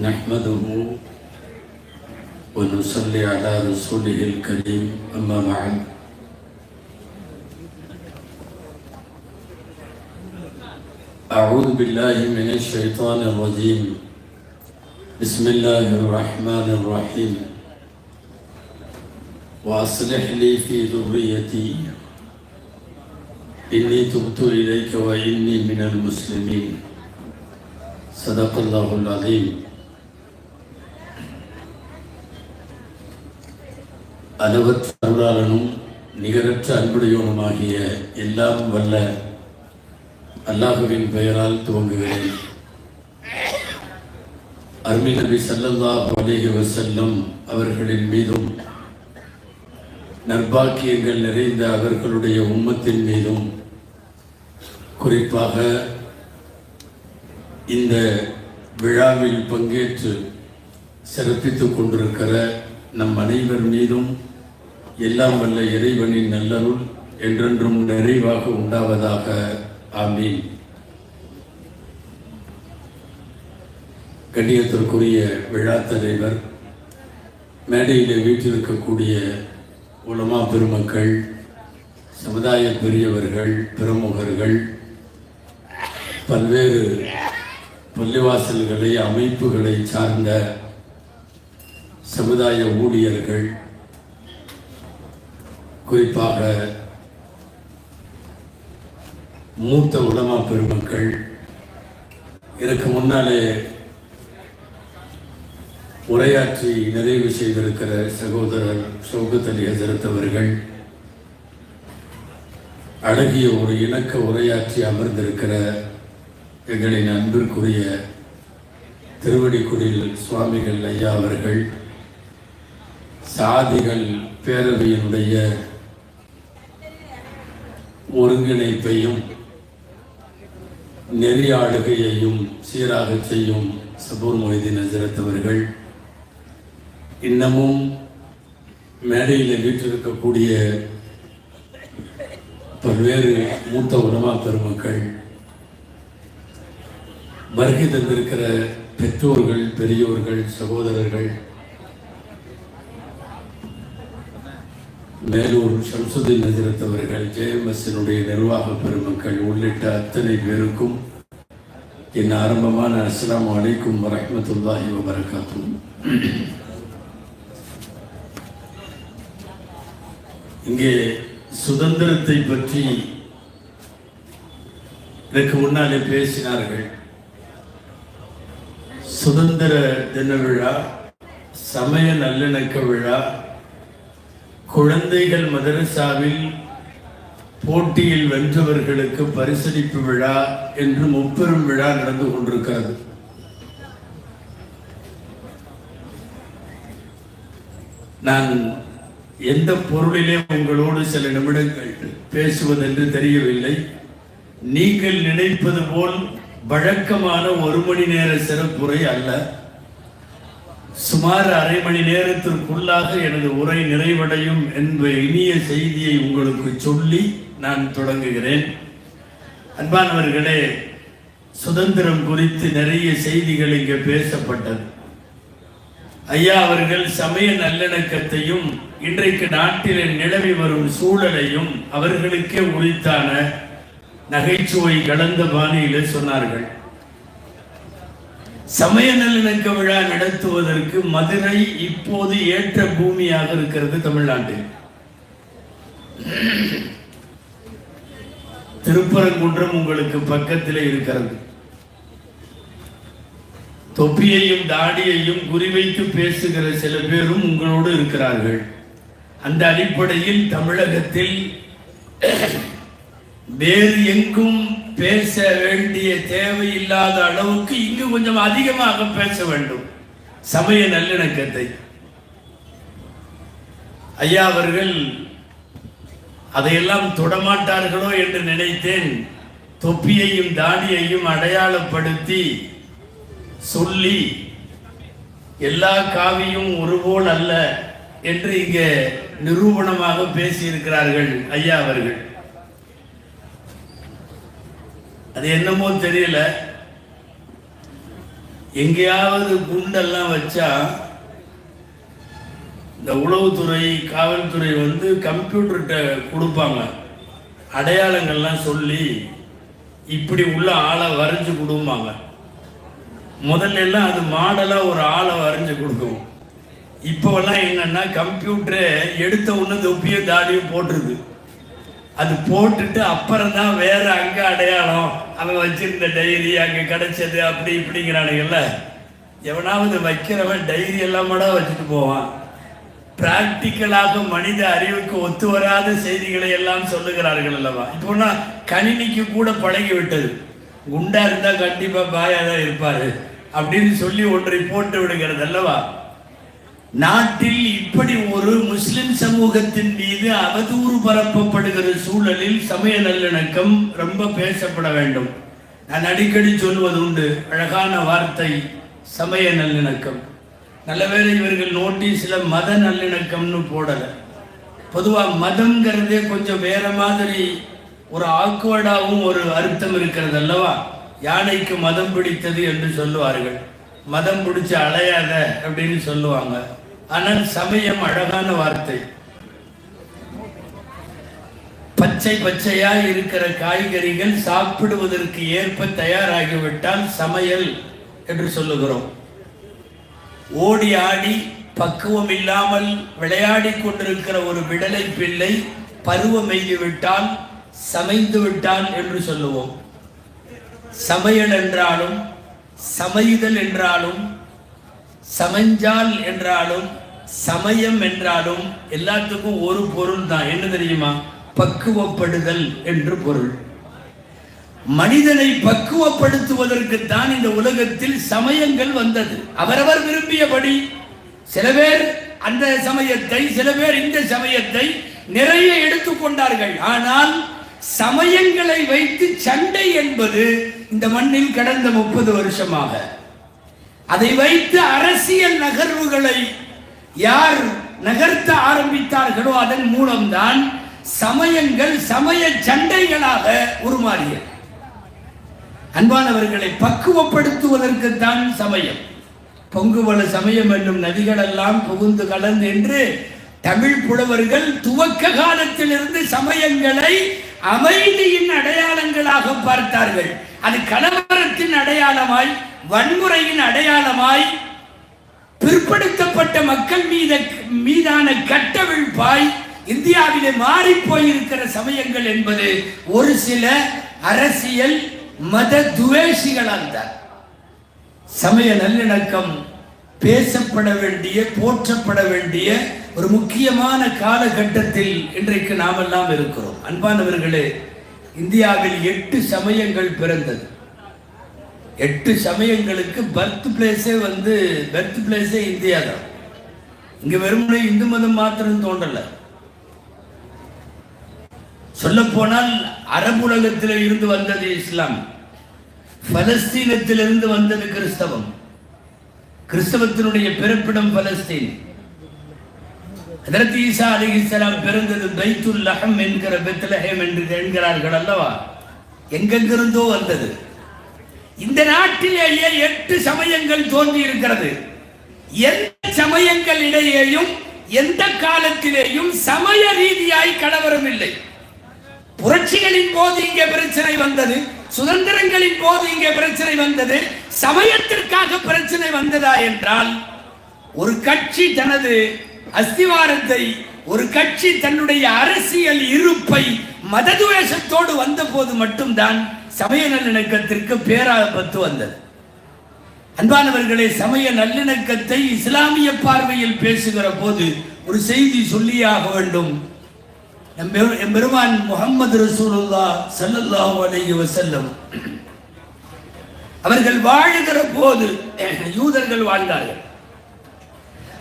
نحمده ونصلي على رسوله الكريم أما بعد أعوذ بالله من الشيطان الرجيم بسم الله الرحمن الرحيم وأصلح لي في ذريتي إني تبت إليك وإني من المسلمين صدق الله العظيم. அளவற்ற அருளாளனும் நிகரற்ற அன்புடையோனுமாகிய எல்லாம் வல்ல அல்லாஹுவின் பெயரால் துவங்குகிறேன். அருமை நபி ஸல்லல்லாஹு அலைஹி வஸல்லம் அவர்களின் மீதும் நற்பாக்கியங்கள் நிறைந்த அவர்களுடைய உம்மத்தின் மீதும், குறிப்பாக இந்த விழாவில் பங்கேற்று சிறப்பித்துக் கொண்டிருக்கிற நம் அனைவர் மீதும் எல்லாம் வல்ல இறைவனின் நல்லருள் என்றென்றும் நிறைவாக உண்டாவதாக. ஆமீன். கண்ணியத்திற்குரிய விழா தலைவர், மேடையிலே வீற்றிருக்கக்கூடிய உலமா பெருமக்கள், சமுதாய பெரியவர்கள், பிரமுகர்கள், பல்வேறு பள்ளிவாசல்களை அமைப்புகளை சார்ந்த சமுதாய ஊழியர்கள், குறிப்பாக மூத்த உலமா பெருமக்கள், இதற்கு முன்னாலே உரையாற்றி நிறைவு செய்திருக்கிற சகோதரர் ஷௌகத் அலி ஹஸரத் அவர்கள், அழகிய ஒரு இணக்க உரையாற்றி அமர்ந்திருக்கிற எங்களின் அன்பிற்குரிய திருவடிக்குடில் சுவாமிகள் ஐயா அவர்கள், சாதிகள் பேரவையினுடைய ஒருங்கிணைப்பையும் நெறியாளுகையையும் சீராக செய்யும் சபூர் மொய்தீன் ஹஜ்ரத் அவர்கள் இன்னமும் மேடையில் வீற்றிருக்கக்கூடிய பல்வேறு மூத்த உலமா பெருமக்கள், வருகை தந்திருக்கிற பெற்றோர்கள், பெரியோர்கள், சகோதரர்கள், மேலூர் ஷம்சுதீன் ஹஜ்ரத் அவர்கள், JMS-னுடைய நிர்வாக பெருமக்கள் உள்ளிட்ட அத்தனை பேருக்கும் என் ஆரம்பமான அஸ்ஸலாமு அலைக்கும் வரஹ்மத்துல்லாஹி வபரகாத்துஹு. இங்கே சுதந்திரத்தை பற்றி இதற்கு முன்னாலே பேசினார்கள். சுதந்திர தின விழா, சமய நல்லிணக்க விழா, குழந்தைகள் மதரசாவில் போட்டியில் வென்றவர்களுக்கு பரிசளிப்பு விழா என்று முப்பெரும் விழா நடந்து கொண்டிருக்கிறது. நான் எந்த பொருளிலே உங்களோடு சில நிமிடங்கள் பேசுவதென்று தெரியவில்லை. நீங்கள் நினைப்பது போல் வழக்கமான 1 மணி நேர சிறப்புரை அல்ல. சுமார் அரை மணி நேரத்திற்குள்ளாக எனது உரை நிறைவடையும் என்ற இனிய செய்தியை உங்களுக்கு சொல்லி நான் தொடங்குகிறேன். அன்பானவர்களே, சுதந்திரம் குறித்து நிறைய செய்திகள் இங்கே பேசப்பட்டது. ஐயா அவர்கள் சமய நல்லிணக்கத்தையும் இன்றைக்கு நாட்டில் நிலவி வரும் சூழலையும் அவர்களுக்கே உரித்தான நகைச்சுவை கலந்த பாணியிலே சொன்னார்கள். சமய நல்லிணக்க விழா நடத்துவதற்கு மதுரை இப்போது ஏற்ற பூமியாக இருக்கிறது. தமிழ்நாட்டில் திருப்பரங்குன்றம் உங்களுக்கு பக்கத்திலே இருக்கிறது. தொப்பியையும் தாடியையும் குறிவைத்து பேசுகிற சில பேரும் உங்களோடு இருக்கிறார்கள். அந்த அடிப்படையில் தமிழகத்தில் வேறு எங்கும் பேச வேண்டிய தேவையில்லாத அளவுக்கு இங்கு கொஞ்சம் அதிகமாக பேச வேண்டும் சமய நல்லிணக்கத்தை. ஐயா அவர்கள் அதையெல்லாம் தொடமாட்டார்களோ என்று நினைத்தேன். தொப்பியையும் தாடியையும் அடையாளப்படுத்தி சொல்லி எல்லா காவியும் ஒருபோல் அல்ல என்று இங்கே நிரூபணமாக பேசியிருக்கிறார்கள் ஐயா அவர்கள். அது என்னமோ தெரியல, எங்கேயாவது குண்டெல்லாம் வச்சா இந்த உளவுத்துறை, காவல்துறை கம்ப்யூட்டர்கிட்ட கொடுப்பாங்க, அடையாளங்கள்லாம் சொல்லி இப்படி உள்ள ஆளை வரைஞ்சு கொடுப்பாங்க. முதல்ல எல்லாம் அது மாடலா ஒரு ஆளை வரைஞ்சு கொடுக்கும். இப்போவெல்லாம் என்னன்னா கம்ப்யூட்டரை எடுத்த உடனே தொப்பியும் தாடியும் போட்டுருது. அது போட்டுட்டு அப்புறம் தான் வேற அங்க அடையாளம், அவன் வச்சிருந்த டைரி அங்க கிடைச்சது அப்படி இப்படிங்கிறானுங்கல்ல. எவனாவது வைக்கிறவன் டைரி எல்லாம் கூட வச்சுட்டு போவான். பிராக்டிக்கலாக மனித அறிவுக்கு ஒத்து வராத செய்திகளை எல்லாம் சொல்லுகிறார்கள் அல்லவா. இப்போனா கணினிக்கு கூட பழகி விட்டது. குண்டா இருந்தா கண்டிப்பா பாயா தான் இருப்பாரு அப்படின்னு சொல்லி ஒன்றை போட்டு விடுகிறது அல்லவா. நாட்டில் இப்படி ஒரு முஸ்லிம் சமூகத்தின் மீது அவதூறு பரப்பப்படுகிற சூழலில் சமய நல்லிணக்கம் ரொம்ப பேசப்பட வேண்டும். நான் அடிக்கடி சொல்வது உண்டு, அழகான வார்த்தை சமய நல்லிணக்கம். நல்லவேளை இவர்கள் நோட்டீஸ்ல மத நல்லிணக்கம்னு போடல. பொதுவா மதம்ங்கிறதே கொஞ்சம் வேற மாதிரி ஒரு ஆக்வர்டாகவும் ஒரு அர்த்தம் இருக்கிறது அல்லவா. யானைக்கு மதம் பிடித்தது என்று சொல்லுவார்கள், மதம் பிடிச்ச அலையாத அப்படின்னு சொல்லுவாங்க. ஆனால் சமயம் அழகான வார்த்தை. பச்சை பச்சையா இருக்கிற காய்கறிகள் சாப்பிடுவதற்கு ஏற்ப தயாராகிவிட்டால் சமையல் என்று சொல்லுகிறோம். ஓடி ஆடி பக்குவம் இல்லாமல் விளையாடி கொண்டிருக்கிற ஒரு விடலை பிள்ளை பருவம் எய்துவிட்டால் சமைந்து விட்டால் என்று சொல்லுவோம். சமையல் என்றாலும் சமைதல் என்றாலும் சமைஞ்சால் என்றாலும் சமயம் என்றாலும் எல்லாத்துக்கும் ஒரு பொருள் தான். என்ன தெரியுமா? பக்குவப்படுதல் என்று பொருள். மனிதனை பக்குவப்படுத்துவதற்கு தான் இந்த உலகத்தில் சமயங்கள் வந்தது. அவரவர் விரும்பியபடி சில பேர் அந்த சமயத்தை, சில பேர் இந்த சமயத்தை நிறைய எடுத்துக்கொண்டார்கள். ஆனால் சமயங்களை வைத்து சண்டை என்பது இந்த மண்ணில் கடந்த 30 வருஷமாக. அதை வைத்து அரசியல் நகர்வுகளை யார் நகர்த்த ஆரம்பித்தார்களோ அதன் மூலம்தான் சமயங்கள் சமய சண்டைகளாக உருமாறியது. அன்பானவர்களை பக்குவப்படுத்துவதற்குத்தான் சமயம். பொங்குவள சமயம் என்னும் நதிகளெல்லாம் புகுந்து கலந்து என்று தமிழ் புலவர்கள் துவக்க காலத்திலிருந்து சமயங்களை அமைதியின் அடையாளங்களாக பார்த்தார்கள். அது கலவரத்தின் அடையாளமாய், வன்முறையின் அடையாளமாய், பிற்படுத்தப்பட்ட மக்கள் மீதான கட்டவிழ்ப்பாய் இந்தியாவிலே மாறி போயிருக்கிற சமயங்கள் என்பது ஒரு சில அரசியல் மத துவேஷிகளால் தான். சமய நல்லிணக்கம் பேசப்பட வேண்டிய, போற்றப்பட வேண்டிய ஒரு முக்கியமான காலகட்டத்தில் இன்றைக்கு நாமெல்லாம் இருக்கிறோம். அன்பானவர்களே, இந்தியாவில் 8 சமயங்கள் பிறந்தது. 8 சமயங்களுக்கு பர்த் பிளேஸே இந்தியா தான். இங்க வெறுமனே இந்து மதம் மாத்திரம் தோன்றல. சொல்ல போனால் அரபுலகத்தில் இருந்து வந்தது இஸ்லாம், பலஸ்தீனத்திலிருந்து வந்தது கிறிஸ்தவம். கிறிஸ்தவத்தினுடைய பிறப்பிடம் பலஸ்தீன். ஹஜ்ரத் ஈசா அலைஹிஸ்ஸலாம் பிறந்தது பைத்துல் லஹம் என்கிற பெத்லஹேம் என்று என்கிறார்கள் அல்லவா. எங்கெங்கிருந்தோ வந்தது. இந்த நாட்டிலேயே 8 சமயங்கள் தோன்றி இருக்கிறது. எந்த சமயங்களிடையேயும் எந்த காலத்திலேயும் சமய ரீதியாய் கலவரம் இல்லை. புரட்சிகளின் போது இங்கே பிரச்சனை வந்தது, சுதந்திரங்களின் போது இங்கே பிரச்சனை வந்தது. சமயத்திற்காக பிரச்சனை வந்ததா என்றால், ஒரு கட்சி தனது அஸ்திவாரத்தை, ஒரு கட்சி தன்னுடைய அரசியல் இருப்பை மததுவேஷத்தோடு வந்த போது மட்டும்தான் சமய நல்லிணக்கத்திற்கு பேராபத்து வந்தது. அன்பானவர்களே, சமய நல்லிணக்கத்தை இஸ்லாமிய பார்வையில் பேசுகிற போது ஒரு செய்தி சொல்லியாக வேண்டும். பெருமான் முஹம்மது ரசூலுல்லாஹ் ஸல்லல்லாஹு அலைஹி வஸல்லம் அவர்கள் வாழுகிற போது யூதர்கள் வாழ்ந்தார்கள்.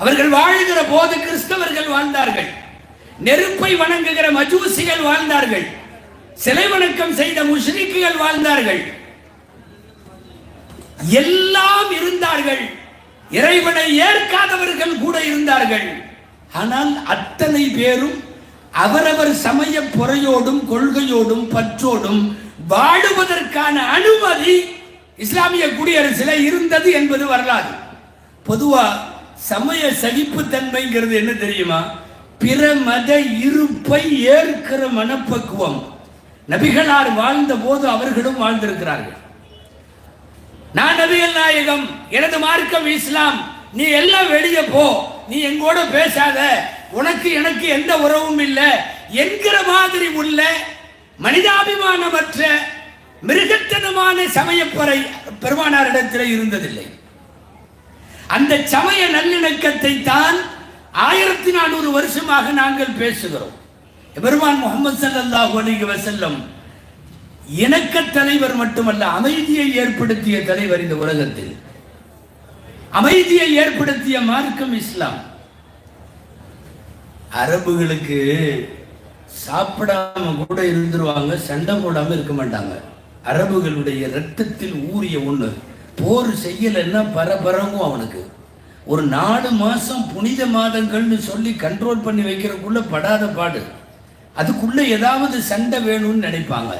அவர்கள் வாழுகிற போது கிறிஸ்தவர்கள் வாழ்ந்தார்கள். நெருப்பை வணங்குகிற மஜூசிகள் வாழ்ந்தார்கள். சிலை வணக்கம் செய்த முஷ்ரிக்குகள் வாழ்ந்தார்கள். எல்லாம் இருந்தார்கள். இறைவனை ஏற்காதவர்கள் கூட இருந்தார்கள். ஆனால் அத்தனை பேரும் அவரவர் சமய பொறையோடும் கொள்கையோடும் பற்றோடும் வாழுவதற்கான அனுமதி இஸ்லாமிய குடியரசில் இருந்தது என்பது வரலாறு. பொதுவா சமய சகிப்புத்தன்மைங்கிறது என்ன தெரியுமா? பிற மத இருப்பை ஏற்கிற மனப்பக்குவம். நபிகளார் வாழ்ந்த போது அவர்களும் வாழ்ந்திருக்கிறார்கள். நான் நபிகள் நாயகம், எனது மார்க்கம் இஸ்லாம், நீ எல்லாம் வெளியே போ, நீ எங்கூட பேசாத, உனக்கு எனக்கு எந்த உறவும் இல்லை என்கிற மாதிரி உள்ள மனிதாபிமானமற்ற மிருகத்தனமான சமயப்பறை பெருமானாரிடத்தில் இருந்ததில்லை. அந்த சமய நல்லிணக்கத்தை தான் 1400 வருஷமாக நாங்கள் பேசுகிறோம். பெருமான் முஹம்மது ஸல்லல்லாஹு அலைஹி வஸல்லம் இணக்க தலைவர் மட்டுமல்ல, அமைதியை ஏற்படுத்திய தலைவர். இந்த உலகத்தில் அமைதியை ஏற்படுத்திய மார்க்கம் இஸ்லாம். அரபுகளுக்கு சாப்பிடாம கூட இருந்துருவாங்க, சண்டை போடாம இருக்க மாட்டாங்க. அரபுகளுடைய ரத்தத்தில் ஊறிய ஒண்ணு. போர் செய்யலைன்னா பரபரங்கும் அவனுக்கு. ஒரு 4 மாசம் புனித மாதங்கள்னு சொல்லி கண்ட்ரோல் பண்ணி வைக்கிறதுக்குள்ள படாத பாடு. அதுக்குள்ள ஏதாவது சண்டை வேணும்னு நினைப்பாங்க.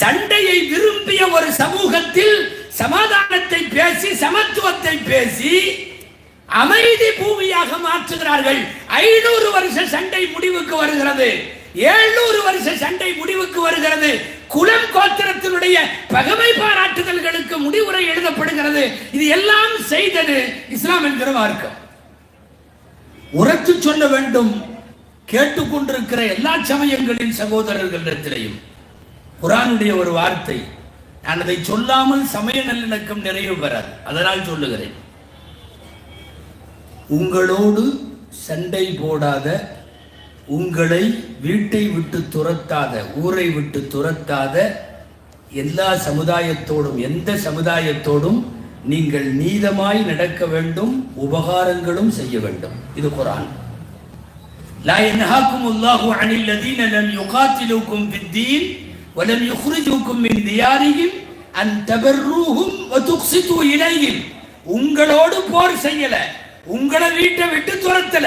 சண்டையை விரும்பிய ஒரு சமூகத்தில் சமாதானத்தை பேசி, சமத்துவத்தை பேசி அமைதி பூமியாக மாற்றுகிறார்கள். 500 வருஷ சண்டை முடிவுக்கு வருகிறது. 700 வருஷ சண்டை முடிவுக்கு வருகிறது. குலம் கோத்திரத்தினுடைய பகமை பாராட்டுதல்களுக்கு முடிவுரை எழுதப்படுகிறது. இது எல்லாம் செய்தது இஸ்லாம் என்கிற மார்க்கம். உரத்து சொல்ல வேண்டும், கேட்டுக்கொண்டிருக்கிற எல்லா சமயங்களின் சகோதரர்களிடத்திலையும் குர்ஆனுடைய ஒரு வார்த்தை. நான் அதை சொல்லாமல் சமய நல்லிணக்கம் நிறைவு பெறாது, அதனால் சொல்லுகிறேன். உங்களோடு சண்டை போடாத, உங்களை வீட்டை விட்டு துரத்தாத, ஊரை விட்டு துரத்தாத எல்லா சமுதாயத்தோடும், எந்த சமுதாயத்தோடும் நீங்கள் நீதமாய் நடக்க வேண்டும், உபகாரங்களும் செய்ய வேண்டும். இது குர்ஆன். லா யன்ஹாகுமுல்லாஹு அனில் லதீன லம் யுகாத்திலுக்கும் ஃபித்தீன் வ லம் யுக்ரிஜுக்கும் மின் தியாரிஹிம் அன்தபர்ரூஹும் வதுக்ஸிது இலைஹிம். உங்களோடு போர் செய்யல, உங்களை வீட்டை விட்டு துரத்தல,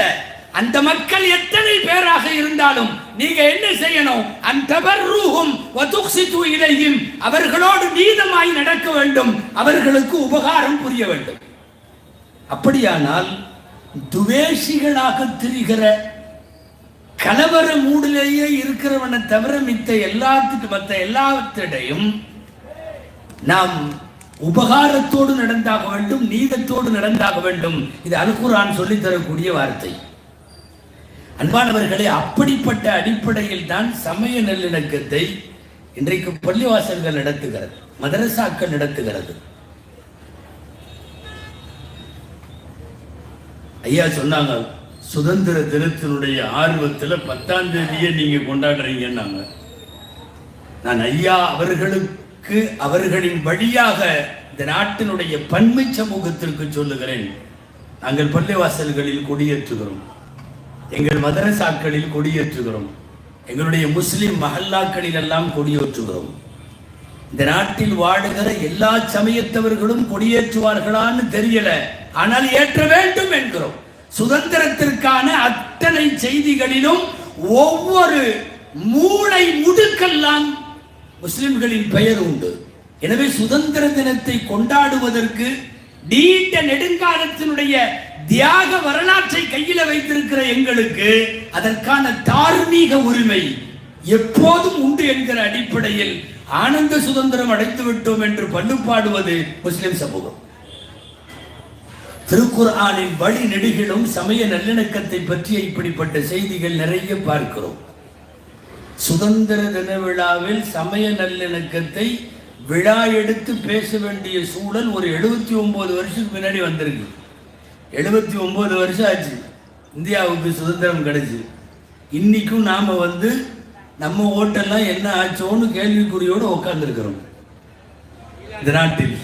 அந்த மக்கள் எத்தனை பேராக இருந்தாலும் நீங்க என்ன செய்யணும்? அன்தபர்ரூஹும் வதுக்ஸிது இலைஹிம். அவர்களோடு நீதமாய் நடக்க வேண்டும், அவர்களுக்கு உபகாரம் புரிய வேண்டும். அப்படியானால் துவேஷிகளாக திரிகிற கலவர மூடிலேயே இருக்கிறவனை தவிர மற்ற எல்லாத்திடையும் நாம் உபகாரத்தோடு நடந்தாக வேண்டும், நீதத்தோடு நடந்தாக வேண்டும். இது அல் குர்ஆன் சொல்லித் தரக்கூடிய வார்த்தை. அன்பானவர்களே, அப்படிப்பட்ட அடிப்படையில் தான் சமய நல்லிணக்கத்தை இன்றைக்கு பள்ளிவாசல்கள் நடத்துகிறது, மதரசாக்கள் நடத்துகிறது. ஐயா சொன்னாங்க, சுதந்திர தினத்தினுடைய ஆர்வத்தில் 10ஆம் தேதியை நீங்க கொண்டாடுறீங்கன்னாங்க. நான் ஐயா அவர்களுக்கு அவர்களின் வழியாக இந்த நாட்டினுடைய பன்மை சமூகத்திற்கு சொல்லுகிறேன், நாங்கள் பள்ளிவாசல்களில் கொடியேற்றுகிறோம், எங்கள் மதரசாக்களில் கொடியேற்றுகிறோம், எங்களுடைய முஸ்லிம் மஹல்லாக்களில் எல்லாம் கொடியேற்றுகிறோம். இந்த நாட்டில் வாழுகிற எல்லா சமயத்தவர்களும் கொடியேற்றுவார்களான்னு தெரியல, ஆனால் ஏற்ற வேண்டும் என்கிறோம். சுதந்திரத்திற்கான அத்தனை செய்திகளிலும் ஒவ்வொரு மூளை முடுக்கெல்லாம் முஸ்லிம்களின் பெயர் உண்டு. எனவே சுதந்திர தினத்தை கொண்டாடுவதற்கு நீண்ட நெடுங்காலத்தினுடைய தியாக வரலாற்றை கையில வைத்திருக்கிற எங்களுக்கு அதற்கான தார்மீக உரிமை எப்போதும் உண்டு என்கிற அடிப்படையில் ஆனந்த சுதந்திரம் அடைத்து விட்டோம் என்று பள்ளுப்பாடுவது முஸ்லிம் சமூகம். திருக்குர்ஆனின் வழி நெடுகிலும் சமய நல்லிணக்கத்தை பற்றிய இப்படிப்பட்ட செய்திகள் நிறைய பார்க்கிறோம். சுதந்திர தின விழாவில் சமய நல்லிணக்கத்தை விழா எடுத்து பேச வேண்டிய சூழல் ஒரு 79 வருஷத்துக்கு முன்னாடி வந்திருக்கு. 79 வருஷம் ஆச்சு இந்தியாவுக்கு சுதந்திரம் கிடைச்சு. இன்னைக்கும் நாம நம்ம ஓட்டெல்லாம் என்ன ஆச்சோன்னு கேள்விக்குறியோடு உட்கார்ந்துருக்கிறோம். இந்த நாட்டில்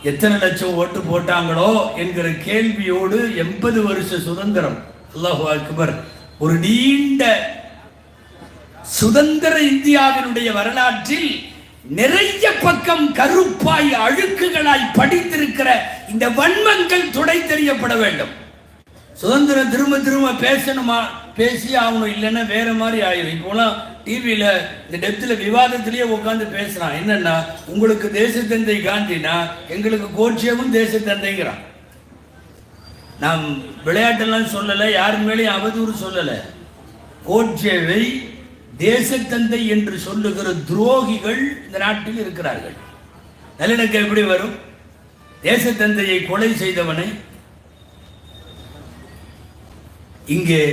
எத்தனை லட்சம் ஓட்டு போட்டாங்களோ என்கிற கேள்வியோடு 80 வருஷ சுதந்திரம், அல்லாஹு அக்பர், ஒரு நீண்ட சுதந்திர இந்தியாவினுடைய வரலாற்றில் நிறைய பக்கம் கருப்பாய் அழுக்குகளாய் படித்திருக்கிற இந்த வன்மங்கள் துடை தெரியப்பட வேண்டும். சுதந்திரம் திரும்ப திரும்ப பேசணுமா, பேசி ஆகணும், இல்லைன்னா வேற மாதிரி ஆயிரும். இப்போலாம் டிவியில இந்த டெப்த்ல விவாதத்திலேயே உட்காந்து பேசுறான். என்னன்னா, உங்களுக்கு தேசத்தந்தை காந்தினா எங்களுக்கு கோட்சேவும் தேசத்தந்தைங்கிறான். நாம் விளையாட்டெல்லாம் சொல்லலை, யார் மேலேயும் அவதூறு சொல்லலை. கோட்சேவை தேசத்தந்தை என்று சொல்லுகிற துரோகிகள் இந்த நாட்டில் இருக்கிறார்கள். நல்லிணக்கம் எப்படி வரும்? தேசத்தந்தையை கொலை செய்தவனை இங்கே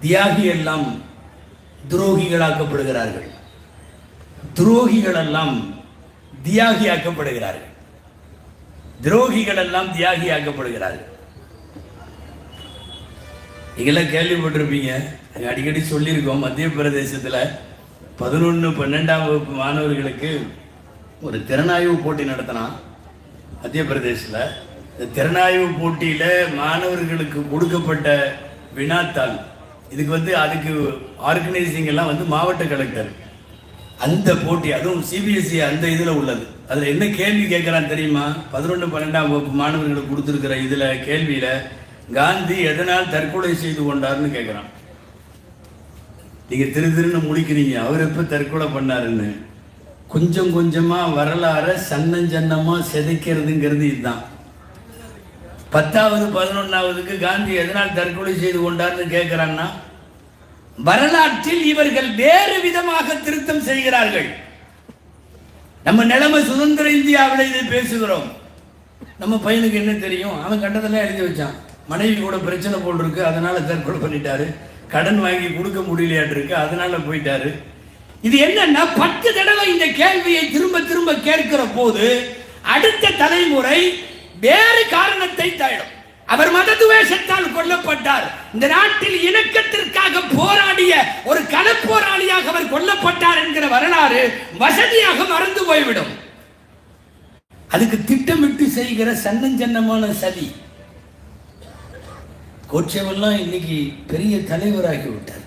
தியாகி எல்லாம் துரோகிகளாக்கப்படுகிறார்கள், துரோகிகள் எல்லாம் தியாகியாக்கப்படுகிறார்கள், துரோகிகள் எல்லாம் தியாகியாக்கப்படுகிறார்கள். நீங்களாம் கேள்விப்பட்டிருப்பீங்க, அடிக்கடி சொல்லியிருக்கோம். மத்திய பிரதேசத்தில் 11, 12ஆம் வகுப்பு மாணவர்களுக்கு ஒரு திறனாய்வு போட்டி நடத்தினான் மத்திய பிரதேசத்தில். இந்த திறனாய்வு போட்டியில் மாணவர்களுக்கு கொடுக்கப்பட்ட வினாத்தாள், இதுக்கு அதுக்கு ஆர்கனைசிங் எல்லாம் மாவட்ட கலெக்டர். அந்த போட்டி, அதுவும் சிபிஎஸ்சி அந்த இதில் உள்ளது. அதில் என்ன கேள்வி கேட்குறான்னு தெரியுமா? 11, 12ஆம் வகுப்பு மாணவர்களுக்கு கொடுத்துருக்கிற இதில் கேள்வியில் காந்தி எதனால் தற்கொலை செய்து கொண்டார்னு கேட்குறான். நீங்கள் திருன்னு முடிக்கிறீங்க, அவர் எப்போ தற்கொலை பண்ணாருன்னு. கொஞ்சம் கொஞ்சமாக வரலாற சன்னஞ்சன்னமாக சிதைக்கிறதுங்கிறது இதுதான். 10வது 11வதுக்கு காந்தி எதனால் தற்கொலை செய்து கொண்டார்னு கேட்கிறான்னா, வரலாற்றில் இவர்கள் வேறு விதமாக திருத்தம் செய்கிறார்கள். நம்ம நிலைமை சுதந்திர இந்தியாவில் இதை பேசுகிறோம். நம்ம பையனுக்கு என்ன தெரியும்? அவன் கண்டதெல்லாம் எழுதி வச்சான். மனைவி கூட பிரச்சனை போல் இருக்கு, அதனால தற்கொலை பண்ணிட்டாரு. கடன் வாங்கி கொடுக்க முடியலையாட்டு இருக்கு, அதனால போயிட்டாரு. இது என்னன்னா, 10 தடவை இந்த கேள்வியை திரும்ப திரும்ப கேட்கிற போது அடுத்த தலைமுறை வேறு காரணத்தை தேடும். அவர் மததுவேஷத்தால் கொல்லப்பட்டார், இந்த நாட்டில் இணக்கத்திற்காக போராடிய ஒரு களப்போராளியாக அவர் கொல்லப்பட்டார் என்கிற வரலாறு வசதியாக மறந்து போய்விடும். அதுக்கு திட்டமிட்டு செய்கிற சன்னஞ்சன்னமான சதி. கோட்சேவெல்லாம் இன்னைக்கு பெரிய தலைவராகி விட்டார்.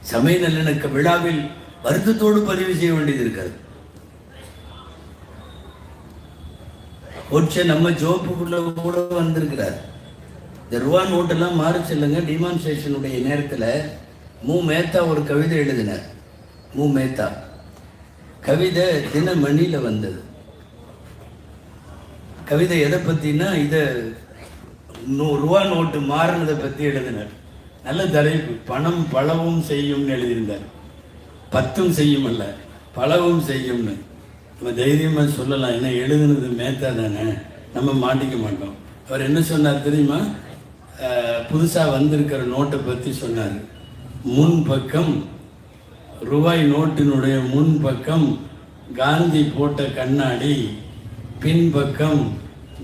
சமய நல்லிணக்க விழாவில் வருத்தத்தோடு பதிவு செய்ய வேண்டியது இருக்கிறது. கோட்சே நம்ம ஜோப்புக்குள்ள கூட வந்திருக்கிறார். இந்த ரூபா நோட்டெல்லாம் மாறி செல்லுங்க. டிமான்ஸ்ட்ரேஷனுடைய நேரத்தில் மு மேத்தா ஒரு கவிதை எழுதினார். மு மேத்தா கவிதை தினமணியில் வந்தது. கவிதை எதை பற்றினா இதை ரூபா நோட்டு மாறினதை பற்றி எழுதினார். நல்ல தலைப்பு. பணம் பலவும் செய்யும்னு எழுதியிருந்தார். பத்தும் செய்யும் அல்ல, பலவும் செய்யும்னு. நம்ம தைரியமாக சொல்லலாம், ஏன்னா எழுதுனது மேத்தா தானே, நம்ம மாட்டிக்க மாட்டோம். அவர் என்ன சொன்னார் தெரியுமா? புதுசாக வந்திருக்கிற நோட்டை பற்றி சொன்னார். முன் பக்கம் ரூபாய் நோட்டினுடைய முன் பக்கம் காந்தி போட்ட கண்ணாடி, பின்பக்கம்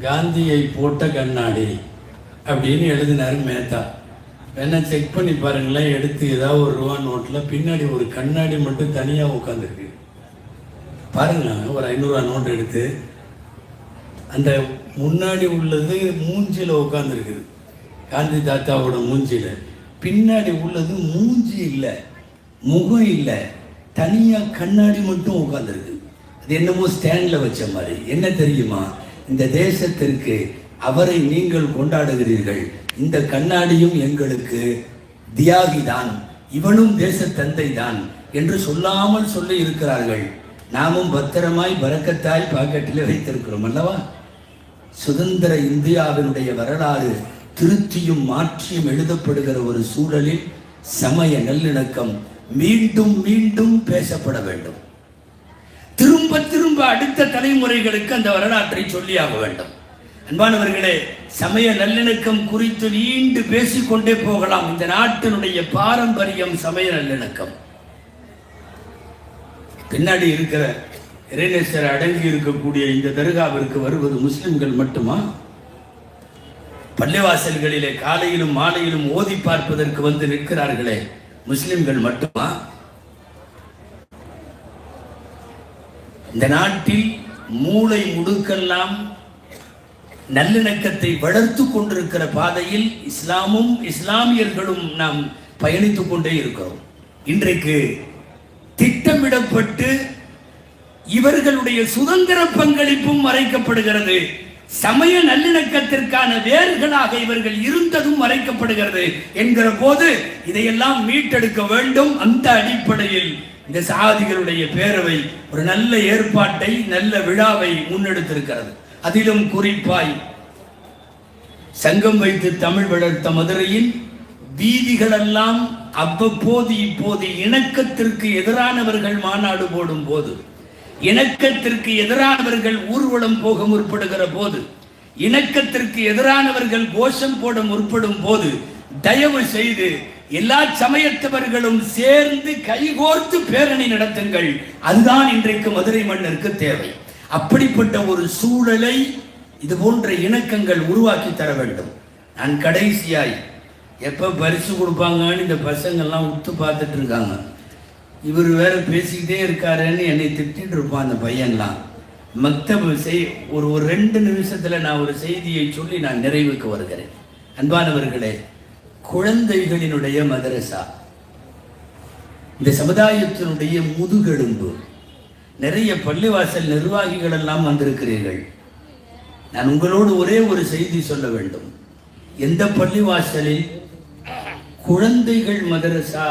காந்தியை போட்ட கண்ணாடி அப்படின்னு எழுதினார் மேத்தா. வேணா செக் பண்ணி பாருங்களேன். எடுத்து ஏதாவது ஒரு ரூபா நோட்டில் பின்னாடி ஒரு கண்ணாடி மட்டும் தனியாக உட்காந்துருக்கு பாருங்க. ஒரு 500 ரூபா நோட் எடுத்து அந்த முன்னாடி உள்ளது மூஞ்சியில் உட்காந்துருக்குது, காந்தி தாத்தாவோட மூஞ்சியில். பின்னாடி உள்ளது மூஞ்சி இல்லை, முகம் இல்லை, தனியாக கண்ணாடி மட்டும் உட்காந்துருக்கு. அது என்னமோ ஸ்டாண்டில் வச்ச மாதிரி. என்ன தெரியுமா? இந்த தேசத்திற்கு அவரை நீங்கள் கொண்டாடுகிறீர்கள், இந்த கண்ணாடியும் எங்களுக்கு தியாகிதான், இவனும் தேச தந்தை தான் என்று சொல்லாமல் சொல்லி இருக்கிறார்கள். நாமும் பத்திரமாய் பரக்கத்தாய் பாக்கெட்டில் வைத்திருக்கிறோம் அல்லவா? சுதந்திர இந்தியாவினுடைய வரலாறு திருத்தியும் மாற்றியும் எழுதப்படுகிற ஒரு சூழலில் சமய நல்லிணக்கம் மீண்டும் மீண்டும் பேசப்பட வேண்டும். திரும்ப திரும்ப அடுத்த தலைமுறைகளுக்கு அந்த வரலாற்றை சொல்லியாக வேண்டும். அன்பானவர்களே, சமய நல்லிணக்கம் குறித்து நீண்டு பேசிக்கொண்டே போகலாம். இந்த நாட்டினுடைய பாரம்பரியம் சமய நல்லிணக்கம். பின்னாடி இருக்கிற இறைநேசர் அடங்கி இருக்கக்கூடிய இந்த தர்காவிற்கு வருவது முஸ்லிம்கள் மட்டுமா? பள்ளிவாசல்களிலே காலையிலும் மாலையிலும் ஓதி பார்ப்பதற்கு வந்து நிற்கிறார்களே, முஸ்லிம்கள் மட்டுமா? இந்த நாட்டில் மூளை முடுக்கெல்லாம் நல்லிணக்கத்தை வளர்த்து கொண்டிருக்கிற பாதையில் இஸ்லாமும் இஸ்லாமியர்களும் நாம் பயணித்துக் கொண்டே இருக்கிறோம். இன்றைக்கு திட்டமிடப்பட்டு இவர்களுடைய சுதந்திர பங்களிப்பும் மறைக்கப்படுகிறது. சமய நல்லிணக்கத்திற்கான வேர்களாக இவர்கள் இருந்ததும் மறைக்கப்படுகிறது என்கிற போது இதையெல்லாம் மீட்டெடுக்க வேண்டும். அந்த அடிப்படையில் இந்த சாதிகளுடைய பேரவை ஒரு நல்ல ஏற்பாட்டை, நல்ல விழாவை முன்னெடுத்திருக்கிறது. அதிலும் குறிப்பாய் சங்கம் வைத்து தமிழ் வளர்த்த மதுரையில் வீதிகளெல்லாம் அவ்வப்போது இப்போது இணக்கத்திற்கு எதிரானவர்கள் மாநாடு போடும் போது, இணக்கத்திற்கு எதிரானவர்கள் ஊர்வலம் போக முற்படுகிற போது, இணக்கத்திற்கு எதிரானவர்கள் கோஷம் போட முற்படும் போது, தயவு செய்து எல்லா சமயத்தவர்களும் சேர்ந்து கைகோர்த்து பேரணி நடத்துங்கள். அதுதான் இன்றைக்கு மதுரை மண்ணிற்கு தேவை. அப்படிப்பட்ட ஒரு சூழலை இது போன்ற இணக்கங்கள் உருவாக்கி தர வேண்டும். நான் கடைசியாய் எப்போ பரிசு கொடுப்பாங்கன்னு இந்த பசங்கள்லாம் உத்து பார்த்துட்டு இருக்காங்க. இவர் வேற பேசிக்கிட்டே இருக்காருன்னு என்னை திட்டிட்டு இருப்பான் அந்த பையன்லாம். மக்தபு ஒரு 2 நிமிஷத்தில் நான் ஒரு செய்தியை சொல்லி நான் நிறைவுக்கு வருகிறேன். அன்பானவர்களே, குழந்தைகளினுடைய மதரசா இந்த சமுதாயத்தினுடைய முதுகெலும்பு. நிறைய பள்ளிவாசல் நிர்வாகிகள் எல்லாம் வந்திருக்கிறீர்கள். நான் உங்களோடு ஒரே ஒரு செய்தி சொல்ல வேண்டும். எந்த பள்ளிவாசலில் குழந்தைகள் மதரசா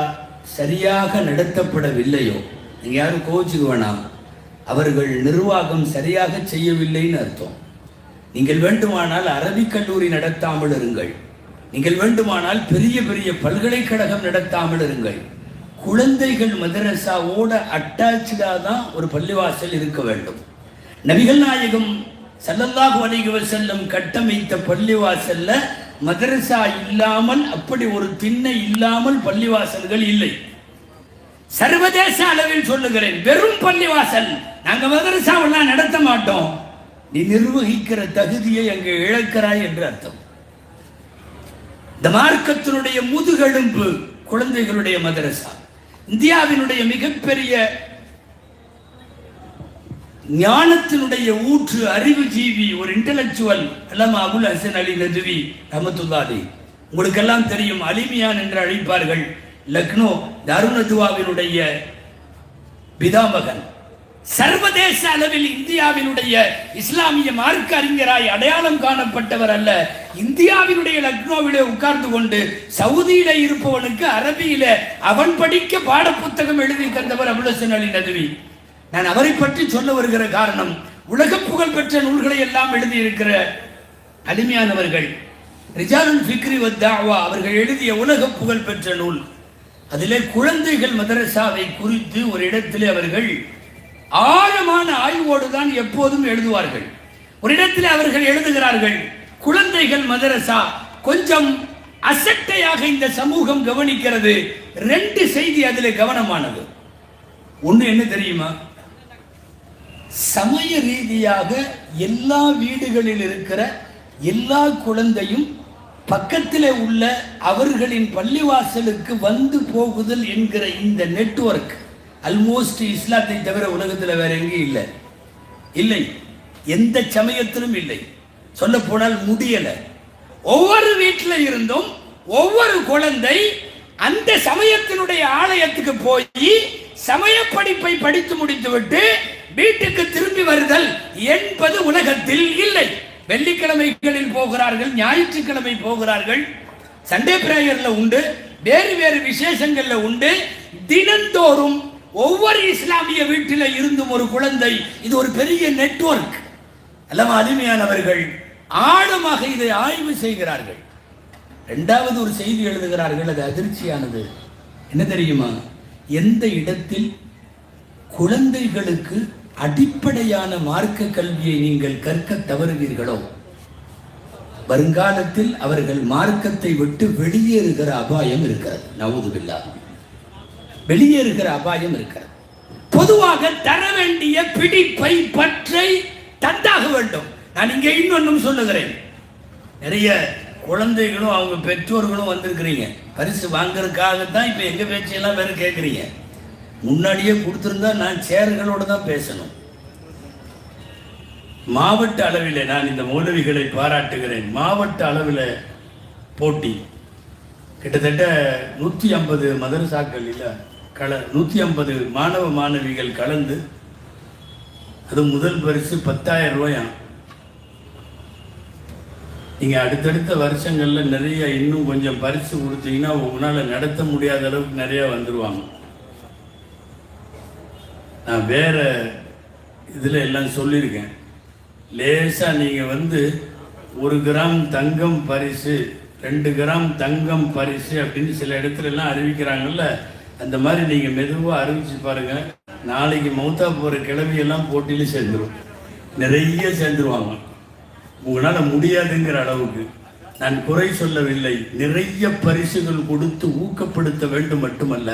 சரியாக நடத்தப்படவில்லையோ, நீங்க யாரும் கோச்சுக்கு வேணாம், அவர்கள் நிர்வாகம் சரியாக செய்யவில்லைன்னு அர்த்தம். நீங்கள் வேண்டுமானால் அரபிக் கல்லூரி நடத்தாமல் இருங்கள், நீங்கள் வேண்டுமானால் பெரிய பெரிய பல்கலைக்கழகம் நடத்தாமல் இருங்கள், குழந்தைகள் மதரசாவோட அட்டாச்சாக தான் ஒரு பள்ளிவாசல் இருக்க வேண்டும். நபிகள் நாயகம் ஸல்லல்லாஹு அலைஹி வஸல்லம் கட்டமைத்த பள்ளிவாசல்ல மதரசா இல்லாமல், அப்படி ஒரு திண்ணை இல்லாமல் பள்ளிவாசல்கள் இல்லை. சர்வதேச அளவில் சொல்லுகிறேன், வெறும் பள்ளிவாசல், நாங்க மதரசாவெல்லாம் நடத்த மாட்டோம், நீ நிர்வகிக்கிற தகுதியை அங்கே இழக்கிறாய் என்று அர்த்தம். இந்த மார்க்கத்தினுடைய முதுகெலும்பு குழந்தைகளுடைய மதரசா. இந்தியாவினுடைய மிகப்பெரிய ஞானத்தினுடைய ஊற்று, அறிவுஜீவி, ஒரு இன்டலெக்சுவல் அல்லாமா அபுல் ஹசன் அலி நதுவி ரஹ்மத்துல்லாஹி. உங்களுக்கெல்லாம் தெரியும், அலிமியான் என்று அழைப்பார்கள். லக்னோ தாருநதுவாவினுடைய பிதாமகன். சர்வதேச அளவில் இந்தியாவினுடைய இஸ்லாமிய மார்க்க அறிஞராய் அடையாளம் காணப்பட்டவர் அல்ல. இந்தியாவினுடைய லக்னோவிலே உட்கார்ந்து கொண்டு சவுதியில இருப்பவனுக்கு அரபியில அவன் படிக்க பாட புத்தகம் எழுதி தந்தவர் அபுல் ஹசன் அலி நதுவி. நான் அவரை பற்றி சொல்ல வருகிற காரணம், உலக புகழ் பெற்ற நூல்களை எல்லாம் எழுதியிருக்கிற அருமையானவர்கள் ரிஜாலுல் ஃபிக்ரி வத்தாவா அவர்கள் எழுதிய உலக புகழ் பெற்ற நூல். அதிலே குழந்தைகள் மதரசாவை குறித்து ஒரு இடத்திலே அவர்கள் ஆழமான ஆய்வோடு தான் எப்போதும் எழுதுவார்கள். ஒரு இடத்தில் அவர்கள் எழுதுகிறார்கள், குழந்தைகள் மதரசா கொஞ்சம் அசட்டையாக இந்த சமூகம் கவனிக்கிறது. 2 செய்தி அதில் கவனமானது. ஒன்று என்ன தெரியுமா? சமய ரீதியாக எல்லா வீடுகளில் இருக்கிற எல்லா குழந்தையும் பக்கத்தில் உள்ள அவர்களின் பள்ளிவாசலுக்கு வந்து போகுதல் என்கிற இந்த நெட்வொர்க் ஆல்மோஸ்ட் இஸ்லாத்தை தவிர உலகத்தில் வேற எங்கேயும் இல்லை. இல்லை, எந்த சமயத்திலும் இல்லை. சொல்ல போனால் முடியல. ஒவ்வொரு வீட்டில் இருந்தும் ஒவ்வொரு குழந்தை அந்த சமயத்தினுடைய ஆலயத்துக்கு போய் சமய படிப்பை படித்து முடித்துவிட்டு வீட்டுக்கு திரும்பி வருதல் என்பது உலகத்தில் இல்லை. வெள்ளிக்கிழமைகளில் போகிறார்கள், ஞாயிற்றுக்கிழமை போகிறார்கள், சண்டே பிரேயர்ல உண்டு, வேறு வேறு விசேஷங்கள்ல உண்டு. தினந்தோறும் ஒவ்வொரு இஸ்லாமிய வீட்டில இருந்தும் ஒரு குழந்தை. இது ஒரு பெரிய நெட்வொர்க் அல்லவா? அருமையானவர்கள் ஆழமாக இதை ஆய்வு செய்கிறார்கள். 2வது ஒரு செய்தி எழுதுகிறார்கள், அது அதிர்ச்சியானது. என்ன தெரியுமா? எந்த இடத்தில் குழந்தைகளுக்கு அடிப்படையான மார்க்க கல்வியை நீங்கள் கற்க தவறுவீர்களோ வருங்காலத்தில் அவர்கள் மார்க்கத்தை விட்டு வெளியேறுகிற அபாயம் இருக்கிறது. நவுதுபில்லாஹ், வெளியேறுகிற அபாயம் இருக்கிறது. பொதுவாக தர வேண்டிய பிடிப்பை பற்றை தந்தாக வேண்டும். நான் இங்கே இன்னொன்னும் சொல்லுகிறேன், நிறைய குழந்தைகளும் அவங்க பெற்றோர்களும் வந்திருக்கிறீங்க, பரிசு வாங்குறதுக்காகத்தான் இப்ப எங்க பேச்செல்லாம் வேற கேட்குறீங்க. முன்னாடியே கொடுத்திருந்தா நான் சேர்களோடு தான் பேசணும். மாவட்ட அளவில் நான் இந்த மௌலவிகளை பாராட்டுகிறேன். மாவட்ட அளவில் போட்டி கிட்டத்தட்ட 150 மதரசாக்கள் இல்லை 150 மாணவ மாணவிகள் கலந்து, அது முதல் பரிசு 10,000 ரூபாயாம். நீங்க அடுத்தடுத்த வருஷங்கள்ல நிறைய இன்னும் கொஞ்சம் பரிசு கொடுத்தீங்கன்னா உங்களால நடத்த முடியாத அளவுக்கு நிறைய வந்துருவாங்க. நான் வேற இதுல எல்லாம் சொல்லியிருக்கேன். லேசா நீங்க 1 கிராம் தங்கம் பரிசு, 2 கிராம் தங்கம் பரிசு அப்படின்னு சில இடத்துல எல்லாம் அறிவிக்கிறாங்கல்ல, அந்த மாதிரி நீங்க மெதுவா அறிவிச்சு பாருங்க. நாளைக்கு மௌத்தா போற கிழமையெல்லாம் போட்டியில சேர்ந்துரும், நிறைய சேர்ந்துருவாங்க. உங்களால முடியாதுங்கிற அளவுக்கு நான் குறை சொல்லவில்லை. நிறைய பரிசுகள் கொடுத்து ஊக்கப்படுத்த வேண்டும் மட்டுமல்ல,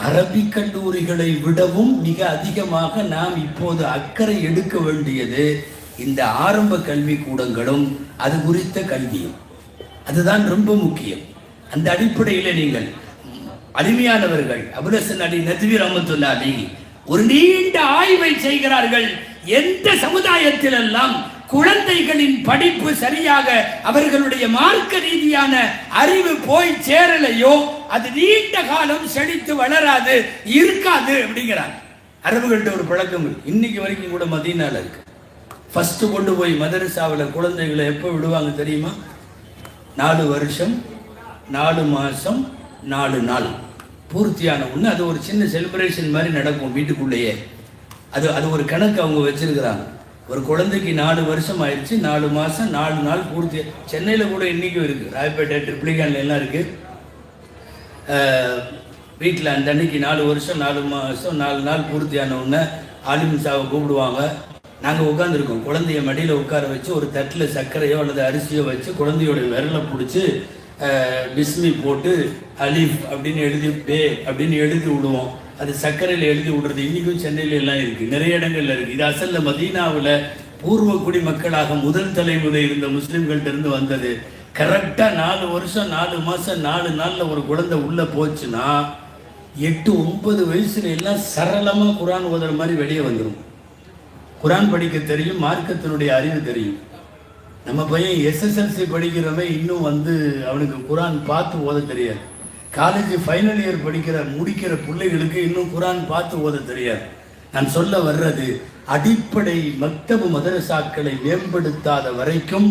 அரபிக் கல்லூரிகளை விடவும் மிக அதிகமாக நாம் இப்போது அக்கறை எடுக்க வேண்டியது இந்த ஆரம்ப கல்வி கூடங்களும் அது குறித்த கல்வியும். அதுதான் ரொம்ப முக்கியம். அந்த அடிப்படையில் நீங்கள் அருமையானவர்கள் அபுல் ஹசன் அலி நத்வி ரஹ்மத்துல்லாஹி அலைஹி ஒரு நீண்ட ஆய்வை செய்கிறார்கள். எந்த சமுதாயத்திலெல்லாம் குழந்தைகளின் படிப்பு சரியாக அவர்களுடைய மார்க்க ரீதியான அறிவு போய் சேரலையோ அது நீண்ட காலம் செழித்து வளராது, இருக்காது அப்படிங்கிறாங்க. அரபுகள்கிட்ட ஒரு பழக்கம் இன்னைக்கு வரைக்கும் கூட மதீனால இருக்கு. ஃபர்ஸ்ட் கொண்டு போய் மதரசாவில் குழந்தைகளை எப்போ விடுவாங்க தெரியுமா? 4 வருஷம் 4 மாசம் 4 நாள் பூர்த்தியான ஒன்று. அது ஒரு சின்ன செலிப்ரேஷன் மாதிரி நடக்கும் வீட்டுக்குள்ளேயே. அது ஒரு கணக்கு அவங்க வச்சிருக்கிறாங்க. ஒரு குழந்தைக்கு 4 வருஷம் ஆயிடுச்சு, 4 மாசம் 4 நாள் பூர்த்தி. சென்னையில் கூட இன்னைக்கும் இருக்கு, ராயப்பேட்டை ட்ரிப்ளிகான்ல எல்லாம் இருக்கு. வீட்டில் அந்த அன்னைக்கு 4 வருஷம் 4 மாசம் 4 நாள் பூர்த்தியான உடனே ஆலிமிசாவை கூப்பிடுவாங்க. நாங்கள் உட்காந்துருக்கோம், குழந்தைய மடியில் உட்கார வச்சு ஒரு தட்டில் சர்க்கரையோ அல்லது அரிசியோ வச்சு குழந்தையோட விரலை பிடிச்சி பிஸ்மி போட்டு அலிஃப் அப்படின்னு எழுதி பே அப்படின்னு எழுதி விடுவோம். அது சர்க்கரையில் எழுதி விடுறது இன்றைக்கும் சென்னையில் எல்லாம் இருக்குது, நிறைய இடங்கள்ல இருக்குது. இது அசல்ல மதீனாவில் பூர்வ குடிமக்களாக முதல் தலைமுறை இருந்த முஸ்லீம்கள்ட்ட இருந்து வந்தது. கரெக்டாக 4 வருஷம் 4 மாதம் 4 நாளில் ஒரு குழந்தை உள்ளே போச்சுன்னா 8-9 வயசுல எல்லாம் சரளமாக குரான் ஓதுற மாதிரி வெளியே வந்துடும். குரான் படிக்க தெரியும், மார்க்கத்தினுடைய அறிவு தெரியும். நம்ம பையன் எஸ்எஸ்எல்சி படிக்கிறவன் இன்னும் அவனுக்கு குரான் பார்த்து ஓத தெரியாது. காலேஜ் ஃபைனல் இயர் முடிக்கிற பிள்ளைகளுக்கு இன்னும் குரான் பார்த்து ஓத தெரியாது. நான் சொல்ல வர்றது, அடிப்படை மக்தபு மதரசாக்களை மேம்படுத்தாத வரைக்கும்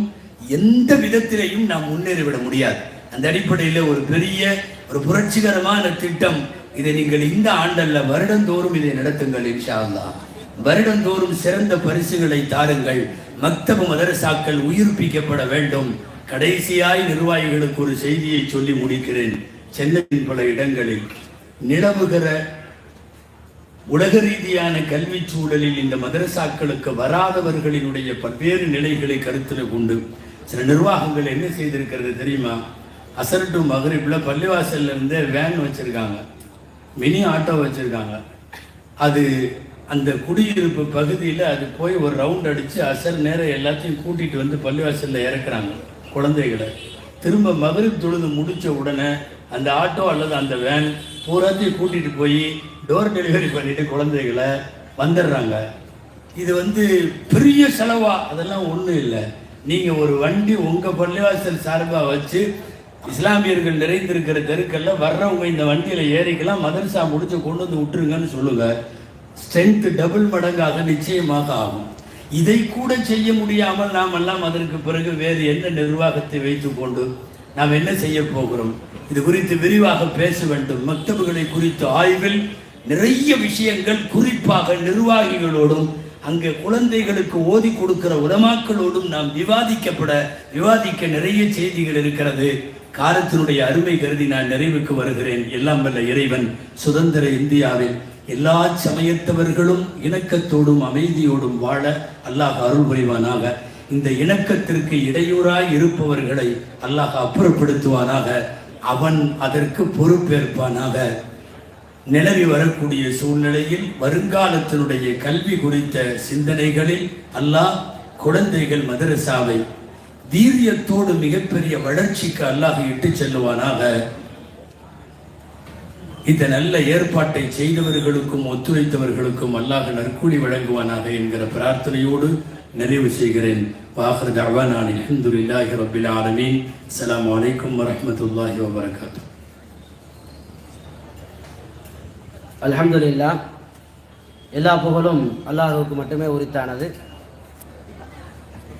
எந்த விதத்திலையும் நாம் முன்னேறிவிட முடியாது. அந்த அடிப்படையில் ஒரு பெரிய ஒரு புரட்சிகரமான திட்டம், இதை நீங்கள் இந்த ஆண்டல்ல வருடந்தோறும் இதை நடத்துங்கள் இன்ஷா அல்லாஹ். வருடந்தோறும் சிறந்த பரிசுகளை தாருங்கள். மக்தபு மதரசாக்கள் உயிர்ப்பிக்கப்பட வேண்டும். கடைசியாய் நிர்வாகிகளுக்கு ஒரு செய்தியை சொல்லி முடிக்கிறேன். சென்னையின் பல இடங்களில் நிலவுகிற உலக ரீதியான கல்வி சூழலில் இந்த மதரசாக்களுக்கு வராதவர்களினுடைய பல்வேறு நிலைகளை கருத்தில் கொண்டு சில நிர்வாகங்கள் என்ன செய்திருக்கிறது தெரியுமா? அசர் டு மகரிப்ல பள்ளிவாசல்ல இருந்து வேன் வச்சிருக்காங்க, மினி ஆட்டோ வச்சிருக்காங்க. அது அந்த குடியிருப்பு பகுதியில் அது போய் ஒரு ரவுண்ட் அடித்து அசர் நேரம் எல்லாத்தையும் கூட்டிகிட்டு வந்து பள்ளிவாசலில் இறக்குறாங்க குழந்தைகளை. திரும்ப மகரிப் தொழுது முடித்த உடனே அந்த ஆட்டோ அல்லது அந்த வேன் பூராத்தையும் கூட்டிகிட்டு போய் டோர் டெலிவரி பண்ணிட்டு குழந்தைகளை வந்துடுறாங்க. இது பெரிய செலவா? அதெல்லாம் ஒன்றும் இல்லை. நீங்கள் ஒரு வண்டி உங்கள் பள்ளிவாசல் சார்பாக வச்சு இஸ்லாமியர்கள் நிறைந்திருக்கிற தெருக்கல்ல வர்றவங்க இந்த வண்டியில் ஏறிக்கலாம், மதரசா முடிச்சு கொண்டு வந்து விட்டுருங்கன்னு சொல்லுங்க. ஸ்ட்ரென்த் டபுள் மடங்காக நிச்சயமாக ஆகும். இதை கூட செய்ய முடியாமல் நாம் எல்லாம் அதற்கு பிறகு வேறு என்ன நிர்வாகத்தை வைத்து கொண்டு நாம் என்ன செய்ய போகிறோம்? இது குறித்து விரிவாக பேச வேண்டும். மக்தபுகளை குறித்து ஆய்வில் நிறைய விஷயங்கள், குறிப்பாக நிர்வாகிகளோடும் அங்கே குழந்தைகளுக்கு ஓதி கொடுக்கிற உலமாக்களோடும் நாம் விவாதிக்க நிறைய செய்திகள் இருக்கிறது. காலத்தினுடைய அருமை கருதி நான் நிறைவுக்கு வருகிறேன். எல்லாம் வல்ல இறைவன் சுதந்திர இந்தியாவில் எல்லா சமயத்தவர்களும் இணக்கத்தோடும் அமைதியோடும் வாழ அல்லாஹ் அருள் புரிவானாக. இந்த இணக்கத்திற்கு இடையூறாய் இருப்பவர்களை அல்லாஹ் அப்புறப்படுத்துவானாக. அவன் அதற்கு பொறுப்பேற்பானாக. நிலவி வரக்கூடிய சூழ்நிலையில் வருங்காலத்தினுடைய கல்வி குறித்த சிந்தனைகளில் அல்லாஹ் குழந்தைகள் மதரசாவை வீரியத்தோடு மிகப்பெரிய வளர்ச்சிக்கு அல்லாஹ் இட்டு செல்லுவானாக. இந்த நல்ல ஏற்பாட்டை செய்தவர்களுக்கும் ஒத்துழைத்தவர்களுக்கும் அல்லாஹ் நற்கூலி வழங்குவானாக என்கிற பிரார்த்தனையோடு நிறைவு செய்கிறேன். வாஹிர் தஅவானா அல்ஹம்துலில்லாஹி ரப்பில் ஆலமீன். அஸ்ஸலாமு அலைக்கும் வரஹ்மத்துல்லாஹி வபரகாத்துஹு. அல்ஹம்துலில்லாஹ், எல்லா புகழும் அல்லாஹ்வுக்கு மட்டுமே உரித்தானது.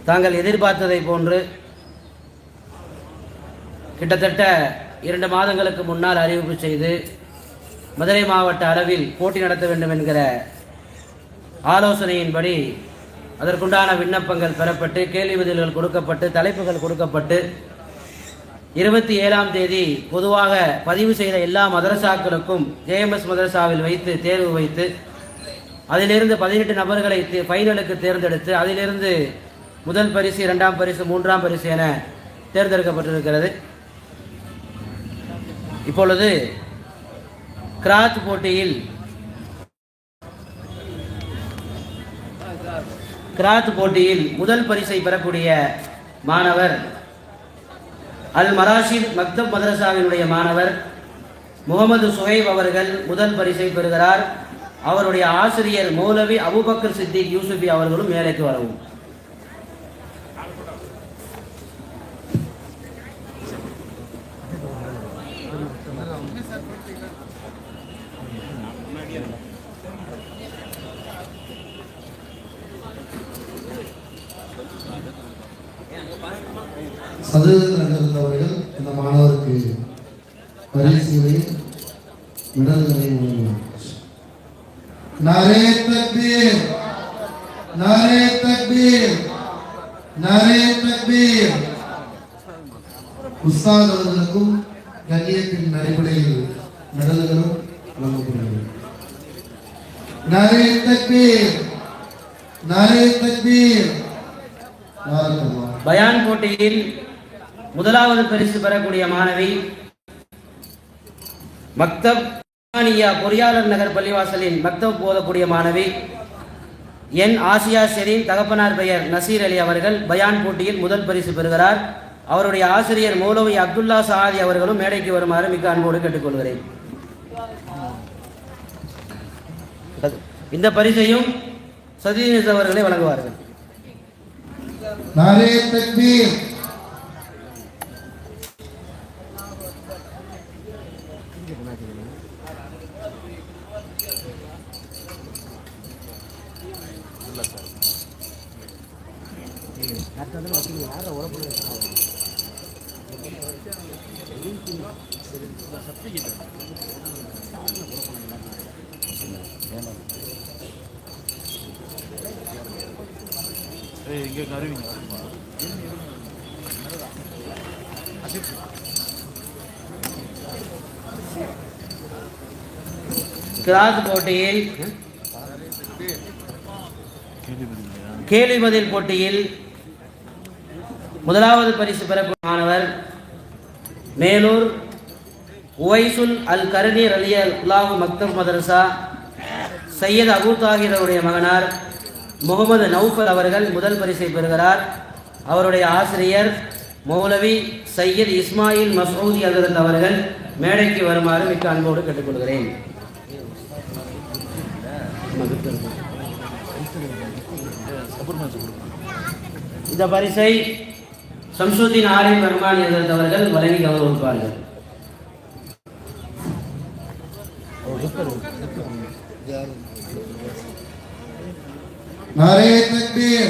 தாங்கள் எதிர்பார்த்ததை போன்று கிட்டத்தட்ட 2 மாதங்களுக்கு முன்னால் அறிவிப்பு செய்து மதுரை மாவட்ட அளவில் போட்டி நடத்த வேண்டும் என்கிற ஆலோசனையின்படி அதற்குண்டான விண்ணப்பங்கள் பெறப்பட்டு, கேள்வி பதில்கள் கொடுக்கப்பட்டு, தலைப்புகள் கொடுக்கப்பட்டு 27ஆம் தேதி பொதுவாக பதிவு செய்த எல்லா மதரசாக்களுக்கும் JMS மதரசாவில் வைத்து தேர்வு வைத்து அதிலிருந்து 18 நபர்களை ஃபைனலுக்கு தேர்ந்தெடுத்து அதிலிருந்து முதல் பரிசு, 2ஆம் பரிசு, 3ஆம் பரிசு என தேர்ந்தெடுக்கப்பட்டிருக்கிறது. இப்பொழுது கிராத் போட்டியில் முதல் பரிசை பெறக்கூடிய மாணவர் அல் மராஷித் மக்தப் மதரசாவினுடைய மாணவர் முகமது சுஹைப் அவர்கள் முதல் பரிசை பெறுகிறார். அவருடைய ஆசிரியர் மௌலவி அபூபக்கர் சித்திக் யூசுஃபி அவர்களும் மேலைக்கு வரவும். சதுரத்தில் இருந்தவர்கள் இந்த மாணவருக்கு பரிசுகளையும் மெடல்களையும் வழங்குவார். நாரே தக்பீர், நாரே தக்பீர், நாரே தக்பீர். உஸ்தாத் அவர்களுக்கும் கண்ணியத்தின் அடிப்படையில் மெடல்களும் வழங்கப்படுகிறது. நாரே தக்பீர், நாரே தக்பீர். பயான் போட்டியில் முதலாவது பரிசு பெறக்கூடிய மாணவி மக்தப் பொறியாளர் நகர் பள்ளிவாசலின் மக்தப் போதக்கூடிய மாணவி என் ஆசியா ஷெரீன், தகப்பனார் பெயர் நசீர் அலி அவர்கள் பயான் போட்டியில் முதல் பரிசு பெறுகிறார். அவருடைய ஆசிரியர் மௌலவி அப்துல்லா சாதி அவர்களும் மேடைக்கு வருமாறு மிக அன்போடு கேட்டுக்கொள்கிறேன். இந்த பரிசையும் சதீஸ் அவர்களை வழங்குவார்கள். நாரே தக்பீர், கிராத் போட்டியில் கேள்வி பதில் போட்டியில் முதலாவது பரிசு பெறக்கூடிய மாணவர் மேலூர் உவைசுல் அல் கருணி ரலியல்லாஹு மக்தப் மதரசா சையத் அபு தாகிர் அவருடைய மகனார் முகமது நௌஃபல் அவர்கள் முதல் பரிசை பெறுகிறார். அவருடைய ஆசிரியர் மௌலவி சையத் இஸ்மாயில் மசூதி ஹஜ்ரத் அவர்கள் மேடைக்கு வருமாறு மிக்க அன்போடு கேட்டுக்கொள்கிறேன். இந்த பரிசை ஷம்சுத்தீன் ஆலிம் ரஹ்மான் ஹஜ்ரத் அவர்கள் வழங்கி கௌரவிப்பார்கள். नारे तकबीर,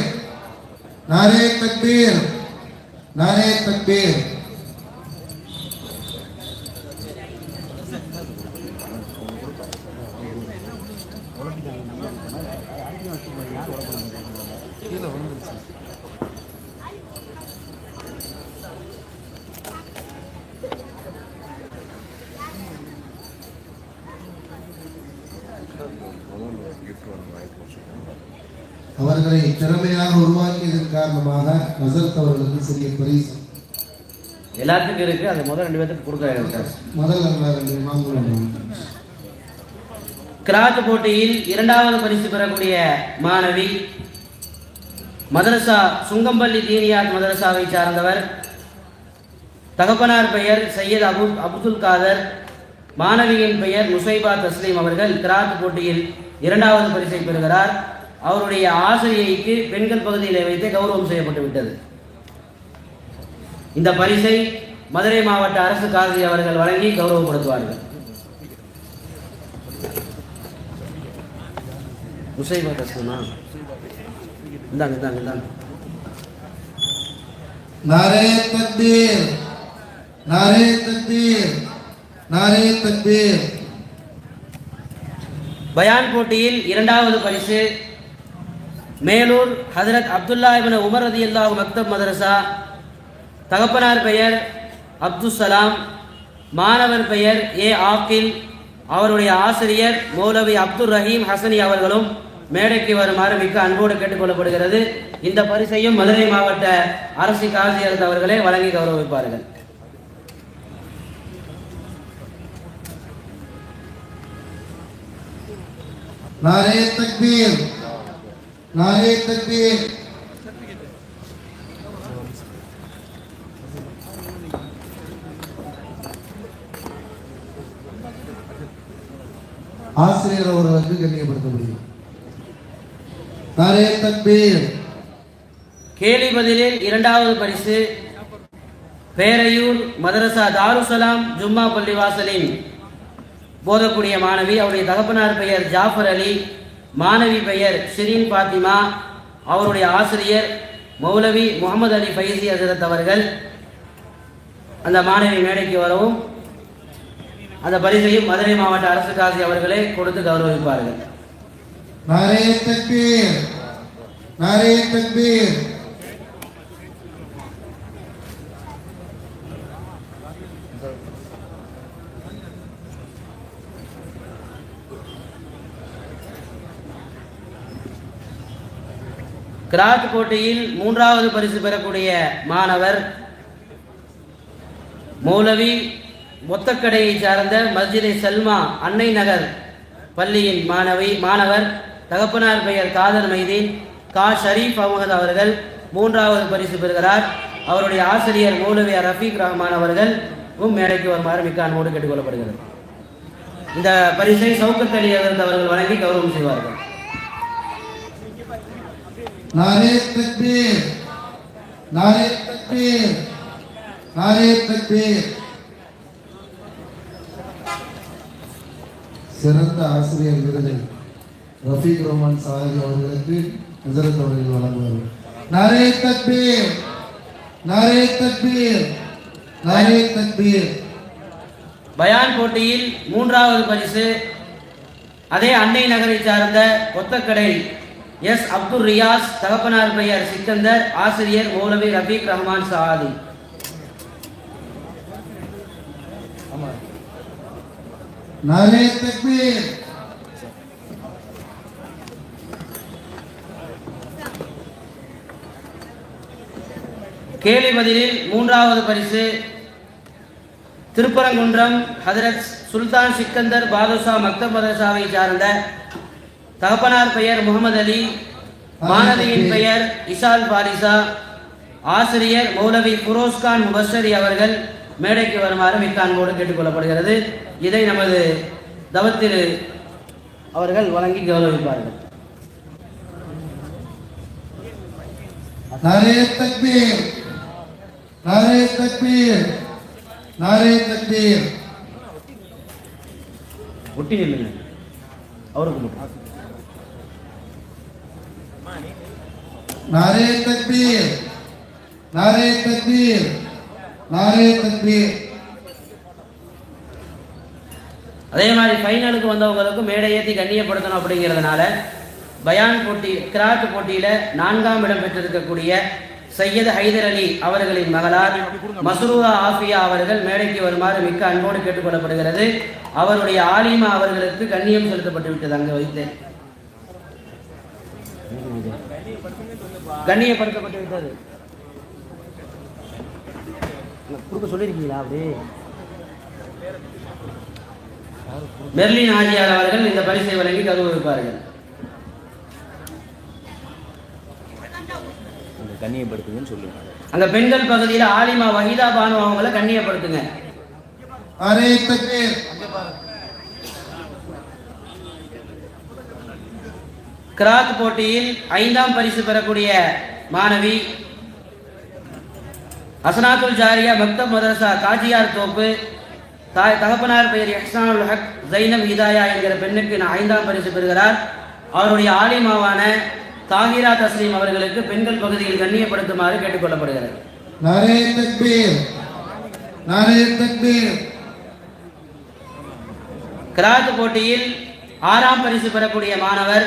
नारे तकबीर, नारे तकबीर। அவர்களை திறமையாக உருவாக்கியதன் காரணமாக ஹஸரத் அவர்களுக்கு சிறிய பரிசு எல்லாத்துக்கும் இருக்கு. அது முதல் 2 பேருக்கு கொடுக்க முதல் 2 வாங்குவோம். கிராத் போட்டியில் 2வது பரிசு பெறக்கூடிய மாணவி மதரசா சுங்கம்பள்ளி தீனியாத் மதரசாவை சார்ந்தவர். தகப்பனார் பெயர் சையத் அப்துல் காதர், மாணவியின் பெயர் நுசைபா தஸ்லீம் அவர்கள் கிராத் போட்டியில் 2வது பரிசை பெறுகிறார். அவருடைய ஆசிரியைக்கு பெண்கள் பகுதியில் வைத்து கௌரவம் செய்யப்பட்டு விட்டது. இந்த பரிசை மதுரை மாவட்ட அரசு காதி அவர்கள் வழங்கி கௌரவப்படுத்துவார்கள். நுசைபா தஸ்லீமா இந்தாங்க இந்தாங்க இந்தாங்க. नारे तकबीर, नारे तकबीर, नारे तकबीर। பயான் போட்டியில் 2வது பரிசு மேலூர் ஹஜரத் அப்துல்லா இப்னு உமர் ரலியல்லாஹு மக்தப் மதரசா. தகப்பனார் பெயர் அப்துல் சலாம், மாணவர் பெயர் ஏ ஆக்கில். அவருடைய ஆசிரியர் மௌலவி அப்துல் ரஹீம் ஹசனி அவர்களும் மேடைக்கு வருமாறு மிக்க அன்போடு கேட்டுக்கொள்ளப்படுகிறது. இந்த பரிசையும் மதுரை மாவட்ட அரசு காசியர் அவர்களே வழங்கி கௌரவிப்பார்கள். नारे तकबीर, नारे तकबीर। ஆசிரியர் அவர்களுக்கு கண்ணியப்படுத்த முடியும். नारे तकबीर। கேள்வி பதிலில் 2வது பரிசு பேரையூர் மதரசா தாருசலாம் ஜும்மா பள்ளிவாசலின் போதக்கூடிய மாணவி. அவருடைய தகப்பனார் பெயர் ஜாஃபர் அலி, மாணவி பெயர் ஷிரீன் பாத்திமா. அவருடைய ஆசிரியர் மௌலவி முகமது அலி ஃபைசி ஹஜரத் அவர்கள். அந்த மாணவி மேடைக்கு வரவும் அந்த பரிசையும் மதுரை மாவட்ட அரசு காசி அவர்களே கொடுத்து கௌரவிப்பார்கள். नारे तकबीर, नारे तकबीर। கிராத் போட்டியில் 3வது பரிசு பெறக்கூடிய மாணவர் மௌலவி மொத்தக்கடையை சார்ந்த மஸ்ஜிதை சல்மா அன்னை நகர் பள்ளியின் மாணவர். தகப்பனார் பெயர் காதர் மைதீன் கா ஷரீப் அகமது அவர்கள் 3வது பரிசு பெறுகிறார். அவருடைய ஆசிரியர் மௌலவி ரஃபீக் ரஹ்மான் அவர்கள் மேடைக்கு வருமாறு மிக்க அன்போடு கேட்டுக்கொள்ளப்படுகிறது. இந்த பரிசை சௌகத் அலி அவர்கள் வழங்கி கௌரவம் செய்வார்கள். नारे तकबीर, नारे तकबीर, नारे तकबीर। சிறந்த ஆசிரியர் விருதை ரஃபீக் ரஹ்மான் சாஹிப் அவர்களுக்கு ஹஸரத் அவர்கள் வழங்குவார்கள். नारे तकबीर, नारे तकबीर, नारे तकबीर। பயான் போட்டியில் மூன்றாவது பரிசு அதே அன்னை நகரை சார்ந்த கொத்தக்கடை எஸ் அப்துல் ரியாஸ், தகப்பனார் பெயர் சிக்கந்தர், ஆசிரியர் மௌலவி ரபீக் ரஹ்மான் சாதி. नारे तकबीर। கேள்வி பதிலில் மூன்றாவது பரிசு திருப்பரங்குன்றம் ஹதரத் சுல்தான் சிக்கந்தர் பாதுஷா மக்தப் மதரசாவை சார்ந்த தகப்பனார் பெயர் முகமது அலி, மாணவியின் பெயர் இசால் பாரிசா, ஆசிரியர் மௌலவி ஃபுரோஸ்கான் முபஸ்ஸரி அவர்கள் மேடைக்கு வருமாறு மிக்க அன்போடு கேட்டுக்கொள்ளப்படுகிறது. இதை நமது தவத்திரு அவர்கள் வழங்கி கௌரவிப்பார்கள். नारे तकबीर, नारे तकबीर, नारे तकबीर। ஒட்டி நில்லுங்க அவருக்கு மட்டும். नारे तकबीर, नारे तकबीर, नारे तकबीर। அதே மாதிரி ஃபைனலுக்கு வந்தவங்களுக்கு மேடை ஏற்றி கண்ணியப்படுத்தணும் அப்படிங்கிறதுனால பயான் போட்டி கிராத் போட்டியில் 4ஆம் இடம் பெற்றிருக்கக்கூடிய சையத் ஹைதர் அலி அவர்களின் மகளார் மஸ்ரூரா ஆஃபியா அவர்கள் மேடைக்கு வருமாறு மிக்க அன்போடு கேட்டுக்கொள்ளப்படுகிறது. அவருடைய ஆலிமா அவர்களுக்கு கண்ணியம் செலுத்தப்பட்டு விட்டது. அங்கே வைத்து கண்ணியப்படுத்தப்பட்டு விட்டது. கொடுக்க சொல்லியிருக்கீங்களா? அப்படி மெர்லின் ஆஜியார் அவர்கள் இந்த பரிசை வழங்கி கௌரவிப்பார்கள். கண்ணியப்படுத்துங்கன்னு சொல்லுங்க. அங்க பெண்கள் பகுதியில் ஆலிமா வஹீதா பானு அவங்கள கண்ணியப்படுத்துங்க. नारे तकबीर। கிராத் போட்டியில் 5ஆம் பரிசு பெறக்கூடிய மாணவி அசனாத்துல் ஜாரியா மக்தப் மதரசா காஜியார் தோப்பு, தகப்பனார் பெயர் இஹ்சானுல் ஹக் ஜைனப் ஹிதாயா என்கிற பெண்ணுக்கு 5ஆம் பரிசு பெறுகிறார். அவருடைய ஆலிமாவான தாகிரா தஸ்லீம் அவர்களுக்கு பெண்கள் பகுதியில் கண்ணியப்படுத்துமாறு கேட்டுக்கொள்ளப்படுகிறது. नारे तकबीर, नारे तकबीर। கிராத் போட்டியில் 6ஆம் பரிசு பெறக்கூடிய மாணவர்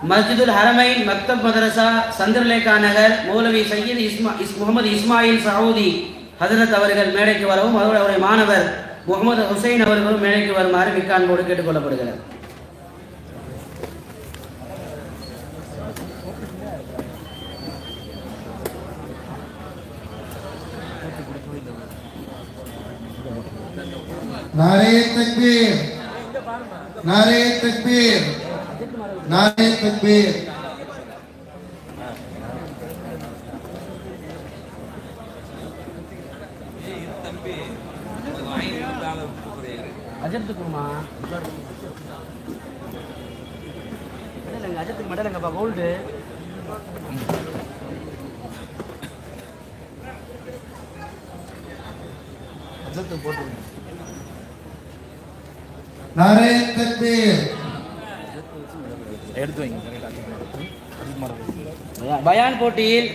மஸ்ஜிதுல் ஹரமைன் மக்தப் மதரசா சந்திரலேகா நகர் மௌலவி சையீத் முகமது இஸ்மாயில் சவுதி ஹதரத் அவர்கள் மேடைக்கு வரவும் அவருடைய மாணவர் முகமது ஹுசைன் அவர்களும் மேடைக்கு வருமாறு மிக்க அன்போடு கேட்டுக்கொள்ளப்படுகிறது. नारे तकबीर, नारे तकबीर, नारे तकबीर। அஜத்துக்குமா இல்லைங்க, அஜத்துக்கு மட்டும் இல்லைங்கப்பா கோல்டு. அஜத்துக்கு போட்டு नारे तकबीर। எடுத்து வைங்க. பயான் போட்டியில்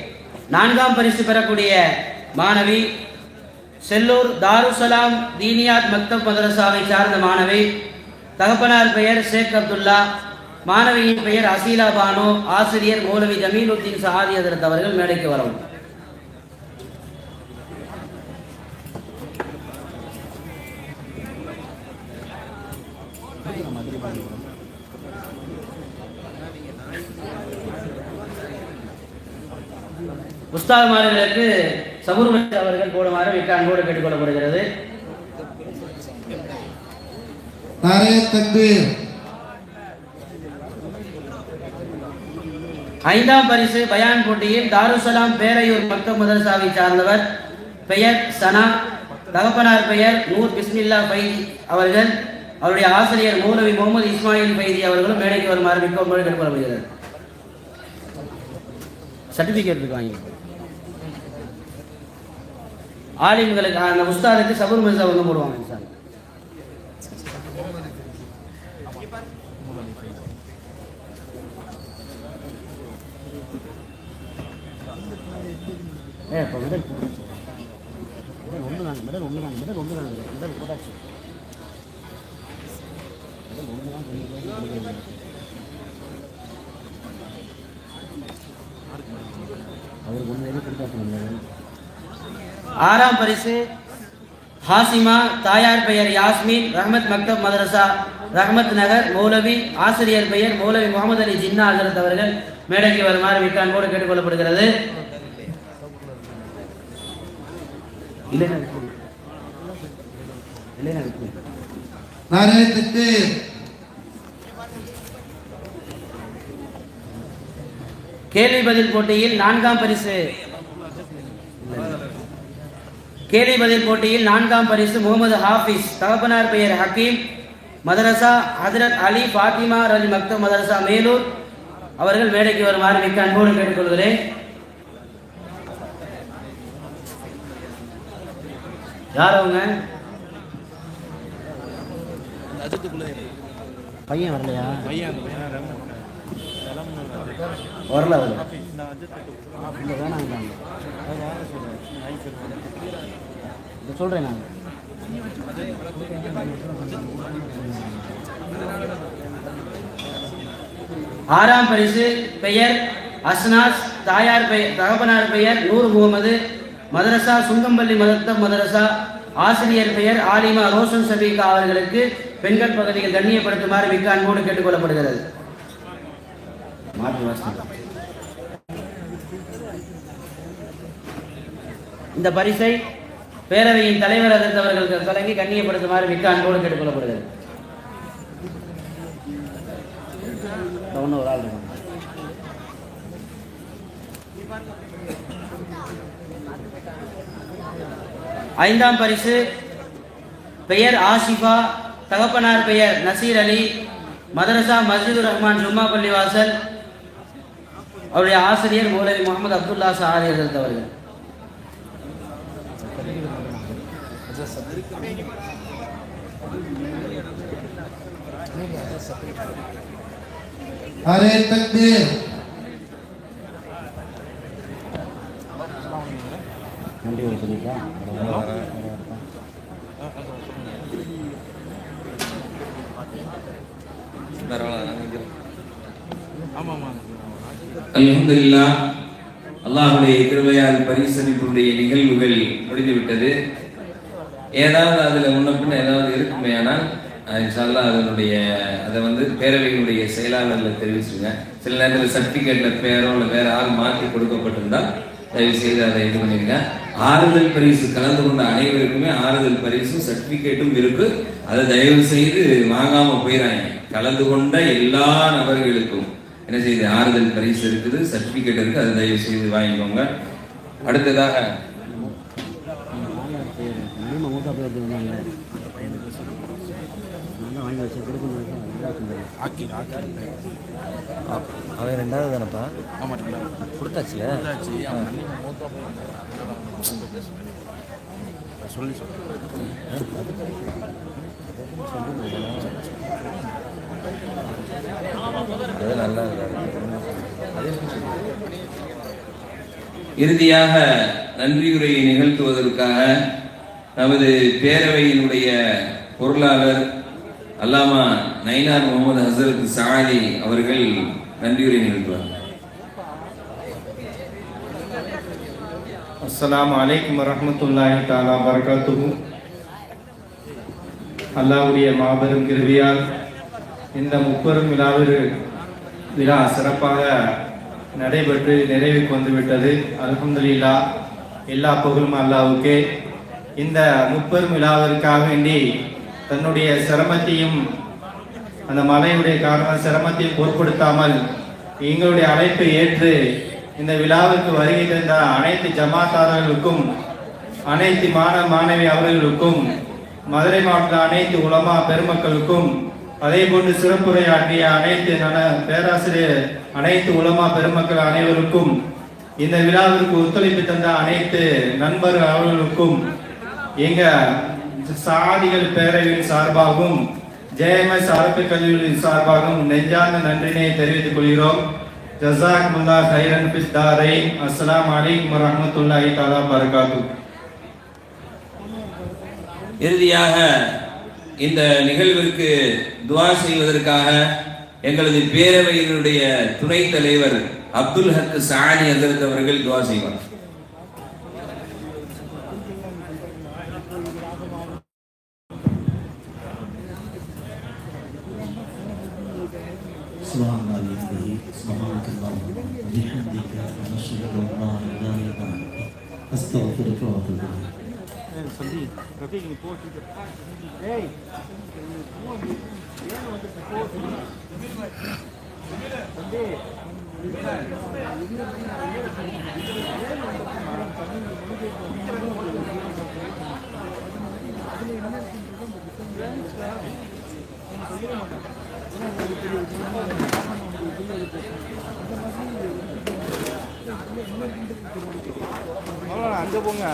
4ஆம் பரிசு பெறக்கூடிய மாணவி செல்லூர் தாருசலாம் தீனியாத் மக்தப் மதரசாவை சார்ந்த மாணவி, தகப்பனார் பெயர் ஷேக் அப்துல்லா, மாணவியின் பெயர் அசீலா பானு, ஆசிரியர் மௌலவி ஜமீலுத்தீன் சஹாதி ஹதரத் அவர்கள் மேடைக்கு வரவும். உஸ்தாத்மார்களுக்கு சபூர் அவர்கள் போடுமாறு மிக்க அன்போடு கேட்டுக்கொள்ளப்படுகிறது. नारे तकबीर। 5ஆம் பரிசு பயான் போட்டியில் தாருசலாம் பேரையூர் மக்தப் மதரசாவை சார்ந்தவர் பெயர் சனா, தகப்பனார் பெயர் நூர் பிஸ்மில்லா பைதி அவர்கள், அவருடைய ஆசிரியர் மௌலவி முகமது இஸ்மாயில் பைதி அவர்களும் மேடைக்கு வருமாறு மிக்க அன்போடு கேட்டுக்கொள்ளப்படுகிறது. சர்டிபிகேட் வாங்கி ஆலிம்களுக்கு அந்த உஸ்தாதுக்கு சபூர் மசா வந்து போடுவாங்க. சார் ஆறாம் பரிசு ஹாசிமா, தாயார் பெயர் யாஸ்மின், ரஹ்மத் மக்தப் மதரசா, ரஹ்மத் நகர், மௌலவி. ஆசிரியர் பெயர் மௌலவி முகமது அலி ஜின்னா ஹசரத் அவர்கள் மேடைக்கு வருமாறு மிக்க அன்போடு கேட்டுக்கொள்ளப்படுகிறது. நாராயணத்துக்கு கேள்வி பதில் போட்டியில் நான்காம் பரிசு முகமது ஹாஃபிஸ், தகப்பனார் பெயர் ஹக்கீம், மதரசா ஹஜ்ரத் அலி ஃபாத்திமா அலி மக்தப் மதரசா மேலூர் அவர்கள் மேடைக்கு வருமாறு மிக்க அன்போடு கேட்டுக்கொள்கிறேன். யார் அவங்க? பையன் வரலையா? வரல சொல்றேன் நான். ஆறாம் பரிசு பெயர் அஸ்னாஸ், தாயார் பெயர் தகப்பனார் பெயர் நூர் முகமது, மதரசா சுங்கம்பள்ளி மதத்தப் மதரசா. ஆசிரியர் பெயர் ஆலிமா ரோஷன் சபீகா அவர்களுக்கு பெண்கள் பகுதியில் கண்ணியப்படுத்துமாறு மிக்க அன்போடு கேட்டுக்கொள்ளப்படுகிறது. இந்த பரிசை பேரவையின் தலைவர் அதிர்ந்தவர்களுக்கு வழங்கி கண்ணியப்படுத்துமாறு மிக்க அன்போடு கேட்டுக்கொள்ளப்படுகிறது. ஒரு ஆள் இருக்கும். ஐந்தாம் பரிசு பெயர் ஆசிஃபா, தகப்பனார் பெயர் நசீர் அலி, மதரசா மஸ்ஜிதுர் ரஹ்மான் ஜும்மா பள்ளிவாசல். அவருடைய ஆசிரியர் மௌலவி முகமது அப்துல்லா சாரி அவர்கள். அரே தக்பீர். அல்ஹம்துலில்லாஹ், அல்லாஹ்வுடைய கிருபையால் பரிசளிப்புடைய நிகழ்வுகள் முடிந்துவிட்டது. ஏதாவது அதுல முன்ன பின்ன ஏதாவது இருக்குமே ஆனால் இன்ஷா அல்லாஹ் அதை வந்து பேரவையினுடைய செயலாளர்ல தெரிவிச்சுங்க. சில நேரத்தில் சர்டிபிகேட்ல பேரோ இல்லை வேற ஆள் மாற்றி கொடுக்கப்பட்டிருந்தால் தயவு செய்து அதை இது பண்ணிருங்க. ஆறுதல் பரிசு கலந்து கொண்ட அனைவருக்குமே ஆறுதல் பரிசும் சர்டிபிகேட்டும் இருக்கு. அதை தயவு செய்து வாங்காம போயிடாங்க. கலந்து கொண்ட எல்லா நபர்களுக்கும் என்ன செய்யுது, ஆறுதல் பரிசு இருக்குது, சர்டிபிகேட் இருக்கு. அதை தயவு செய்து வாங்கிக்கோங்க. அடுத்ததாக அவன் ரெண்டாவது தானப்பா? கொடுத்தாச்சுல சொல்லி நல்லா இறுதியாக நன்றியுரையை நிகழ்த்துவதற்காக நமது பேரவையினுடைய பொருளாளர் அல்லாமா நயினார் முகமது ஹசரத் சாதி அவர்கள் நன்றியுரை நிகழ்த்துவார். அஸ்ஸலாமு அலைக்கும் வரஹ்மத்துல்லாஹி தஆலா பரகாத்துஹு. அல்லாஹ்வுடைய மாபெரும் கிருபையால் இந்த முப்பெரும் விழா சிறப்பாக நடைபெற்று நிறைவுக்கு வந்துவிட்டது. அல்ஹம்துலில்லாஹ், எல்லா புகழும் அல்லாஹ்வுக்கே. இந்த முப்பெரும் விழாவிற்காக வேண்டி தன்னுடைய சிரமத்தையும் அந்த மலையுடைய காரண சிரமத்தையும் பொருட்படுத்தாமல் எங்களுடைய அழைப்பை ஏற்று இந்த விழாவிற்கு வருகை தந்த அனைத்து ஜமாத்தார்களுக்கும், அனைத்து மாணவி அவர்களுக்கும், மதுரை மாவட்ட அனைத்து உலமா பெருமக்களுக்கும், அதே போன்று சிறப்புரையாற்றிய அனைத்து பேராசிரியர் அனைத்து உலமா பெருமக்கள் அனைவருக்கும், இந்த விழாவிற்கு ஒத்துழைப்பு தந்த அனைத்து நண்பர் அவர்களுக்கும் எங்க சாதிகள் பேரவையின் சார்பாகவும் JMS அரபு கல்லூரியின் சார்பாகவும் நெஞ்சார்ந்த நன்றினை தெரிவித்துக் கொள்கிறோம். ஜஸாக்குமுல்லாஹ் கைரன் ஃபித் தாரைன். அஸ்ஸலாமு அலைக்கும் வரஹ்மத்துல்லாஹி தஆலா பரகாத்துஹு. இறுதியாக இந்த நிகழ்விற்கு துஆ செய்வதற்காக எங்களது பேரவையினுடைய துணைத் தலைவர் அப்துல் ஹக் சானி ஹஜ்ரத் அவர்கள் துஆ செய்வார். அங்கே போங்க